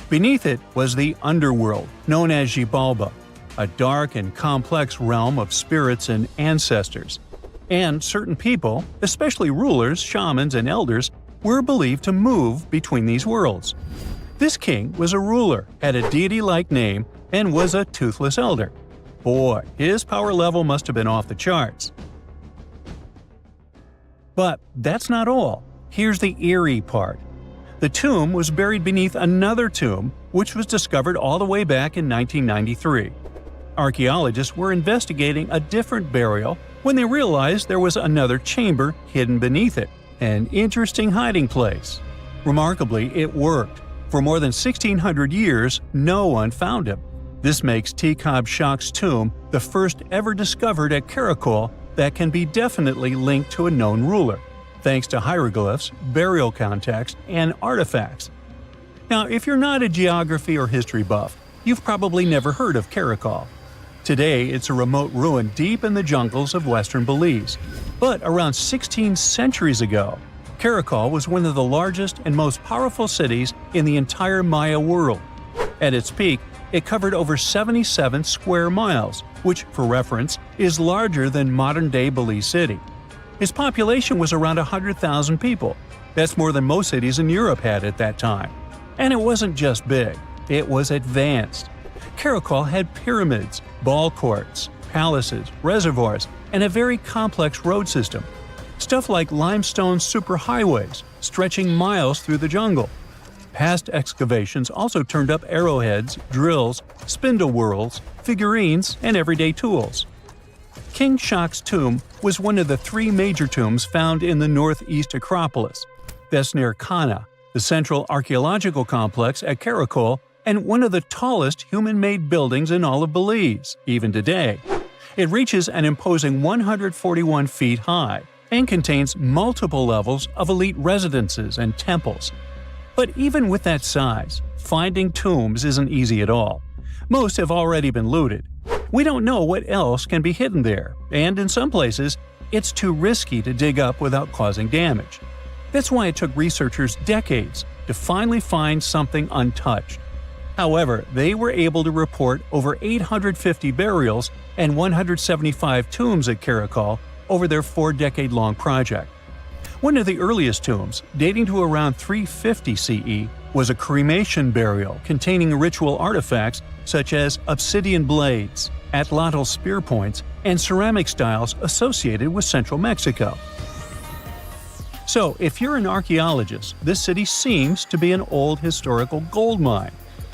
Beneath it was the underworld, known as Xibalba, a dark and complex realm of spirits and ancestors. And certain people, especially rulers, shamans, and elders, were believed to move between these worlds. This king was a ruler, had a deity-like name, and was a toothless elder. Boy, his power level must have been off the charts. But that's not all. Here's the eerie part. The tomb was buried beneath another tomb, which was discovered all the way back in 1993. Archaeologists were investigating a different burial when they realized there was another chamber hidden beneath it, an interesting hiding place. Remarkably, it worked. For more than 1,600 years, no one found him. This makes Tekhab Shak's tomb the first ever discovered at Karakol that can be definitely linked to a known ruler, thanks to hieroglyphs, burial context, and artifacts. Now, if you're not a geography or history buff, you've probably never heard of Karakol. Today, it's a remote ruin deep in the jungles of western Belize. But around 16 centuries ago, Karakol was one of the largest and most powerful cities in the entire Maya world. At its peak, it covered over 77 square miles, which, for reference, is larger than modern-day Belize City. Its population was around 100,000 people. That's more than most cities in Europe had at that time. And it wasn't just big, it was advanced. Karakol had pyramids, ball courts, palaces, reservoirs, and a very complex road system. Stuff like limestone superhighways stretching miles through the jungle. Past excavations also turned up arrowheads, drills, spindle whorls, figurines, and everyday tools. King Shak's tomb was one of the 3 major tombs found in the northeast Acropolis. That's near Kana, the central archaeological complex at Karakol, and one of the tallest human-made buildings in all of Belize, even today. It reaches an imposing 141 feet high and contains multiple levels of elite residences and temples. But even with that size, finding tombs isn't easy at all. Most have already been looted. We don't know what else can be hidden there, and in some places, it's too risky to dig up without causing damage. That's why it took researchers decades to finally find something untouched. However, they were able to report over 850 burials and 175 tombs at Karakol over their 4-decade-long project. One of the earliest tombs, dating to around 350 CE, was a cremation burial containing ritual artifacts such as obsidian blades, atlatl spear points, and ceramic styles associated with central Mexico. So, if you're an archaeologist, this city seems to be an old historical gold mine.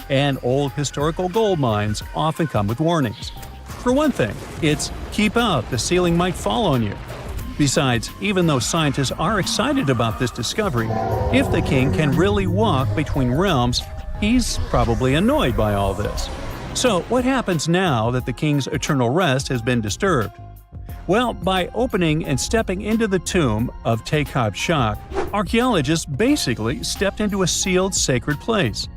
And old historical gold mines often come with warnings. For one thing, it's keep out, the ceiling might fall on you. Besides, even though scientists are excited about this discovery, if the king can really walk between realms, he's probably annoyed by all this. So, what happens now that the king's eternal rest has been disturbed? Well, by opening and stepping into the tomb of Tekhab Shak, archaeologists basically stepped into a sealed sacred place.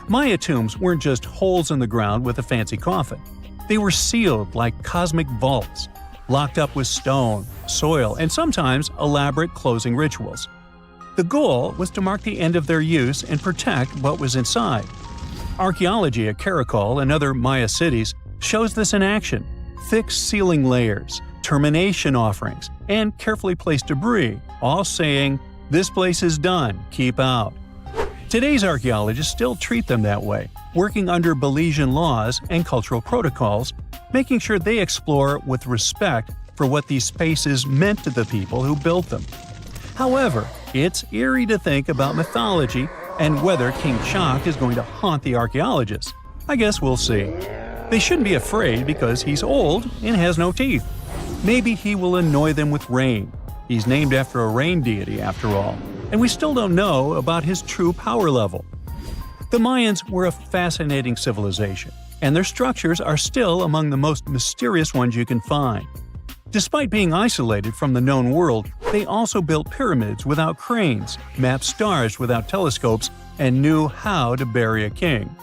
Maya tombs weren't just holes in the ground with a fancy coffin. They were sealed like cosmic vaults, locked up with stone, soil, and sometimes elaborate closing rituals. The goal was to mark the end of their use and protect what was inside. Archaeology at Karakol and other Maya cities shows this in action: thick ceiling layers, termination offerings, and carefully placed debris, all saying, "This place is done, keep out." Today's archaeologists still treat them that way, working under Belizean laws and cultural protocols, making sure they explore with respect for what these spaces meant to the people who built them. However, it's eerie to think about mythology and whether King Chak is going to haunt the archaeologists. I guess we'll see. They shouldn't be afraid because he's old and has no teeth. Maybe he will annoy them with rain. He's named after a rain deity, after all, and we still don't know about his true power level. The Mayans were a fascinating civilization, and their structures are still among the most mysterious ones you can find. Despite being isolated from the known world, they also built pyramids without cranes, mapped stars without telescopes, and knew how to bury a king.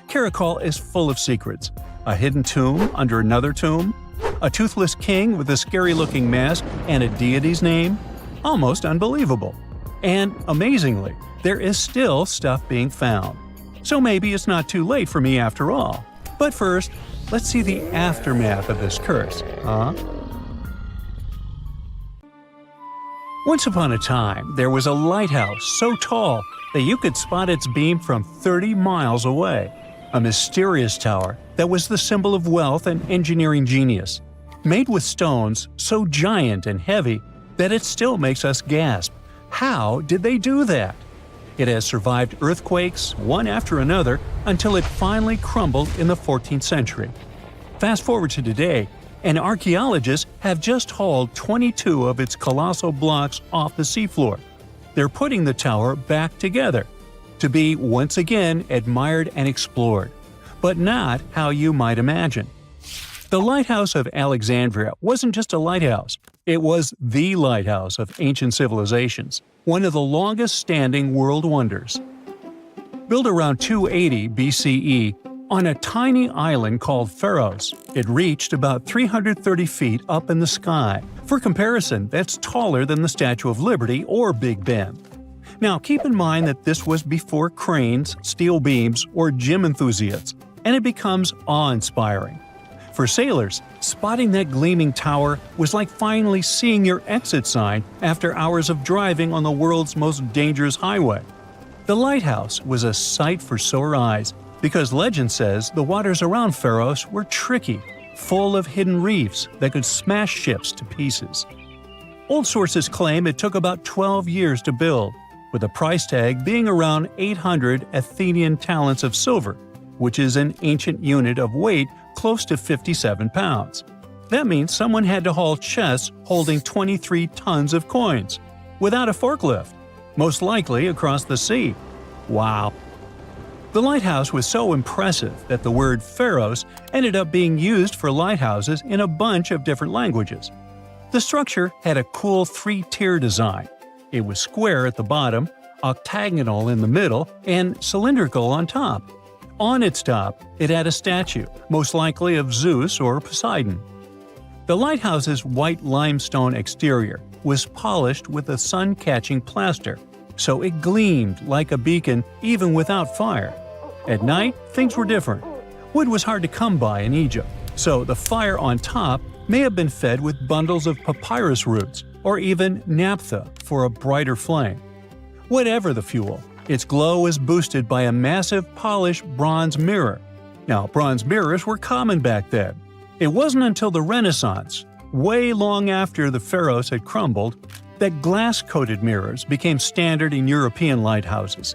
Karakol is full of secrets. A hidden tomb under another tomb, a toothless king with a scary-looking mask and a deity's name. Almost unbelievable. And amazingly, there is still stuff being found. So maybe it's not too late for me after all. But first, let's see the aftermath of this curse, huh? Once upon a time, there was a lighthouse so tall that you could spot its beam from 30 miles away. A mysterious tower that was the symbol of wealth and engineering genius. Made with stones so giant and heavy that it still makes us gasp. How did they do that? It has survived earthquakes, one after another, until it finally crumbled in the 14th century. Fast forward to today, and archaeologists have just hauled 22 of its colossal blocks off the seafloor. They're putting the tower back together to be once again admired and explored, but not how you might imagine. The Lighthouse of Alexandria wasn't just a lighthouse, it was the lighthouse of ancient civilizations, one of the longest-standing world wonders. Built around 280 BCE, on a tiny island called Pharos, it reached about 330 feet up in the sky. For comparison, that's taller than the Statue of Liberty or Big Ben. Now, keep in mind that this was before cranes, steel beams, or gym enthusiasts, and it becomes awe-inspiring. For sailors, spotting that gleaming tower was like finally seeing your exit sign after hours of driving on the world's most dangerous highway. The lighthouse was a sight for sore eyes, because legend says the waters around Pharos were tricky, full of hidden reefs that could smash ships to pieces. Old sources claim it took about 12 years to build, with the price tag being around 800 Athenian talents of silver, which is an ancient unit of weight close to 57 pounds. That means someone had to haul chests holding 23 tons of coins, without a forklift, most likely across the sea. Wow! The lighthouse was so impressive that the word Pharos ended up being used for lighthouses in a bunch of different languages. The structure had a cool three-tier design. It was square at the bottom, octagonal in the middle, and cylindrical on top. On its top, it had a statue, most likely of Zeus or Poseidon. The lighthouse's white limestone exterior was polished with a sun-catching plaster, so it gleamed like a beacon even without fire. At night, things were different. Wood was hard to come by in Egypt, so the fire on top may have been fed with bundles of papyrus roots or even naphtha for a brighter flame. Whatever the fuel, its glow was boosted by a massive polished bronze mirror. Now, bronze mirrors were common back then. It wasn't until the Renaissance, way long after the Pharos had crumbled, that glass-coated mirrors became standard in European lighthouses.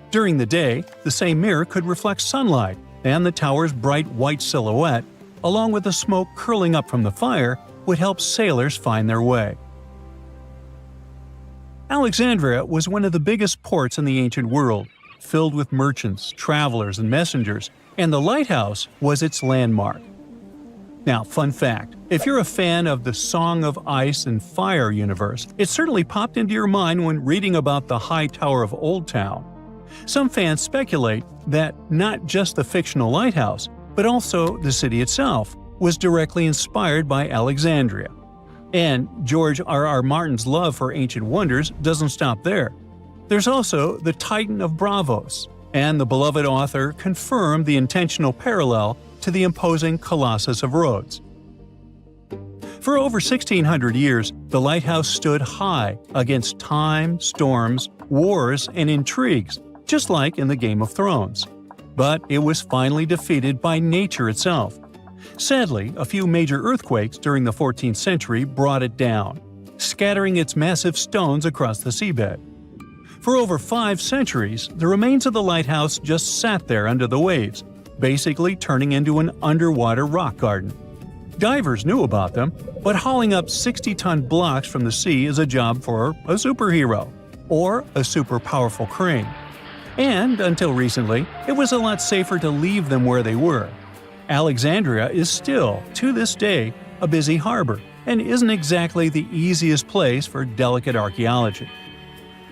During the day, the same mirror could reflect sunlight, and the tower's bright white silhouette, along with the smoke curling up from the fire, would help sailors find their way. Alexandria was one of the biggest ports in the ancient world, filled with merchants, travelers, and messengers, and the lighthouse was its landmark. Now, fun fact, if you're a fan of the Song of Ice and Fire universe, it certainly popped into your mind when reading about the High Tower of Old Town. Some fans speculate that not just the fictional lighthouse, but also the city itself, was directly inspired by Alexandria. And George R.R. Martin's love for ancient wonders doesn't stop there. There's also the Titan of Bravos, and the beloved author confirmed the intentional parallel to the imposing Colossus of Rhodes. For over 1,600 years, the lighthouse stood high against time, storms, wars, and intrigues, just like in the Game of Thrones. But it was finally defeated by nature itself. Sadly, a few major earthquakes during the 14th century brought it down, scattering its massive stones across the seabed. For over 5 centuries, the remains of the lighthouse just sat there under the waves, basically turning into an underwater rock garden. Divers knew about them, but hauling up 60-ton blocks from the sea is a job for a superhero, or a super powerful crane. And, until recently, it was a lot safer to leave them where they were. Alexandria is still, to this day, a busy harbor, and isn't exactly the easiest place for delicate archaeology.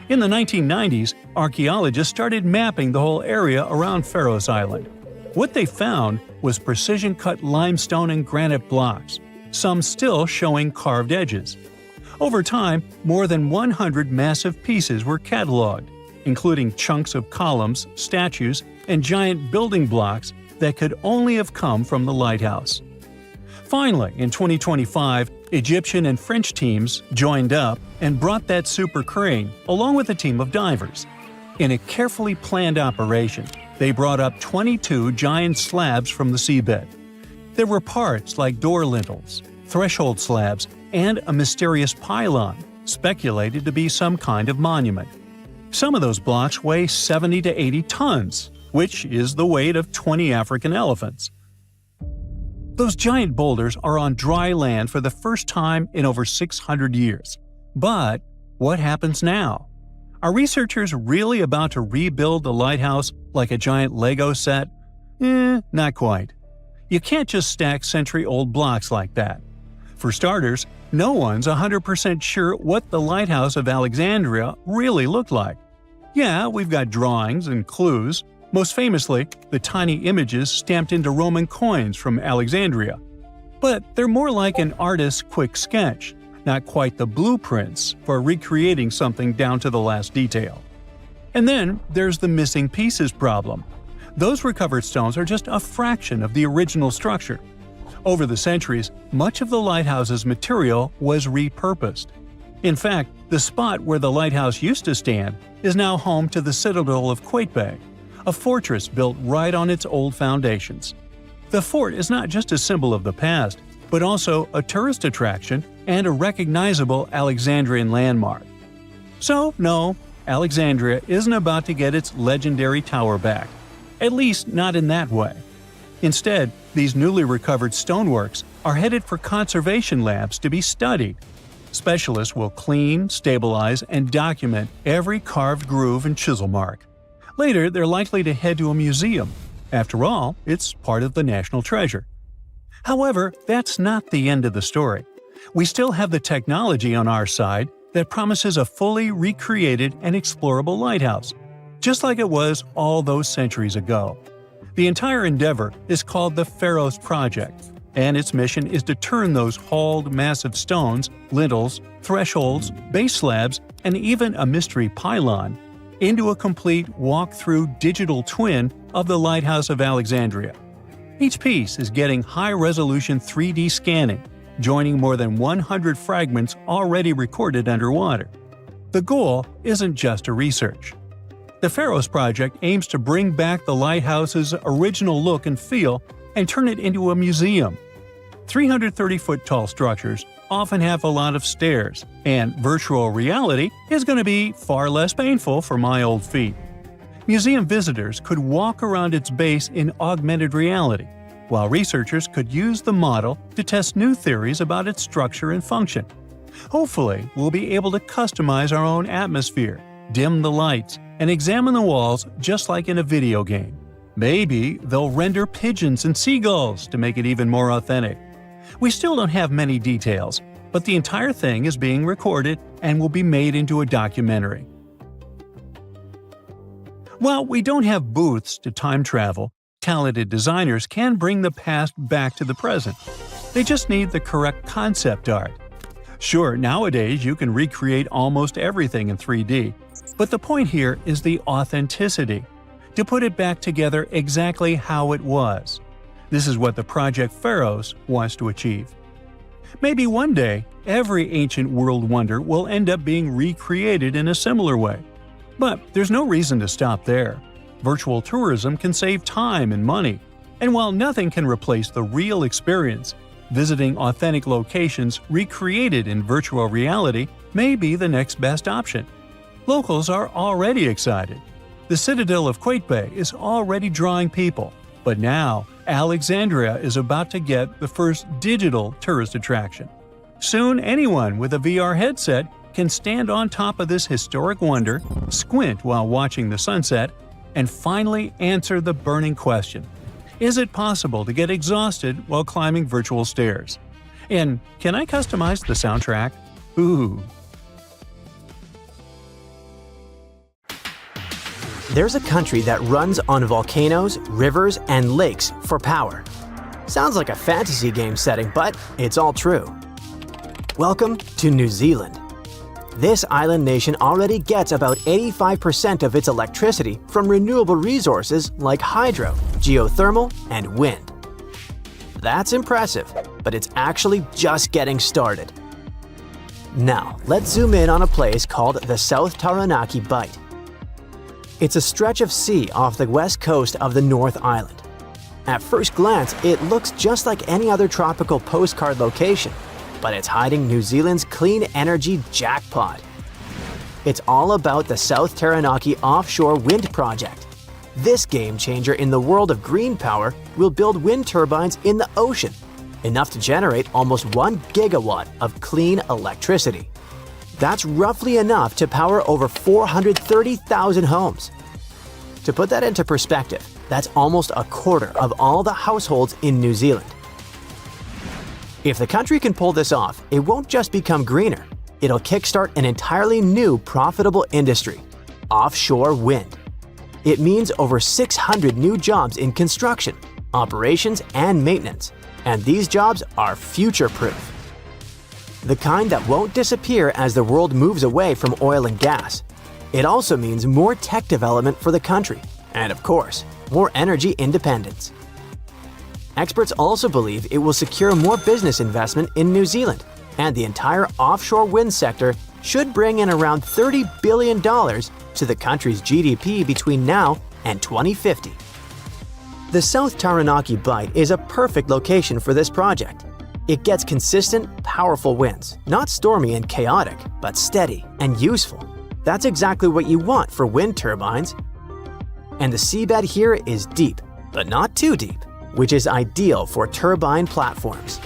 In the 1990s, archaeologists started mapping the whole area around Pharos Island. What they found was precision-cut limestone and granite blocks, some still showing carved edges. Over time, more than 100 massive pieces were cataloged, including chunks of columns, statues, and giant building blocks that could only have come from the lighthouse. Finally, in 2025, Egyptian and French teams joined up and brought that super crane along with a team of divers. In a carefully planned operation, they brought up 22 giant slabs from the seabed. There were parts like door lintels, threshold slabs, and a mysterious pylon, speculated to be some kind of monument. Some of those blocks weigh 70 to 80 tons, which is the weight of 20 African elephants. Those giant boulders are on dry land for the first time in over 600 years. But what happens now? Are researchers really about to rebuild the lighthouse like a giant Lego set? Not quite. You can't just stack century-old blocks like that. For starters, no one's 100% sure what the Lighthouse of Alexandria really looked like. Yeah, we've got drawings and clues, most famously, the tiny images stamped into Roman coins from Alexandria. But they're more like an artist's quick sketch, not quite the blueprints for recreating something down to the last detail. And then there's the missing pieces problem. Those recovered stones are just a fraction of the original structure. Over the centuries, much of the lighthouse's material was repurposed. In fact, the spot where the lighthouse used to stand is now home to the citadel of Qaitbay, a fortress built right on its old foundations. The fort is not just a symbol of the past, but also a tourist attraction and a recognizable Alexandrian landmark. So, no, Alexandria isn't about to get its legendary tower back. At least not in that way. Instead, these newly recovered stoneworks are headed for conservation labs to be studied. Specialists will clean, stabilize, and document every carved groove and chisel mark. Later, they're likely to head to a museum. After all, it's part of the national treasure. However, that's not the end of the story. We still have the technology on our side that promises a fully recreated and explorable lighthouse, just like it was all those centuries ago. The entire endeavor is called the Pharos Project, and its mission is to turn those hauled massive stones, lintels, thresholds, base slabs, and even a mystery pylon into a complete walk-through digital twin of the Lighthouse of Alexandria. Each piece is getting high-resolution 3D scanning, joining more than 100 fragments already recorded underwater. The goal isn't just a research. The Pharos Project aims to bring back the lighthouse's original look and feel and turn it into a museum. 330-foot-tall structures often have a lot of stairs, and virtual reality is going to be far less painful for my old feet. Museum visitors could walk around its base in augmented reality, while researchers could use the model to test new theories about its structure and function. Hopefully, we'll be able to customize our own atmosphere, dim the lights, and examine the walls just like in a video game. Maybe they'll render pigeons and seagulls to make it even more authentic. We still don't have many details, but the entire thing is being recorded and will be made into a documentary. While we don't have booths to time travel, talented designers can bring the past back to the present. They just need the correct concept art. Sure, nowadays you can recreate almost everything in 3D, but the point here is the authenticity, to put it back together exactly how it was. This is what the Project Pharos wants to achieve. Maybe one day, every ancient world wonder will end up being recreated in a similar way. But there's no reason to stop there. Virtual tourism can save time and money. And while nothing can replace the real experience, visiting authentic locations recreated in virtual reality may be the next best option. Locals are already excited. The Citadel of Qaitbay is already drawing people, but now Alexandria is about to get the first digital tourist attraction. Soon, anyone with a VR headset can stand on top of this historic wonder, squint while watching the sunset, and finally answer the burning question: is it possible to get exhausted while climbing virtual stairs? And can I customize the soundtrack? Ooh.
There's a country that runs on volcanoes, rivers, and lakes for power. Sounds like a fantasy game setting, but it's all true. Welcome to New Zealand. This island nation already gets about 85% of its electricity from renewable resources like hydro, geothermal, and wind. That's impressive, but it's actually just getting started. Now, let's zoom in on a place called the South Taranaki Bight. It's a stretch of sea off the west coast of the North Island. At first glance, it looks just like any other tropical postcard location, but it's hiding New Zealand's clean energy jackpot. It's all about the South Taranaki Offshore Wind Project. This game changer in the world of green power will build wind turbines in the ocean, enough to generate almost 1 gigawatt of clean electricity. That's roughly enough to power over 430,000 homes. To put that into perspective, that's almost a quarter of all the households in New Zealand. If the country can pull this off, it won't just become greener. It'll kickstart an entirely new profitable industry: offshore wind. It means over 600 new jobs in construction, operations, and maintenance. And these jobs are future-proof. The kind that won't disappear as the world moves away from oil and gas. It also means more tech development for the country, and of course, more energy independence. Experts also believe it will secure more business investment in New Zealand, and the entire offshore wind sector should bring in around $30 billion to the country's GDP between now and 2050. The South Taranaki Bight is a perfect location for this project. It gets consistent, powerful winds, not stormy and chaotic, but steady and useful. That's exactly what you want for wind turbines. And the seabed here is deep, but not too deep, which is ideal for turbine platforms.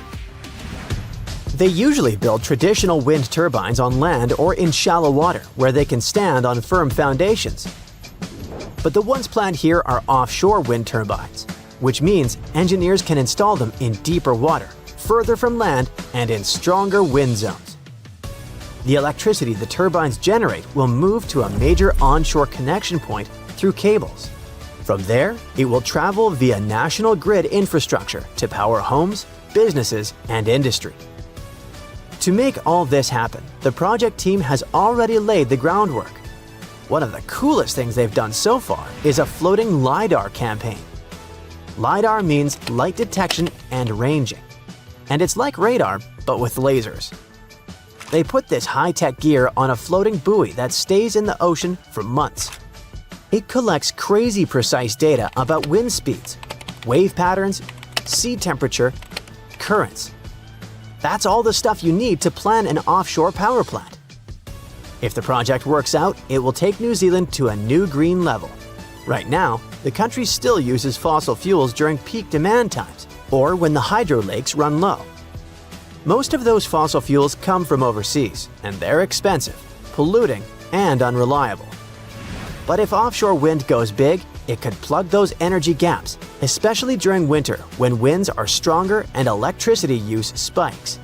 They usually build traditional wind turbines on land or in shallow water where they can stand on firm foundations. But the ones planned here are offshore wind turbines, which means engineers can install them in deeper water, further from land, and in stronger wind zones. The electricity the turbines generate will move to a major onshore connection point through cables. From there, it will travel via national grid infrastructure to power homes, businesses, and industry. To make all this happen, the project team has already laid the groundwork. One of the coolest things they've done so far is a floating LiDAR campaign. LiDAR means light detection and ranging. And it's like radar, but with lasers. They put this high-tech gear on a floating buoy that stays in the ocean for months. It collects crazy precise data about wind speeds, wave patterns, sea temperature, currents. That's all the stuff you need to plan an offshore power plant. If the project works out, it will take New Zealand to a new green level. Right now, the country still uses fossil fuels during peak demand times, or when the hydro lakes run low. Most of those fossil fuels come from overseas, and they're expensive, polluting, and unreliable. But if offshore wind goes big, it could plug those energy gaps, especially during winter when winds are stronger and electricity use spikes.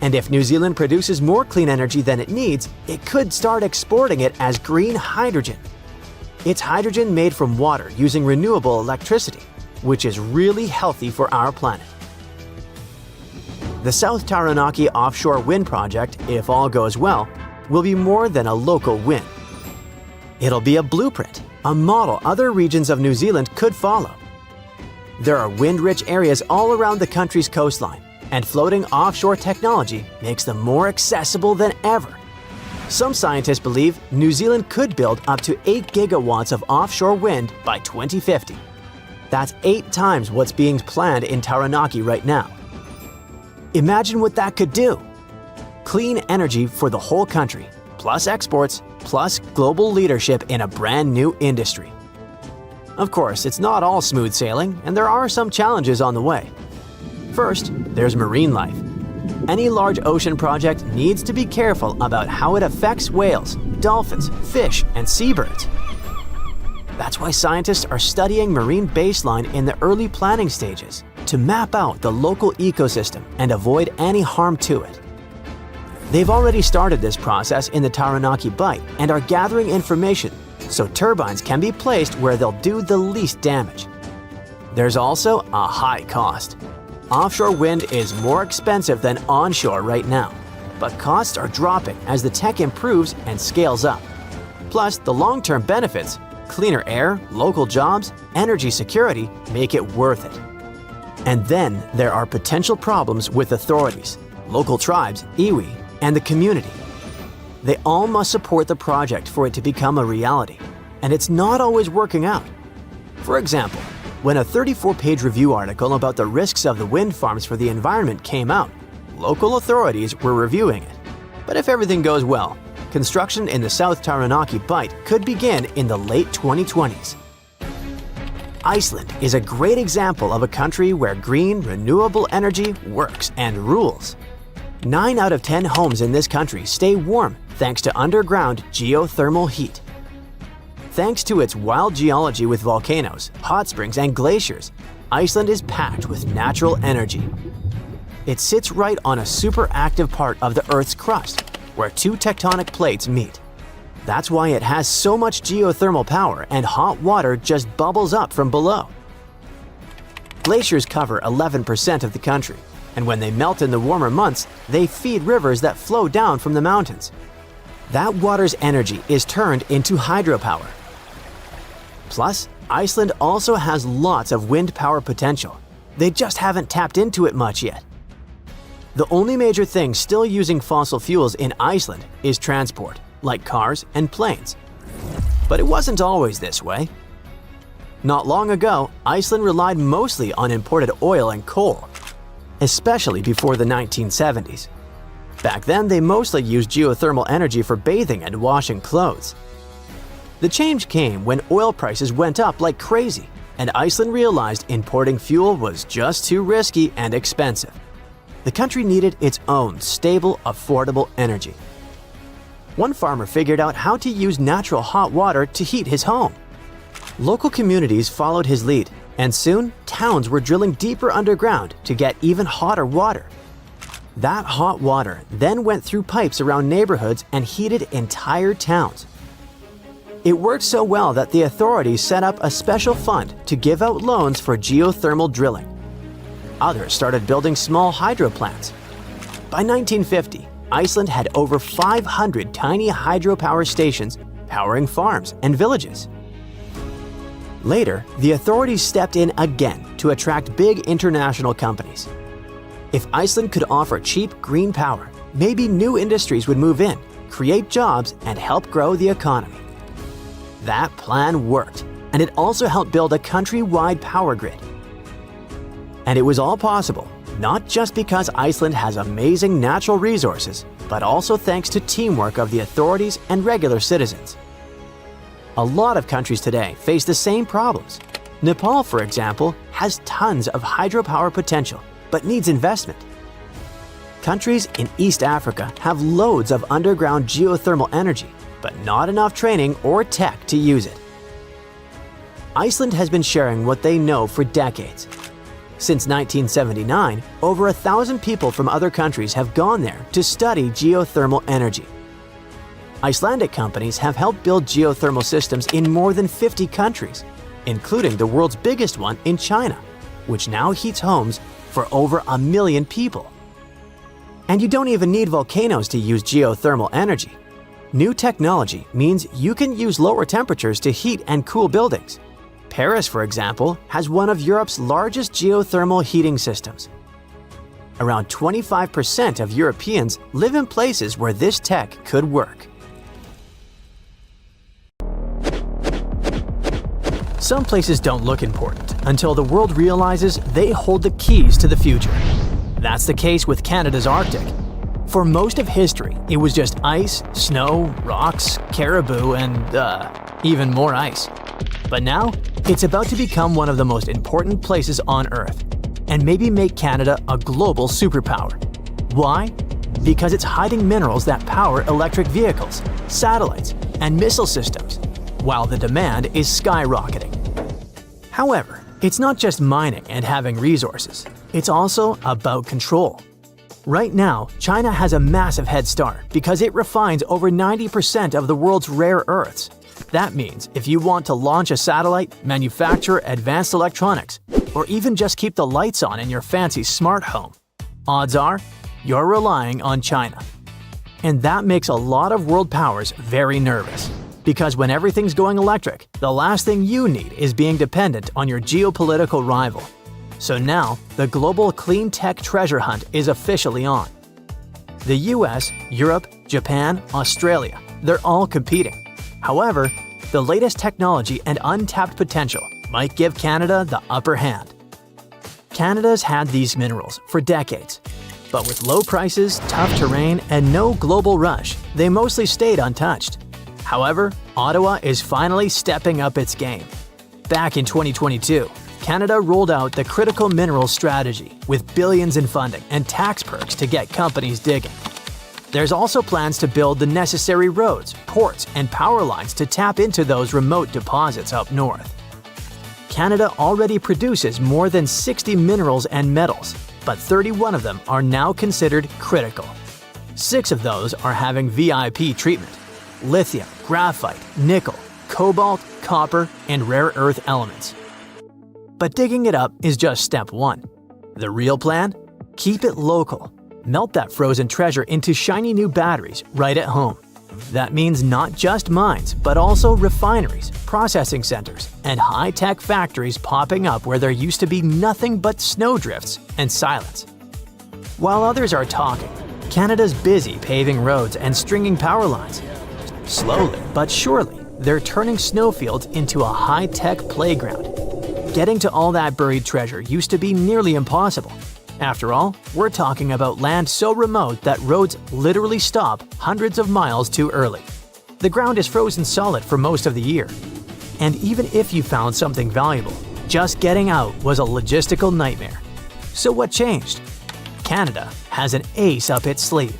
And if New Zealand produces more clean energy than it needs, it could start exporting it as green hydrogen. It's hydrogen made from water using renewable electricity, which is really healthy for our planet. The South Taranaki Offshore Wind Project, if all goes well, will be more than a local win. It'll be a blueprint, a model other regions of New Zealand could follow. There are wind-rich areas all around the country's coastline, and floating offshore technology makes them more accessible than ever. Some scientists believe New Zealand could build up to 8 gigawatts of offshore wind by 2050. That's 8 times what's being planned in Taranaki right now. Imagine what that could do. Clean energy for the whole country, plus exports, plus global leadership in a brand new industry. Of course, it's not all smooth sailing, and there are some challenges on the way. First, there's marine life. Any large ocean project needs to be careful about how it affects whales, dolphins, fish, and seabirds. That's why scientists are studying marine baseline in the early planning stages to map out the local ecosystem and avoid any harm to it. They've already started this process in the Taranaki Bight and are gathering information so turbines can be placed where they'll do the least damage. There's also a high cost. Offshore wind is more expensive than onshore right now, but costs are dropping as the tech improves and scales up. Plus, the long-term benefits, cleaner air, local jobs, energy security, make it worth it. And then there are potential problems with authorities, local tribes, iwi, and the community. They all must support the project for it to become a reality, and it's not always working out. For example, when a 34-page review article about the risks of the wind farms for the environment came out, local authorities were reviewing it. But if everything goes well, construction in the South Taranaki Bight could begin in the late 2020s. Iceland is a great example of a country where green, renewable energy works and rules. 9 out of 10 homes in this country stay warm thanks to underground geothermal heat. Thanks to its wild geology with volcanoes, hot springs, and glaciers, Iceland is packed with natural energy. It sits right on a super active part of the Earth's crust, where 2 tectonic plates meet. That's why it has so much geothermal power and hot water just bubbles up from below. Glaciers cover 11% of the country, and when they melt in the warmer months, they feed rivers that flow down from the mountains. That water's energy is turned into hydropower. Plus, Iceland also has lots of wind power potential. They just haven't tapped into it much yet. The only major thing still using fossil fuels in Iceland is transport, like cars and planes. But it wasn't always this way. Not long ago, Iceland relied mostly on imported oil and coal, especially before the 1970s. Back then, they mostly used geothermal energy for bathing and washing clothes. The change came when oil prices went up like crazy, and Iceland realized importing fuel was just too risky and expensive. The country needed its own stable, affordable energy. One farmer figured out how to use natural hot water to heat his home. Local communities followed his lead, and soon towns were drilling deeper underground to get even hotter water. That hot water then went through pipes around neighborhoods and heated entire towns. It worked so well that the authorities set up a special fund to give out loans for geothermal drilling. Others started building small hydro plants. By 1950, Iceland had over 500 tiny hydropower stations powering farms and villages. Later, the authorities stepped in again to attract big international companies. If Iceland could offer cheap green power, maybe new industries would move in, create jobs, and help grow the economy. That plan worked, and it also helped build a country-wide power grid. And it was all possible, not just because Iceland has amazing natural resources, but also thanks to teamwork of the authorities and regular citizens. A lot of countries today face the same problems. Nepal, for example, has tons of hydropower potential, but needs investment. Countries in East Africa have loads of underground geothermal energy, but not enough training or tech to use it. Iceland has been sharing what they know for decades. Since 1979, over 1,000 people from other countries have gone there to study geothermal energy. Icelandic companies have helped build geothermal systems in more than 50 countries, including the world's biggest one in China, which now heats homes for over 1 million people. And you don't even need volcanoes to use geothermal energy. New technology means you can use lower temperatures to heat and cool buildings. Paris, for example, has one of Europe's largest geothermal heating systems. Around 25% of Europeans live in places where this tech could work. Some places don't look important until the world realizes they hold the keys to the future. That's the case with Canada's Arctic. For most of history, it was just ice, snow, rocks, caribou, and even more ice. But now, it's about to become one of the most important places on Earth, and maybe make Canada a global superpower. Why? Because it's hiding minerals that power electric vehicles, satellites, and missile systems, while the demand is skyrocketing. However, it's not just mining and having resources, it's also about control. Right now, China has a massive head start because it refines over 90% of the world's rare earths. That means if you want to launch a satellite, manufacture advanced electronics, or even just keep the lights on in your fancy smart home, odds are you're relying on China. And that makes a lot of world powers very nervous. Because when everything's going electric, the last thing you need is being dependent on your geopolitical rival. So now, the global clean tech treasure hunt is officially on. The US, Europe, Japan, Australia, they're all competing. However, the latest technology and untapped potential might give Canada the upper hand. Canada's had these minerals for decades. But with low prices, tough terrain, and no global rush, they mostly stayed untouched. However, Ottawa is finally stepping up its game. Back in 2022, Canada rolled out the Critical Minerals Strategy with billions in funding and tax perks to get companies digging. There's also plans to build the necessary roads, ports, and power lines to tap into those remote deposits up north. Canada already produces more than 60 minerals and metals, but 31 of them are now considered critical. 6 of those are having VIP treatment: lithium, graphite, nickel, cobalt, copper, and rare earth elements. But digging it up is just step 1. The real plan? Keep it local. Melt that frozen treasure into shiny new batteries right at home. That means not just mines, but also refineries, processing centers, and high-tech factories popping up where there used to be nothing but snowdrifts and silence. While others are talking, Canada's busy paving roads and stringing power lines. Slowly but surely, they're turning snowfields into a high-tech playground. Getting to all that buried treasure used to be nearly impossible. After all, we're talking about land so remote that roads literally stop hundreds of miles too early. The ground is frozen solid for most of the year. And even if you found something valuable, just getting out was a logistical nightmare. So what changed? Canada has an ace up its sleeve.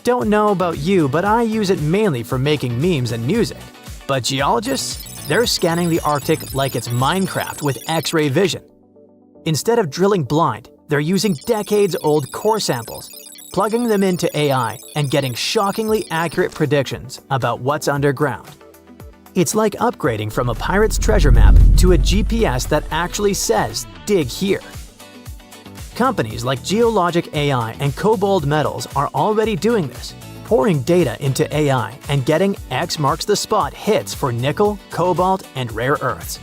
Don't know about you, but I use it mainly for making memes and music. But geologists? They're scanning the Arctic like it's Minecraft with X-ray vision. Instead of drilling blind, they're using decades-old core samples, plugging them into AI, and getting shockingly accurate predictions about what's underground. It's like upgrading from a pirate's treasure map to a GPS that actually says, "Dig here." Companies like Geologic AI and Cobalt Metals are already doing this, pouring data into AI and getting X marks the spot hits for nickel, cobalt, and rare earths.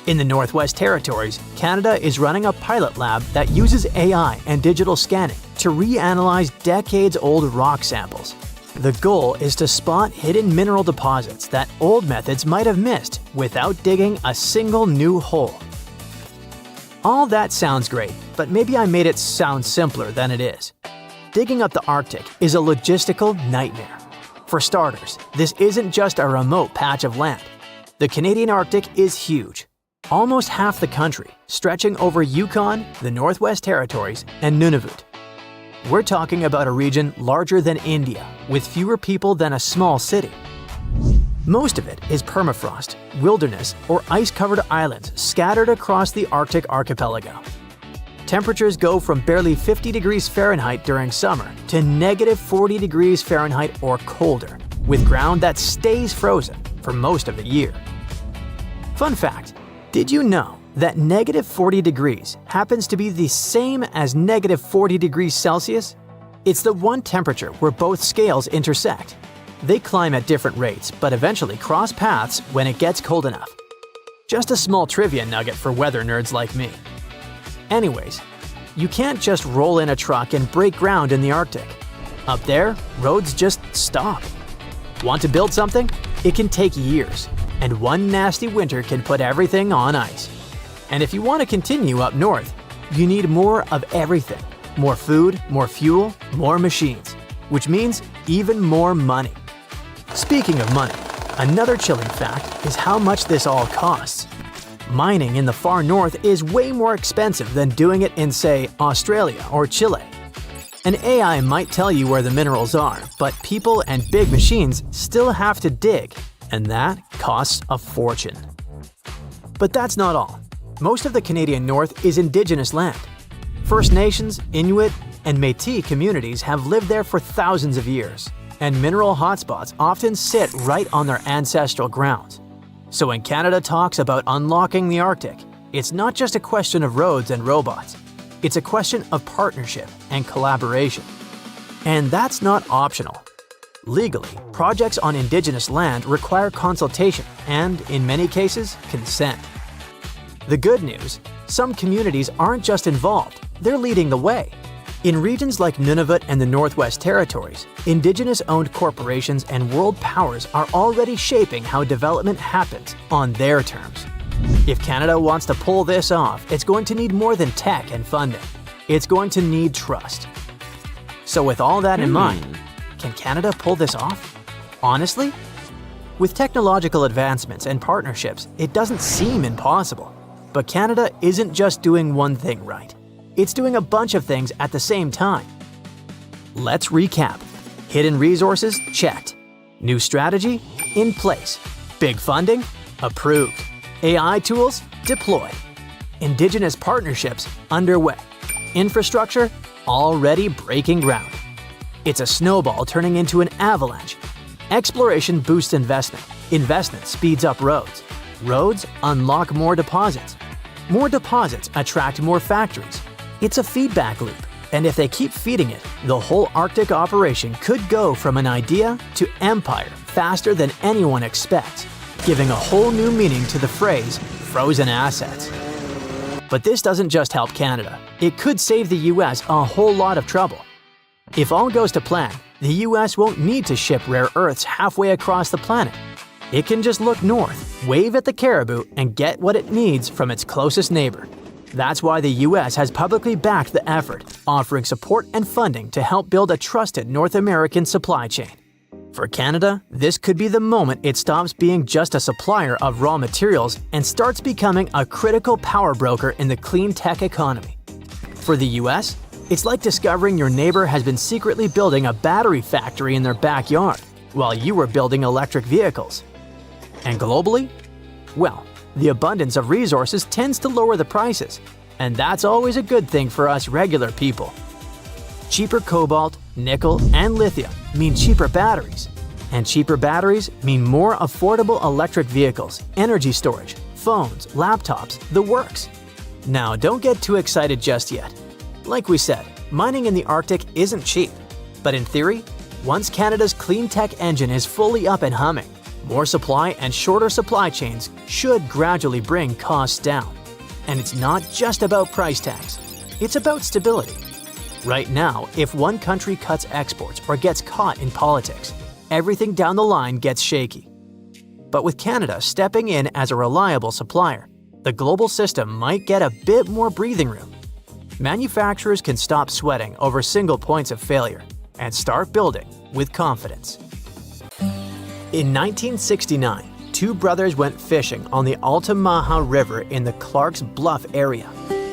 In the Northwest Territories, Canada is running a pilot lab that uses AI and digital scanning to reanalyze decades-old rock samples. The goal is to spot hidden mineral deposits that old methods might have missed without digging a single new hole. All that sounds great, but maybe I made it sound simpler than it is. Digging up the Arctic is a logistical nightmare. For starters, this isn't just a remote patch of land. The Canadian Arctic is huge. Almost half the country, stretching over Yukon, the Northwest Territories, and Nunavut. We're talking about a region larger than India, with fewer people than a small city. Most of it is permafrost, wilderness, or ice-covered islands scattered across the Arctic archipelago. Temperatures go from barely 50 degrees Fahrenheit during summer to negative 40 degrees Fahrenheit or colder, with ground that stays frozen for most of the year. Fun fact: did you know that negative 40 degrees happens to be the same as negative 40 degrees Celsius? It's the one temperature where both scales intersect. They climb at different rates, but eventually cross paths when it gets cold enough. Just a small trivia nugget for weather nerds like me. Anyways, you can't just roll in a truck and break ground in the Arctic. Up there, roads just stop. Want to build something? It can take years. and one nasty winter can put everything on ice. And if you want to continue up north, you need more of everything. More food, more fuel, more machines, which means even more money. Speaking of money, another chilling fact is how much this all costs. Mining in the far north is way more expensive than doing it in, say, Australia or Chile. An AI might tell you where the minerals are, but people and big machines still have to dig, and that costs a fortune. But that's not all. Most of the Canadian North is Indigenous land. First Nations, Inuit, and Métis communities have lived there for thousands of years, and mineral hotspots often sit right on their ancestral grounds. So when Canada talks about unlocking the Arctic, it's not just a question of roads and robots. It's a question of partnership and collaboration. And that's not optional. Legally, projects on Indigenous land require consultation and, in many cases, consent. The good news, some communities aren't just involved, they're leading the way. In regions like Nunavut and the Northwest Territories, Indigenous-owned corporations and world powers are already shaping how development happens on their terms. If Canada wants to pull this off, it's going to need more than tech and funding. It's going to need trust. So with all that in mind, can Canada pull this off? Honestly? With technological advancements and partnerships, it doesn't seem impossible. But Canada isn't just doing one thing right. It's doing a bunch of things at the same time. Let's recap. Hidden resources? Checked. New strategy? In place. Big funding? Approved. AI tools? Deployed. Indigenous partnerships? Underway. Infrastructure? Already breaking ground. It's a snowball turning into an avalanche. Exploration boosts investment. Investment speeds up roads. Roads unlock more deposits. More deposits attract more factories. It's a feedback loop, and if they keep feeding it, the whole Arctic operation could go from an idea to empire faster than anyone expects, giving a whole new meaning to the phrase frozen assets. But this doesn't just help Canada. It could save the US a whole lot of trouble. If all goes to plan, the US won't need to ship rare earths halfway across the planet. It can just look north, wave at the caribou, and get what it needs from its closest neighbor. That's why the US has publicly backed the effort, offering support and funding to help build a trusted North American supply chain. For Canada, this could be the moment it stops being just a supplier of raw materials and starts becoming a critical power broker in the clean tech economy. For the US, it's like discovering your neighbor has been secretly building a battery factory in their backyard, while you were building electric vehicles. And globally? Well, the abundance of resources tends to lower the prices, and that's always a good thing for us regular people. Cheaper cobalt, nickel, and lithium mean cheaper batteries. And cheaper batteries mean more affordable electric vehicles, energy storage, phones, laptops, the works. Now, don't get too excited just yet. Like we said, mining in the Arctic isn't cheap. But in theory, once Canada's clean tech engine is fully up and humming, more supply and shorter supply chains should gradually bring costs down. And it's not just about price tags, it's about stability. Right now, if one country cuts exports or gets caught in politics, everything down the line gets shaky. But with Canada stepping in as a reliable supplier, the global system might get a bit more breathing room. Manufacturers can stop sweating over single points of failure and start building with confidence. In 1969, two brothers went fishing on the Altamaha River in the Clark's Bluff area.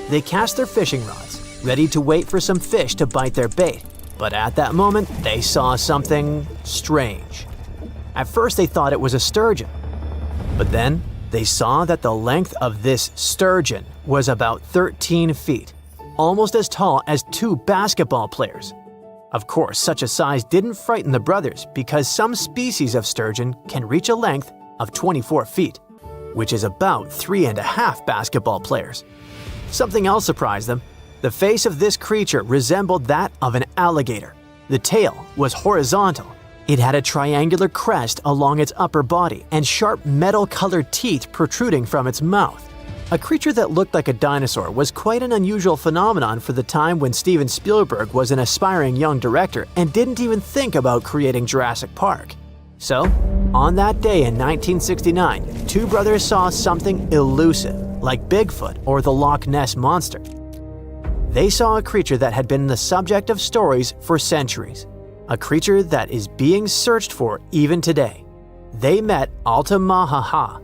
They cast their fishing rods, ready to wait for some fish to bite their bait, but at that moment, they saw something strange. At first, they thought it was a sturgeon, but then they saw that the length of this sturgeon was about 13 feet, almost as tall as two basketball players. Of course, such a size didn't frighten the brothers because some species of sturgeon can reach a length of 24 feet, which is about 3.5 basketball players. Something else surprised them. The face of this creature resembled that of an alligator. The tail was horizontal. It had a triangular crest along its upper body and sharp metal-colored teeth protruding from its mouth. A creature that looked like a dinosaur was quite an unusual phenomenon for the time when Steven Spielberg was an aspiring young director and didn't even think about creating Jurassic Park. So, On that day in 1969, two brothers saw something elusive, like Bigfoot or the Loch Ness Monster. They saw a creature that had been the subject of stories for centuries, a creature that is being searched for even today. They met Altamaha.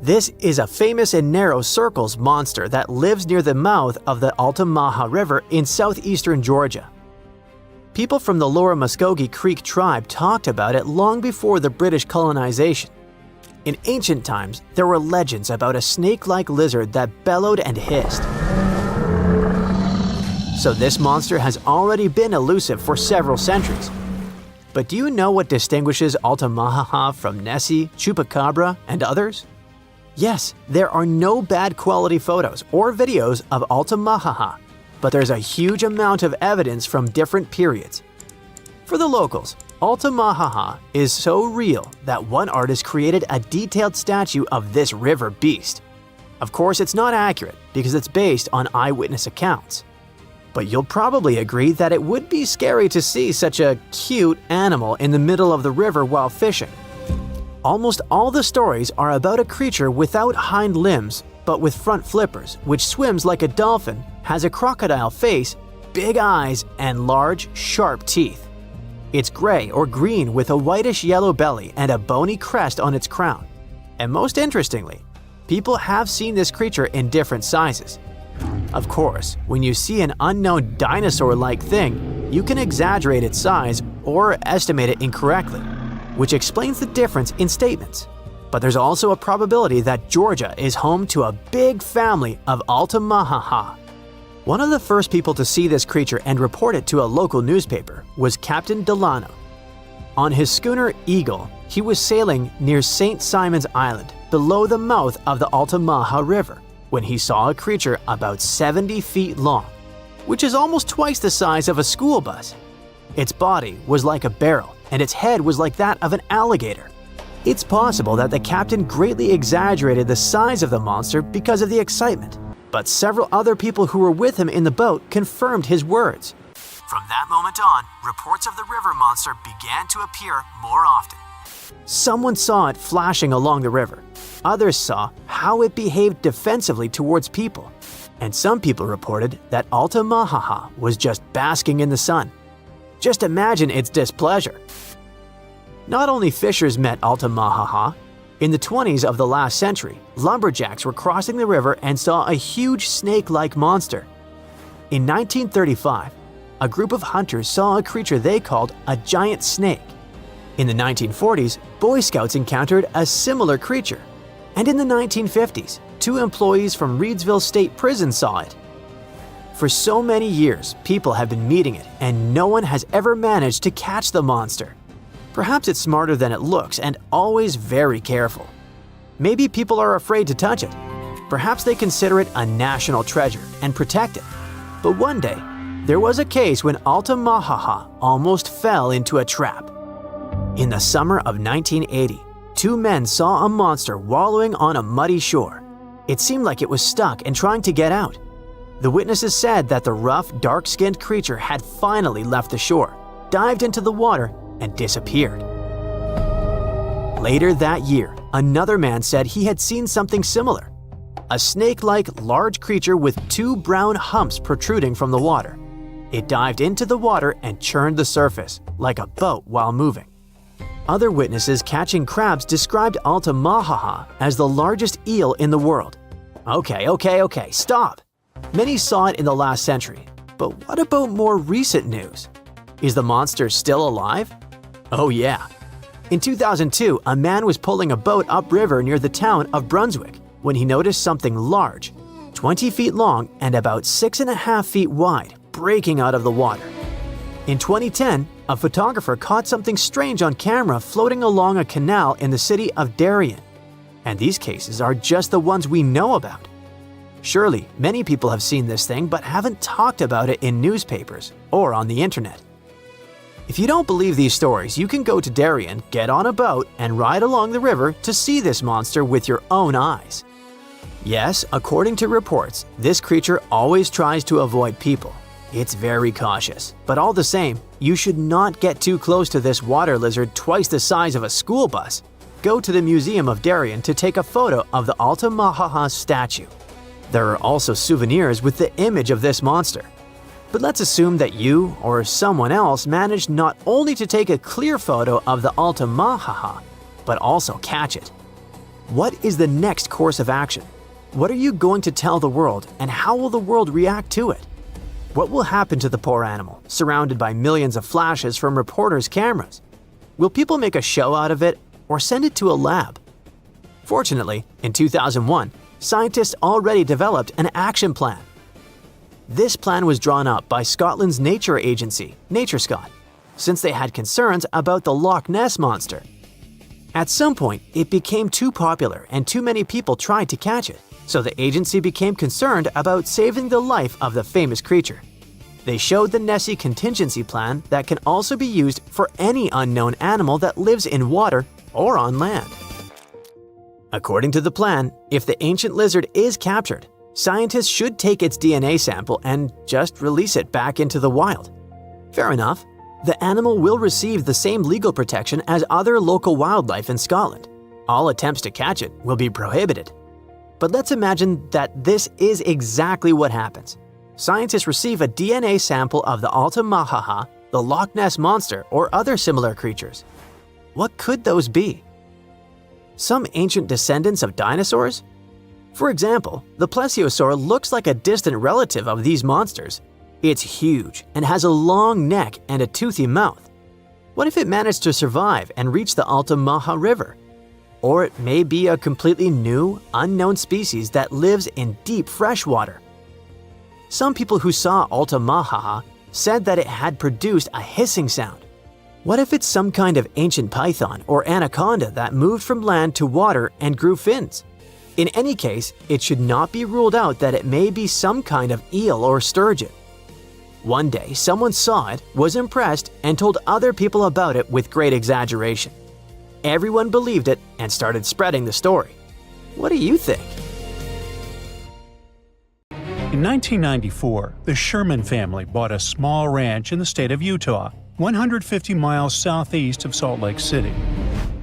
This is a famous and narrow circles monster that lives near the mouth of the Altamaha River in southeastern Georgia. People from the Lower Muskogee Creek tribe talked about it long before the British colonization. In ancient times, there were legends about a snake-like lizard that bellowed and hissed. So this monster has already been elusive for several centuries. But do you know what distinguishes Altamaha from Nessie, Chupacabra, and others? Yes, there are no bad quality photos or videos of Altamaha, but there's a huge amount of evidence from different periods. For the locals, Altamaha is so real that one artist created a detailed statue of this river beast. Of course, it's not accurate because it's based on eyewitness accounts. But you'll probably agree that it would be scary to see such a cute animal in the middle of the river while fishing. Almost all the stories are about a creature without hind limbs, but with front flippers, which swims like a dolphin, has a crocodile face, big eyes, and large, sharp teeth. It's gray or green with a whitish yellow belly and a bony crest on its crown. And most interestingly, people have seen this creature in different sizes. Of course, when you see an unknown dinosaur-like thing, you can exaggerate its size or estimate it incorrectly, which explains the difference in statements. But there's also a probability that Georgia is home to a big family of Altamaha. One of the first people to see this creature and report it to a local newspaper was Captain Delano. On his schooner Eagle, he was sailing near St. Simon's Island, below the mouth of the Altamaha River, when he saw a creature about 70 feet long, which is almost twice the size of a school bus. Its body was like a barrel, and its head was like that of an alligator. It's possible that the captain greatly exaggerated the size of the monster because of the excitement, but several other people who were with him in the boat confirmed his words. From that moment on, reports of the river monster began to appear more often. Someone saw it flashing along the river. Others saw how it behaved defensively towards people. And some people reported that Altamaha was just basking in the sun. Just imagine its displeasure. Not only fishers met Altamaha. In the 20s of the last century, lumberjacks were crossing the river and saw a huge snake-like monster. In 1935, a group of hunters saw a creature they called a giant snake. In the 1940s, Boy Scouts encountered a similar creature. And in the 1950s, two employees from Reidsville State Prison saw it. For so many years, people have been meeting it, and no one has ever managed to catch the monster. Perhaps it's smarter than it looks and always very careful. Maybe people are afraid to touch it. Perhaps they consider it a national treasure and protect it. But one day, there was a case when Altamaha almost fell into a trap. In the summer of 1980, two men saw a monster wallowing on a muddy shore. It seemed like it was stuck and trying to get out. The witnesses said that the rough, dark-skinned creature had finally left the shore, dived into the water, and disappeared. Later that year, another man said he had seen something similar. A snake-like large creature with two brown humps protruding from the water. It dived into the water and churned the surface, like a boat while moving. Other witnesses catching crabs described Altamaha as the largest eel in the world. Okay, stop! Many saw it in the last century, but what about more recent news? Is the monster still alive? Oh yeah. In 2002, a man was pulling a boat upriver near the town of Brunswick when he noticed something large, 20 feet long and about 6.5 feet wide, breaking out of the water. In 2010, a photographer caught something strange on camera floating along a canal in the city of Darien. And these cases are just the ones we know about. Surely, many people have seen this thing but haven't talked about it in newspapers or on the internet. If you don't believe these stories, you can go to Darien, get on a boat, and ride along the river to see this monster with your own eyes. Yes, according to reports, this creature always tries to avoid people. It's very cautious, but all the same, you should not get too close to this water lizard twice the size of a school bus. go to the Museum of Darien to take a photo of the Altamaha statue. There are also souvenirs with the image of this monster. But let's assume that you or someone else managed not only to take a clear photo of the Altamaha, but also catch it. What is the next course of action? What are you going to tell the world, and how will the world react to it? What will happen to the poor animal, surrounded by millions of flashes from reporters' cameras? Will people make a show out of it or send it to a lab? Fortunately, in 2001, scientists already developed an action plan. This plan was drawn up by Scotland's nature agency, NatureScot, since they had concerns about the Loch Ness Monster. At some point, it became too popular and too many people tried to catch it, so the agency became concerned about saving the life of the famous creature. They showed the Nessie contingency plan that can also be used for any unknown animal that lives in water or on land. According to the plan, if the ancient lizard is captured, scientists should take its DNA sample and just release it back into the wild. Fair enough. The animal will receive the same legal protection as other local wildlife in Scotland. All attempts to catch it will be prohibited. But let's imagine that this is exactly what happens. Scientists receive a DNA sample of the Altamaha, the Loch Ness Monster, or other similar creatures. What could those be? Some ancient descendants of dinosaurs? For example, the plesiosaur looks like a distant relative of these monsters. It's huge and has a long neck and a toothy mouth. What if it managed to survive and reach the Altamaha River? Or it may be a completely new, unknown species that lives in deep freshwater. Some people who saw Altamaha said that it had produced a hissing sound. What if it's some kind of ancient python or anaconda that moved from land to water and grew fins? In any case, it should not be ruled out that it may be some kind of eel or sturgeon. One day, someone saw it, was impressed, and told other people about it with great exaggeration. Everyone believed it and started spreading the story. What do you think?
In 1994, the Sherman family bought a small ranch in the state of Utah, 150 miles southeast of Salt Lake City.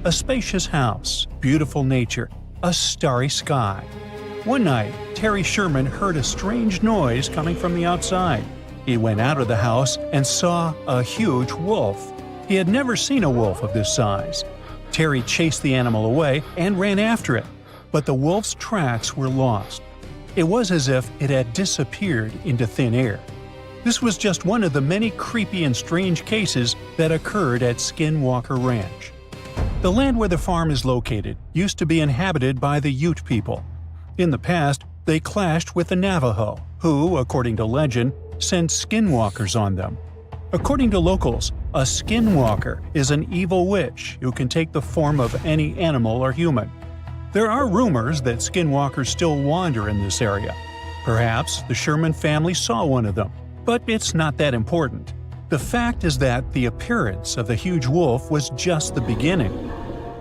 A spacious house, beautiful nature, a starry sky. One night, Terry Sherman heard a strange noise coming from the outside. He went out of the house and saw a huge wolf. He had never seen a wolf of this size. Terry chased the animal away and ran after it, but the wolf's tracks were lost. It was as if it had disappeared into thin air. This was just one of the many creepy and strange cases that occurred at Skinwalker Ranch. The land where the farm is located used to be inhabited by the Ute people. In the past, they clashed with the Navajo, who, according to legend, sent skinwalkers on them. According to locals, a skinwalker is an evil witch who can take the form of any animal or human. There are rumors that skinwalkers still wander in this area. Perhaps the Sherman family saw one of them, but it's not that important. The fact is that the appearance of the huge wolf was just the beginning.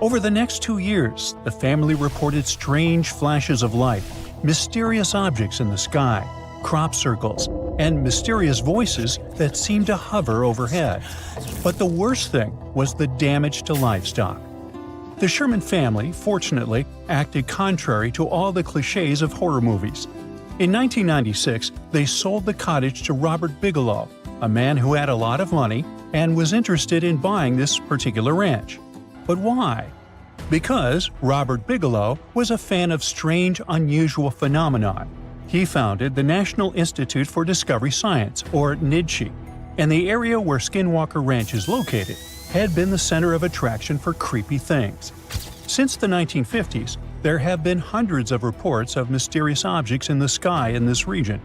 Over the next 2 years, the family reported strange flashes of light, mysterious objects in the sky, crop circles, and mysterious voices that seemed to hover overhead. But the worst thing was the damage to livestock. The Sherman family, fortunately, acted contrary to all the cliches of horror movies. In 1996, they sold the cottage to Robert Bigelow, a man who had a lot of money and was interested in buying this particular ranch. But why? Because Robert Bigelow was a fan of strange, unusual phenomena. He founded the National Institute for Discovery Science, or NIDSI, and the area where Skinwalker Ranch is located had been the center of attraction for creepy things. Since the 1950s, there have been hundreds of reports of mysterious objects in the sky in this region.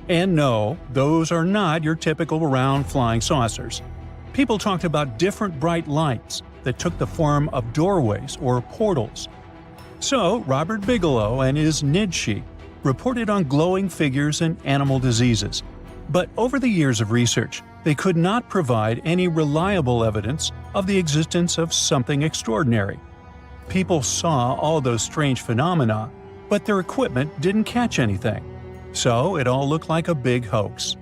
And no, those are not your typical round flying saucers. People talked about different bright lights that took the form of doorways or portals. So, Robert Bigelow and his NIDSI reported on glowing figures and animal diseases. But over the years of research, they could not provide any reliable evidence of the existence of something extraordinary. People saw all those strange phenomena, but their equipment didn't catch anything. So it all looked like a big hoax.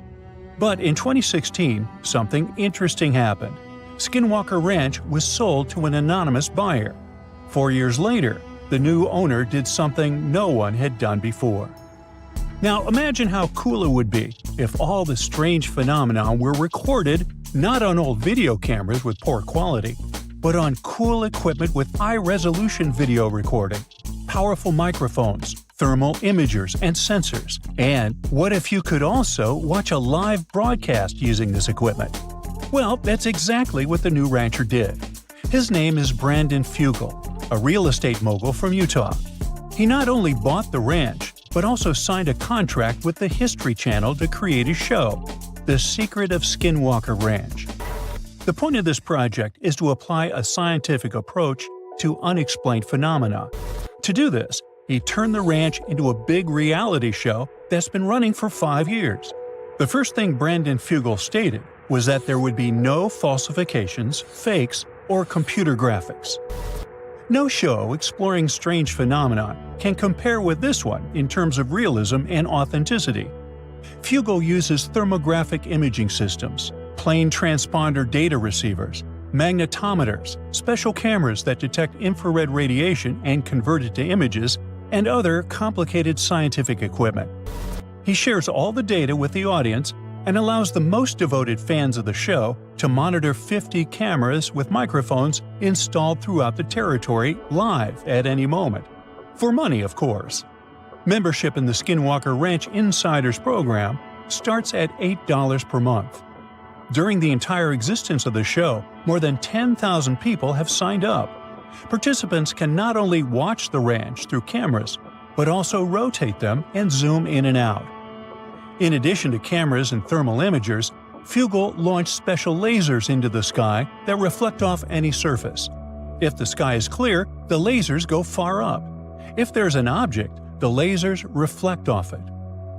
But in 2016, something interesting happened. Skinwalker Ranch was sold to an anonymous buyer. 4 years later, the new owner did something no one had done before. Now imagine how cool it would be if all the strange phenomena were recorded not on old video cameras with poor quality, but on cool equipment with high-resolution video recording, powerful microphones, thermal imagers, and sensors. And what if you could also watch a live broadcast using this equipment? Well, that's exactly what the new rancher did. His name is Brandon Fugel, a real estate mogul from Utah. He not only bought the ranch, but also signed a contract with the History Channel to create a show, The Secret of Skinwalker Ranch. The point of this project is to apply a scientific approach to unexplained phenomena. To do this, he turned the ranch into a big reality show that's been running for 5 years. The first thing Brandon Fugel stated was that there would be no falsifications, fakes, or computer graphics. No show exploring strange phenomena can compare with this one in terms of realism and authenticity. Fugel uses thermographic imaging systems, plane transponder data receivers, magnetometers, special cameras that detect infrared radiation and convert it to images, and other complicated scientific equipment. He shares all the data with the audience and allows the most devoted fans of the show to monitor 50 cameras with microphones installed throughout the territory live at any moment. For money, of course. Membership in the Skinwalker Ranch Insiders program starts at $8 per month. During the entire existence of the show, more than 10,000 people have signed up. Participants can not only watch the ranch through cameras, but also rotate them and zoom in and out. In addition to cameras and thermal imagers, Fugel launched special lasers into the sky that reflect off any surface. If the sky is clear, the lasers go far up. If there's an object, the lasers reflect off it.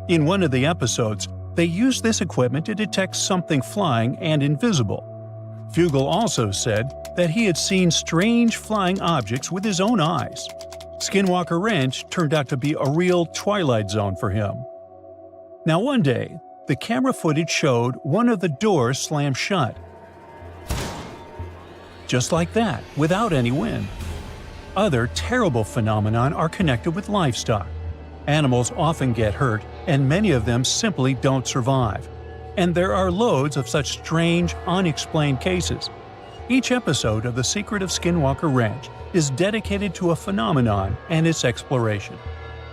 In one of the episodes, they used this equipment to detect something flying and invisible. Fugel also said that he had seen strange flying objects with his own eyes. Skinwalker Ranch turned out to be a real twilight zone for him. Now one day, the camera footage showed one of the doors slam shut. Just like that, without any wind. Other terrible phenomena are connected with livestock. Animals often get hurt, and many of them simply don't survive. And there are loads of such strange, unexplained cases. Each episode of The Secret of Skinwalker Ranch is dedicated to a phenomenon and its exploration.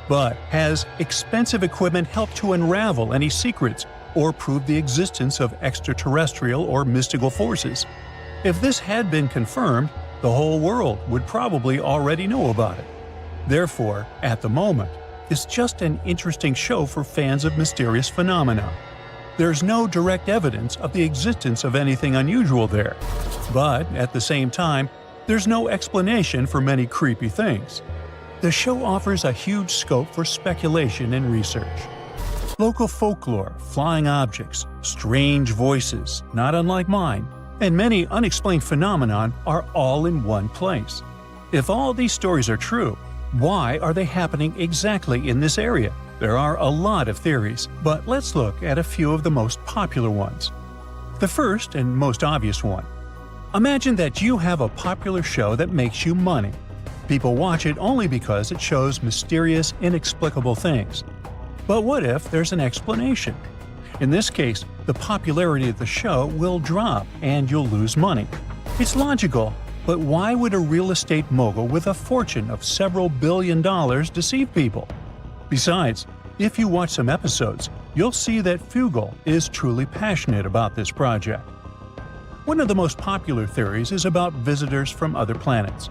But has expensive equipment helped to unravel any secrets or prove the existence of extraterrestrial or mystical forces? If this had been confirmed, the whole world would probably already know about it. Therefore, at the moment, it's just an interesting show for fans of mysterious phenomena. There's no direct evidence of the existence of anything unusual there. But, at the same time, there's no explanation for many creepy things. The show offers a huge scope for speculation and research. Local folklore, flying objects, strange voices, not unlike mine, and many unexplained phenomenon are all in one place. If all these stories are true, why are they happening exactly in this area? There are a lot of theories, but let's look at a few of the most popular ones. The first and most obvious one. Imagine that you have a popular show that makes you money. People watch it only because it shows mysterious, inexplicable things. But what if there's an explanation? In this case, the popularity of the show will drop and you'll lose money. It's logical, but why would a real estate mogul with a fortune of several $billion deceive people? Besides, if you watch some episodes, you'll see that Fugel is truly passionate about this project. One of the most popular theories is about visitors from other planets.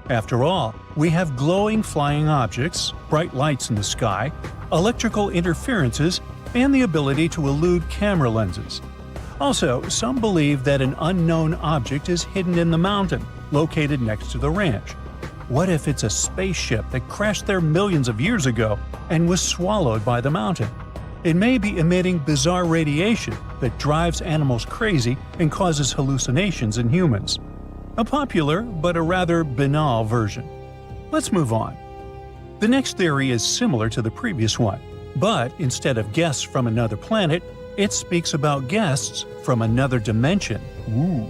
After all, we have glowing flying objects, bright lights in the sky, electrical interferences, and the ability to elude camera lenses. Also, some believe that an unknown object is hidden in the mountain, located next to the ranch. What if it's a spaceship that crashed there millions of years ago and was swallowed by the mountain? It may be emitting bizarre radiation that drives animals crazy and causes hallucinations in humans. A popular, but a rather banal version. Let's move on. The next theory is similar to the previous one, but instead of guests from another planet, it speaks about guests from another dimension. Ooh.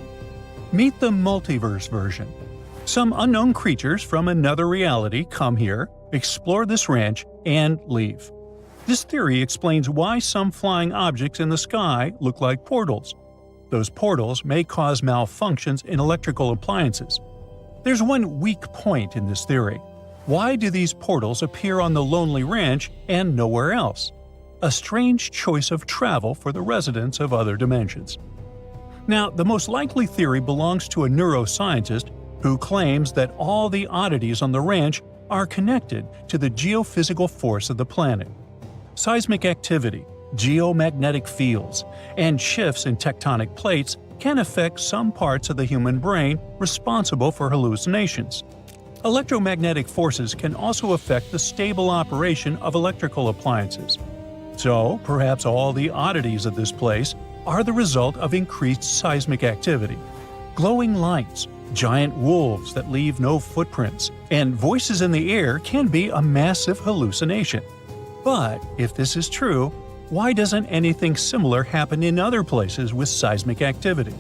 Meet the multiverse version. Some unknown creatures from another reality come here, explore this ranch, and leave. This theory explains why some flying objects in the sky look like portals. Those portals may cause malfunctions in electrical appliances. There's one weak point in this theory. Why do these portals appear on the lonely ranch and nowhere else? A strange choice of travel for the residents of other dimensions. Now, the most likely theory belongs to a neuroscientist who claims that all the oddities on the ranch are connected to the geophysical force of the planet. Seismic activity, geomagnetic fields, and shifts in tectonic plates can affect some parts of the human brain responsible for hallucinations. Electromagnetic forces can also affect the stable operation of electrical appliances. So, perhaps all the oddities of this place are the result of increased seismic activity. Glowing lights, giant wolves that leave no footprints, and voices in the air can be a massive hallucination. But if this is true, why doesn't anything similar happen in other places with seismic activity?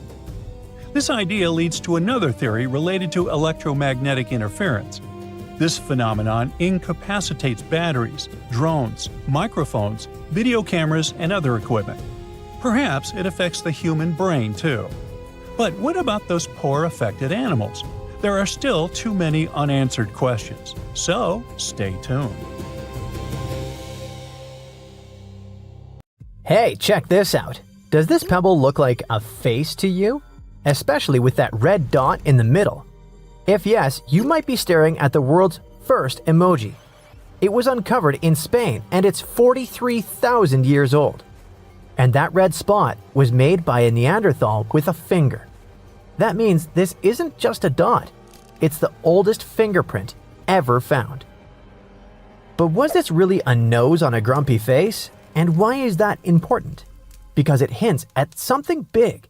This idea leads to another theory related to electromagnetic interference. This phenomenon incapacitates batteries, drones, microphones, video cameras, and other equipment. Perhaps it affects the human brain too. But what about those poor affected animals? There are still too many unanswered questions, so stay tuned.
Hey, check this out. Does this pebble look like a face to you? Especially with that red dot in the middle. If yes, you might be staring at the world's first emoji. It was uncovered in Spain and it's 43,000 years old. And that red spot was made by a Neanderthal with a finger. That means this isn't just a dot. It's the oldest fingerprint ever found. But was this really a nose on a grumpy face? And why is that important? Because it hints at something big.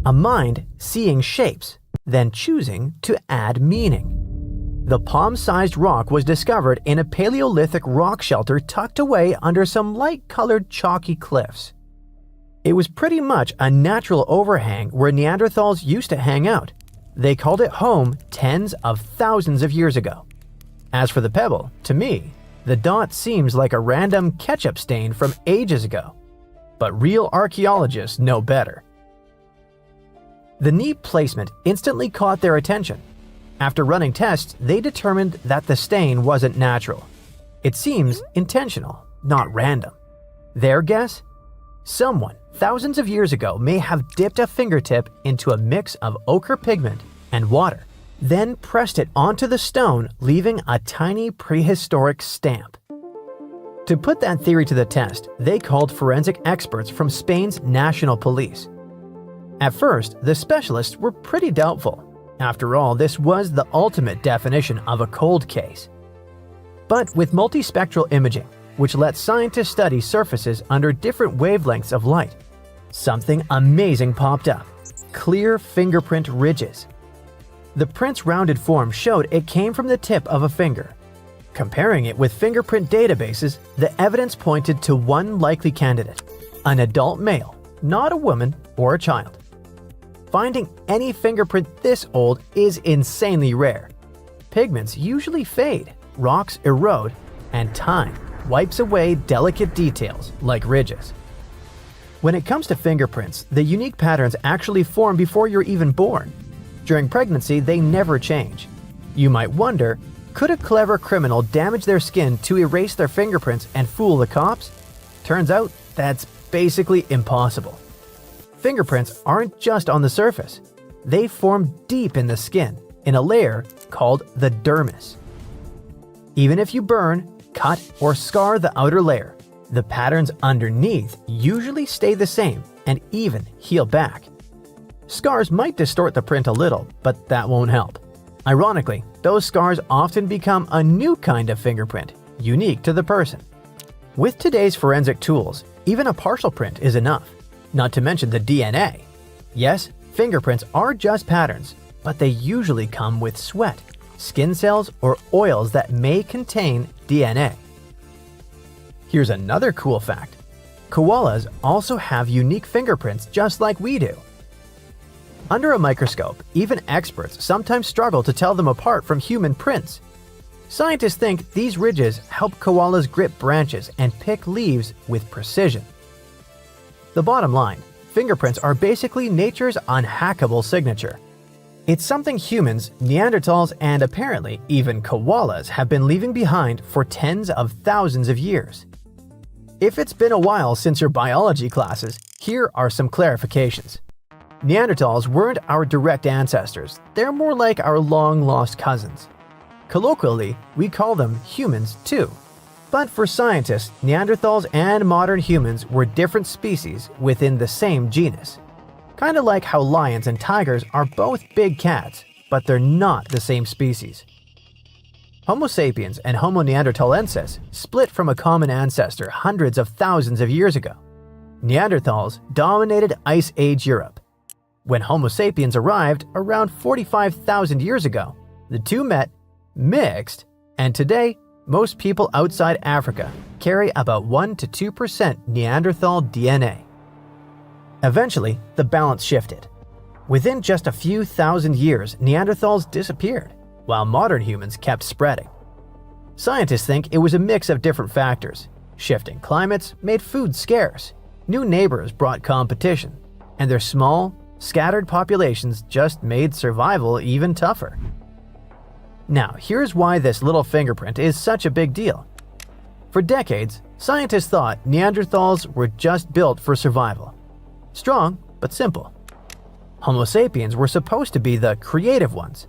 A mind seeing shapes, then choosing to add meaning. The palm-sized rock was discovered in a Paleolithic rock shelter tucked away under some light-colored chalky cliffs. It was pretty much a natural overhang where Neanderthals used to hang out. They called it home tens of thousands of years ago. As for the pebble, to me, the dot seems like a random ketchup stain from ages ago. But real archaeologists know better. The neat placement instantly caught their attention. After running tests, they determined that the stain wasn't natural. It seems intentional, not random. Their guess? Someone thousands of years ago may have dipped a fingertip into a mix of ochre pigment and water, then pressed it onto the stone, leaving a tiny prehistoric stamp. To put that theory to the test, they called forensic experts from Spain's national police. At first, the specialists were pretty doubtful. After all, this was the ultimate definition of a cold case. But with multispectral imaging, which lets scientists study surfaces under different wavelengths of light, something amazing popped up: clear fingerprint ridges. The print's rounded form showed it came from the tip of a finger. Comparing it with fingerprint databases, the evidence pointed to one likely candidate: an adult male, not a woman or a child. Finding any fingerprint this old is insanely rare. Pigments usually fade, rocks erode, and time wipes away delicate details like ridges. When it comes to fingerprints, the unique patterns actually form before you're even born. During pregnancy, they never change. You might wonder, could a clever criminal damage their skin to erase their fingerprints and fool the cops? Turns out that's basically impossible. Fingerprints aren't just on the surface. They form deep in the skin, in a layer called the dermis. Even if you burn, cut, or scar the outer layer, the patterns underneath usually stay the same and even heal back. Scars might distort the print a little, but that won't help. Ironically, those scars often become a new kind of fingerprint, unique to the person. With today's forensic tools, even a partial print is enough, not to mention the DNA. Yes, fingerprints are just patterns, but they usually come with sweat, skin cells, or oils that may contain DNA. Here's another cool fact. Koalas also have unique fingerprints just like we do. Under a microscope, even experts sometimes struggle to tell them apart from human prints. Scientists think these ridges help koalas grip branches and pick leaves with precision. The bottom line, fingerprints are basically nature's unhackable signature. It's something humans, Neanderthals, and apparently even koalas have been leaving behind for tens of thousands of years. If it's been a while since your biology classes, here are some clarifications. Neanderthals weren't our direct ancestors, they're more like our long-lost cousins. Colloquially, we call them humans too. But for scientists, Neanderthals and modern humans were different species within the same genus. Kinda like how lions and tigers are both big cats, but they're not the same species. Homo sapiens and Homo neanderthalensis split from a common ancestor hundreds of thousands of years ago. Neanderthals dominated Ice Age Europe. When Homo sapiens arrived around 45,000 years ago, the two met, mixed, and today, most people outside Africa carry about 1 to 2% Neanderthal DNA. Eventually, the balance shifted. Within just a few thousand years, Neanderthals disappeared, while modern humans kept spreading. Scientists think it was a mix of different factors. Shifting climates made food scarce, new neighbors brought competition, and their small, scattered populations just made survival even tougher. Now, here's why this little fingerprint is such a big deal. For decades, scientists thought Neanderthals were just built for survival. Strong, but simple. Homo sapiens were supposed to be the creative ones.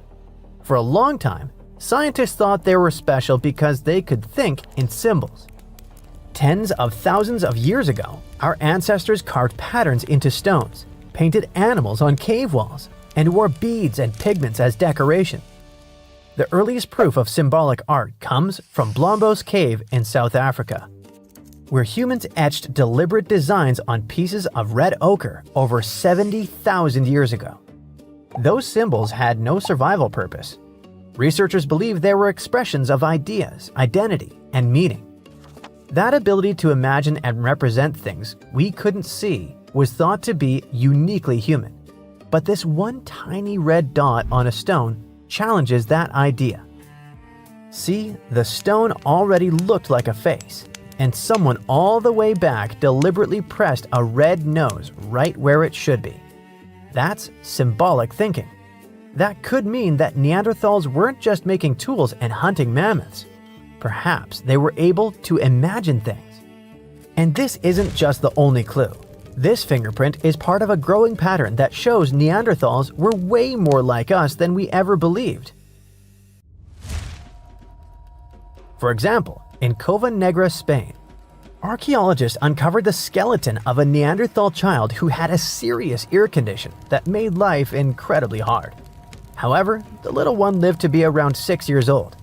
For a long time, scientists thought they were special because they could think in symbols. Tens of thousands of years ago, our ancestors carved patterns into stones, painted animals on cave walls, and wore beads and pigments as decoration. The earliest proof of symbolic art comes from Blombos Cave in South Africa, where humans etched deliberate designs on pieces of red ochre over 70,000 years ago. Those symbols had no survival purpose. Researchers believe they were expressions of ideas, identity, and meaning. That ability to imagine and represent things we couldn't see was thought to be uniquely human. But this one tiny red dot on a stone challenges that idea. See, the stone already looked like a face, and someone all the way back deliberately pressed a red nose right where it should be. That's symbolic thinking. That could mean that Neanderthals weren't just making tools and hunting mammoths. Perhaps they were able to imagine things. And this isn't just the only clue. This fingerprint is part of a growing pattern that shows Neanderthals were way more like us than we ever believed. For example, in Cova Negra, Spain, archaeologists uncovered the skeleton of a Neanderthal child who had a serious ear condition that made life incredibly hard. However, the little one lived to be around 6 years old.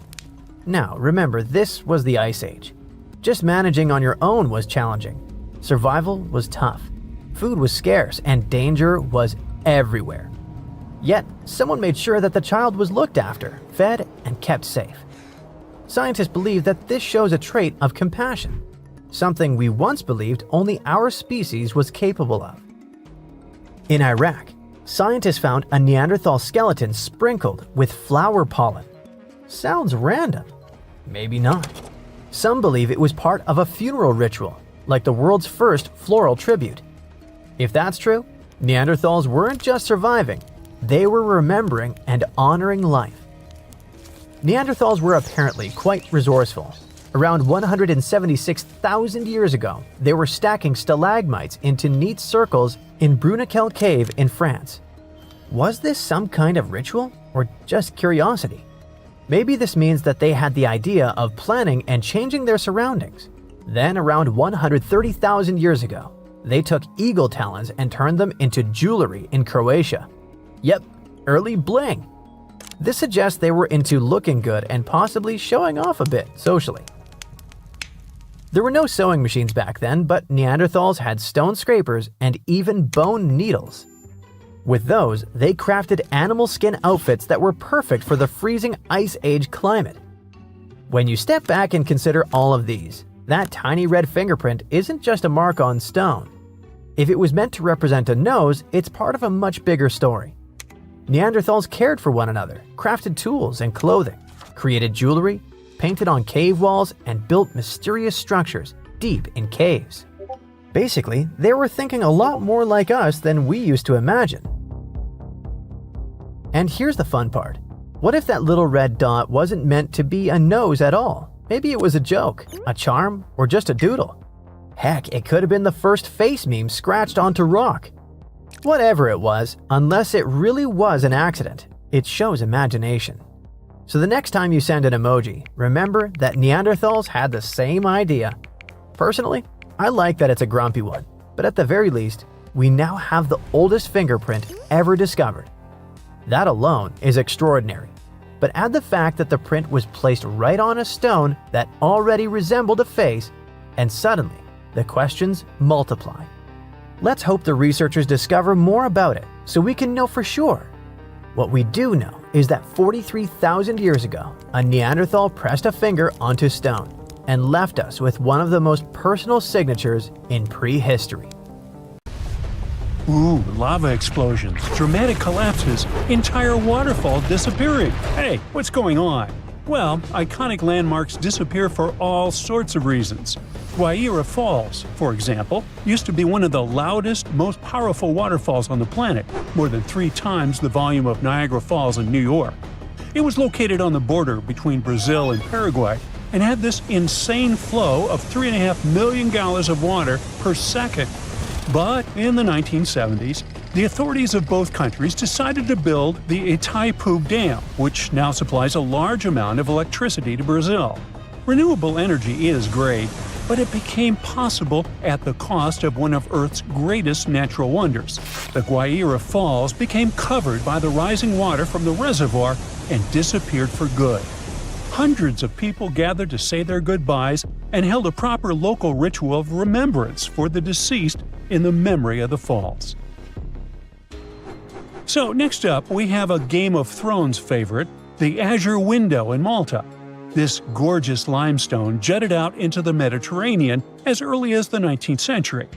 Now, remember, this was the Ice Age. Just managing on your own was challenging. Survival was tough. Food was scarce and danger was everywhere. Yet, someone made sure that the child was looked after, fed, and kept safe. Scientists believe that this shows a trait of compassion, something we once believed only our species was capable of. In Iraq, scientists found a Neanderthal skeleton sprinkled with flower pollen. Sounds random. Maybe not. Some believe it was part of a funeral ritual, like the world's first floral tribute. If that's true, Neanderthals weren't just surviving, they were remembering and honoring life. Neanderthals were apparently quite resourceful. Around 176,000 years ago, they were stacking stalagmites into neat circles in Bruniquel Cave in France. Was this some kind of ritual or just curiosity? Maybe this means that they had the idea of planning and changing their surroundings. Then around 130,000 years ago, they took eagle talons and turned them into jewelry in Croatia. Yep, early bling. This suggests they were into looking good and possibly showing off a bit socially. There were no sewing machines back then, but Neanderthals had stone scrapers and even bone needles. With those, they crafted animal skin outfits that were perfect for the freezing Ice Age climate. When you step back and consider all of these, that tiny red fingerprint isn't just a mark on stone. If it was meant to represent a nose, it's part of a much bigger story. Neanderthals cared for one another, crafted tools and clothing, created jewelry, painted on cave walls, and built mysterious structures deep in caves. Basically, they were thinking a lot more like us than we used to imagine. And here's the fun part. What if that little red dot wasn't meant to be a nose at all? Maybe it was a joke, a charm, or just a doodle. Heck, it could have been the first face meme scratched onto rock. Whatever it was, unless it really was an accident, it shows imagination. So the next time you send an emoji, remember that Neanderthals had the same idea. Personally, I like that it's a grumpy one, but at the very least, we now have the oldest fingerprint ever discovered. That alone is extraordinary. But add the fact that the print was placed right on a stone that already resembled a face, and suddenly, the questions multiply. Let's hope the researchers discover more about it so we can know for sure. What we do know is that 43,000 years ago, a Neanderthal pressed a finger onto stone and left us with one of the most personal signatures in prehistory.
Ooh, lava explosions, dramatic collapses, entire waterfall disappearing. Hey, what's going on? Well, iconic landmarks disappear for all sorts of reasons. Guaira Falls, for example, used to be one of the loudest, most powerful waterfalls on the planet, more than 3 times the volume of Niagara Falls in New York. It was located on the border between Brazil and Paraguay and had this insane flow of 3.5 million gallons of water per second. But in the 1970s, the authorities of both countries decided to build the Itaipu Dam, which now supplies a large amount of electricity to Brazil. Renewable energy is great, but it became possible at the cost of one of Earth's greatest natural wonders. The Guaira Falls became covered by the rising water from the reservoir and disappeared for good. Hundreds of people gathered to say their goodbyes and held a proper local ritual of remembrance for the deceased in the memory of the falls. So next up, we have a Game of Thrones favorite, the Azure Window in Malta. This gorgeous limestone jutted out into the Mediterranean as early as the 19th century.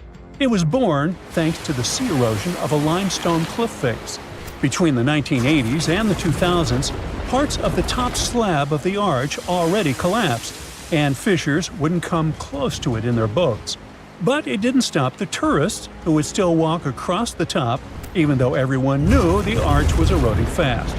It was born thanks to the sea erosion of a limestone cliff face. Between the 1980s and the 2000s, parts of the top slab of the arch already collapsed, and fishers wouldn't come close to it in their boats. But it didn't stop the tourists, who would still walk across the top, even though everyone knew the arch was eroding fast.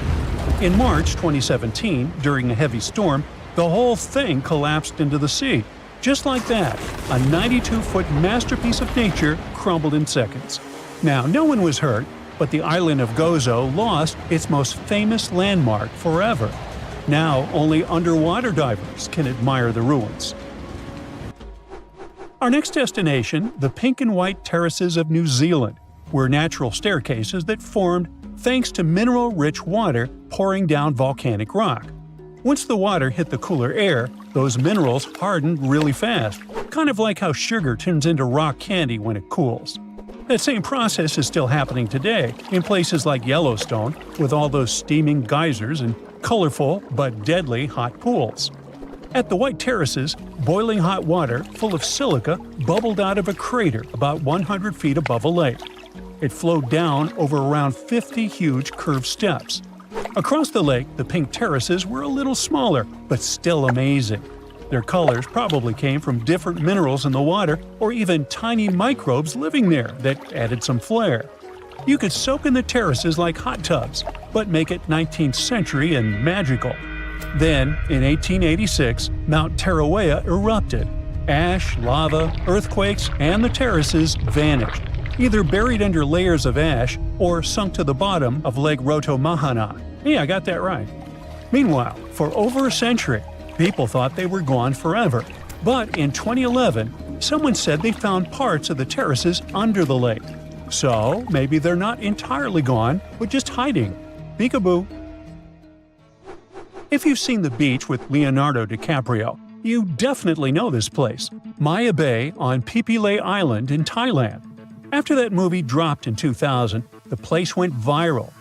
In March 2017, during a heavy storm, the whole thing collapsed into the sea. Just like that, a 92-foot masterpiece of nature crumbled in seconds. Now, no one was hurt, but the island of Gozo lost its most famous landmark forever. Now, only underwater divers can admire the ruins. Our next destination, the pink and white terraces of New Zealand, were natural staircases that formed thanks to mineral-rich water pouring down volcanic rock. Once the water hit the cooler air, those minerals hardened really fast, kind of like how sugar turns into rock candy when it cools. That same process is still happening today in places like Yellowstone, with all those steaming geysers and colorful but deadly hot pools. At the White Terraces, boiling hot water full of silica bubbled out of a crater about 100 feet above a lake. It flowed down over around 50 huge curved steps. Across the lake, the pink terraces were a little smaller, but still amazing. Their colors probably came from different minerals in the water or even tiny microbes living there that added some flair. You could soak in the terraces like hot tubs, but make it 19th century and magical. Then, in 1886, Mount Tarawea erupted. Ash, lava, earthquakes, and the terraces vanished, either buried under layers of ash or sunk to the bottom of Lake Rotomahana. Hey, I got that right. Meanwhile, for over a century, people thought they were gone forever. But in 2011, someone said they found parts of the terraces under the lake. So maybe they're not entirely gone, but just hiding. Peekaboo. If you've seen The Beach with Leonardo DiCaprio, you definitely know this place, Maya Bay on Phi Phi Lay Island in Thailand. After that movie dropped in 2000, the place went viral.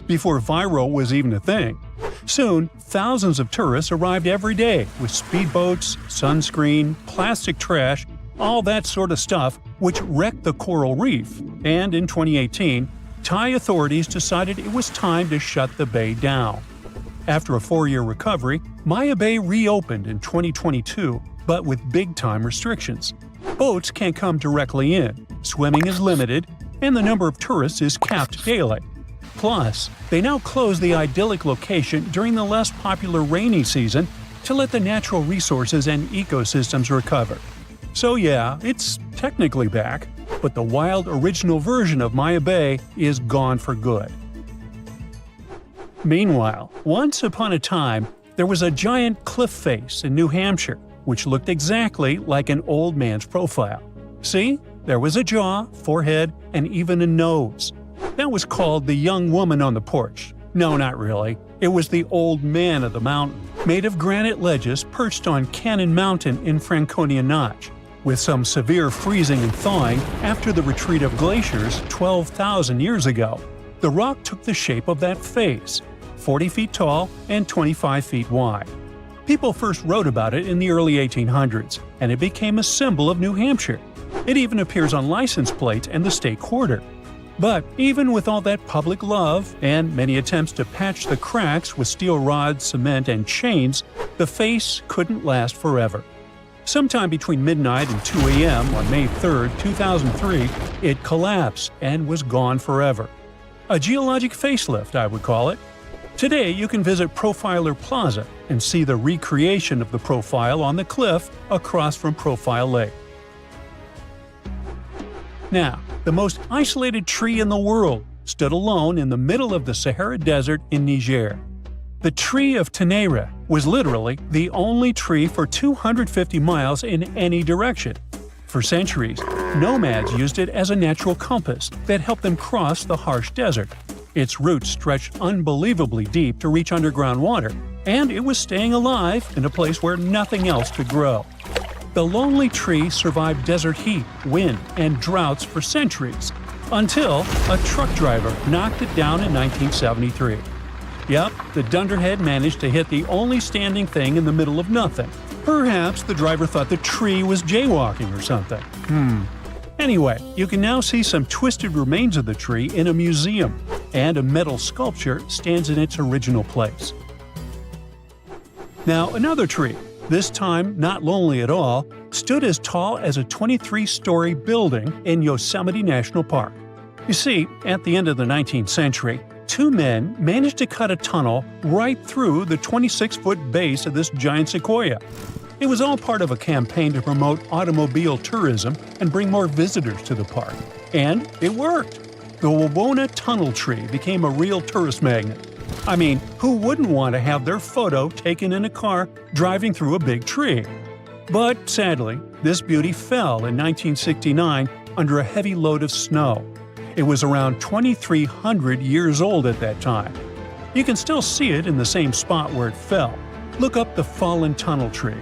Before viral was even a thing. Soon, thousands of tourists arrived every day with speedboats, sunscreen, plastic trash, all that sort of stuff, which wrecked the coral reef. And in 2018, Thai authorities decided it was time to shut the bay down. After a 4-year recovery, Maya Bay reopened in 2022, but with big-time restrictions. Boats can't come directly in, swimming is limited, and the number of tourists is capped daily. Plus, they now close the idyllic location during the less popular rainy season to let the natural resources and ecosystems recover. So yeah, it's technically back, but the wild original version of Maya Bay is gone for good. Meanwhile, once upon a time, there was a giant cliff face in New Hampshire, which looked exactly like an old man's profile. See? There was a jaw, forehead, and even a nose. That was called the young woman on the porch. No, not really. It was the old man of the mountain, made of granite ledges perched on Cannon Mountain in Franconia Notch. With some severe freezing and thawing after the retreat of glaciers 12,000 years ago, the rock took the shape of that face, 40 feet tall and 25 feet wide. People first wrote about it in the early 1800s, and it became a symbol of New Hampshire. It even appears on license plates and the state quarter. But even with all that public love and many attempts to patch the cracks with steel rods, cement, and chains, the face couldn't last forever. Sometime between midnight and 2 a.m. on May 3, 2003, it collapsed and was gone forever. A geologic facelift, I would call it. Today, you can visit Profiler Plaza and see the recreation of the profile on the cliff across from Profile Lake. Now, the most isolated tree in the world stood alone in the middle of the Sahara Desert in Niger. The tree of Tenere was literally the only tree for 250 miles in any direction. For centuries, nomads used it as a natural compass that helped them cross the harsh desert. Its roots stretched unbelievably deep to reach underground water, and it was staying alive in a place where nothing else could grow. The lonely tree survived desert heat, wind, and droughts for centuries, until a truck driver knocked it down in 1973. Yep, the dunderhead managed to hit the only standing thing in the middle of nothing. Perhaps the driver thought the tree was jaywalking or something. Anyway, you can now see some twisted remains of the tree in a museum, and a metal sculpture stands in its original place. Now, another tree, this time not lonely at all, stood as tall as a 23-story building in Yosemite National Park. You see, at the end of the 19th century, 2 men managed to cut a tunnel right through the 26-foot base of this giant sequoia. It was all part of a campaign to promote automobile tourism and bring more visitors to the park. And it worked. The Wawona Tunnel Tree became a real tourist magnet. I mean, who wouldn't want to have their photo taken in a car driving through a big tree? But sadly, this beauty fell in 1969 under a heavy load of snow. It was around 2,300 years old at that time. You can still see it in the same spot where it fell. Look up the fallen tunnel tree.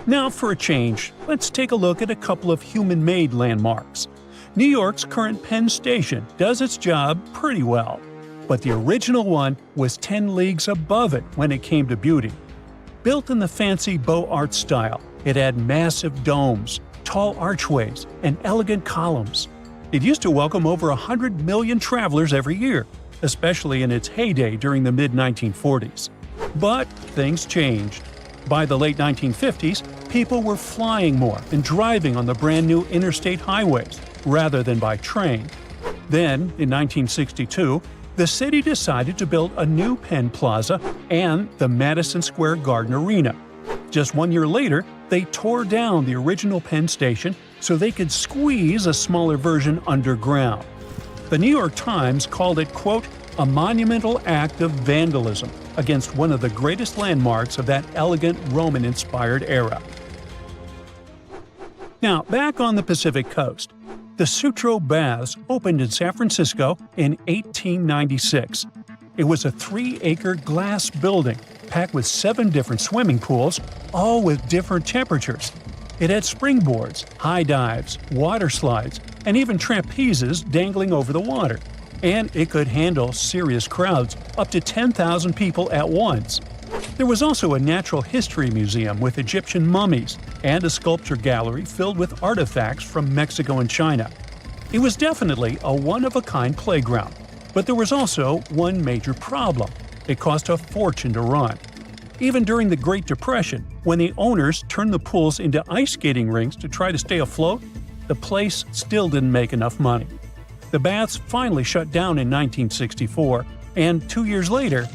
Now for a change, let's take a look at a couple of human-made landmarks. New York's current Penn Station does its job pretty well, but the original one was 10 leagues above it when it came to beauty. Built in the fancy Beaux Arts style, it had massive domes, tall archways, and elegant columns. It used to welcome over 100 million travelers every year, especially in its heyday during the mid-1940s. But things changed. By the late 1950s, people were flying more and driving on the brand-new interstate highways, rather than by train. Then, in 1962, the city decided to build a new Penn Plaza and the Madison Square Garden Arena. Just 1 year later, they tore down the original Penn Station so they could squeeze a smaller version underground. The New York Times called it, quote, a monumental act of vandalism against one of the greatest landmarks of that elegant Roman-inspired era. Now, back on the Pacific Coast, the Sutro Baths opened in San Francisco in 1896. It was a 3-acre glass building packed with 7 different swimming pools, all with different temperatures. It had springboards, high dives, water slides, and even trapezes dangling over the water. And it could handle serious crowds, up to 10,000 people at once. There was also a natural history museum with Egyptian mummies and a sculpture gallery filled with artifacts from Mexico and China. It was definitely a one-of-a-kind playground, but there was also one major problem. It cost a fortune to run. Even during the Great Depression, when the owners turned the pools into ice skating rinks to try to stay afloat, the place still didn't make enough money. The baths finally shut down in 1964, and 2 years later,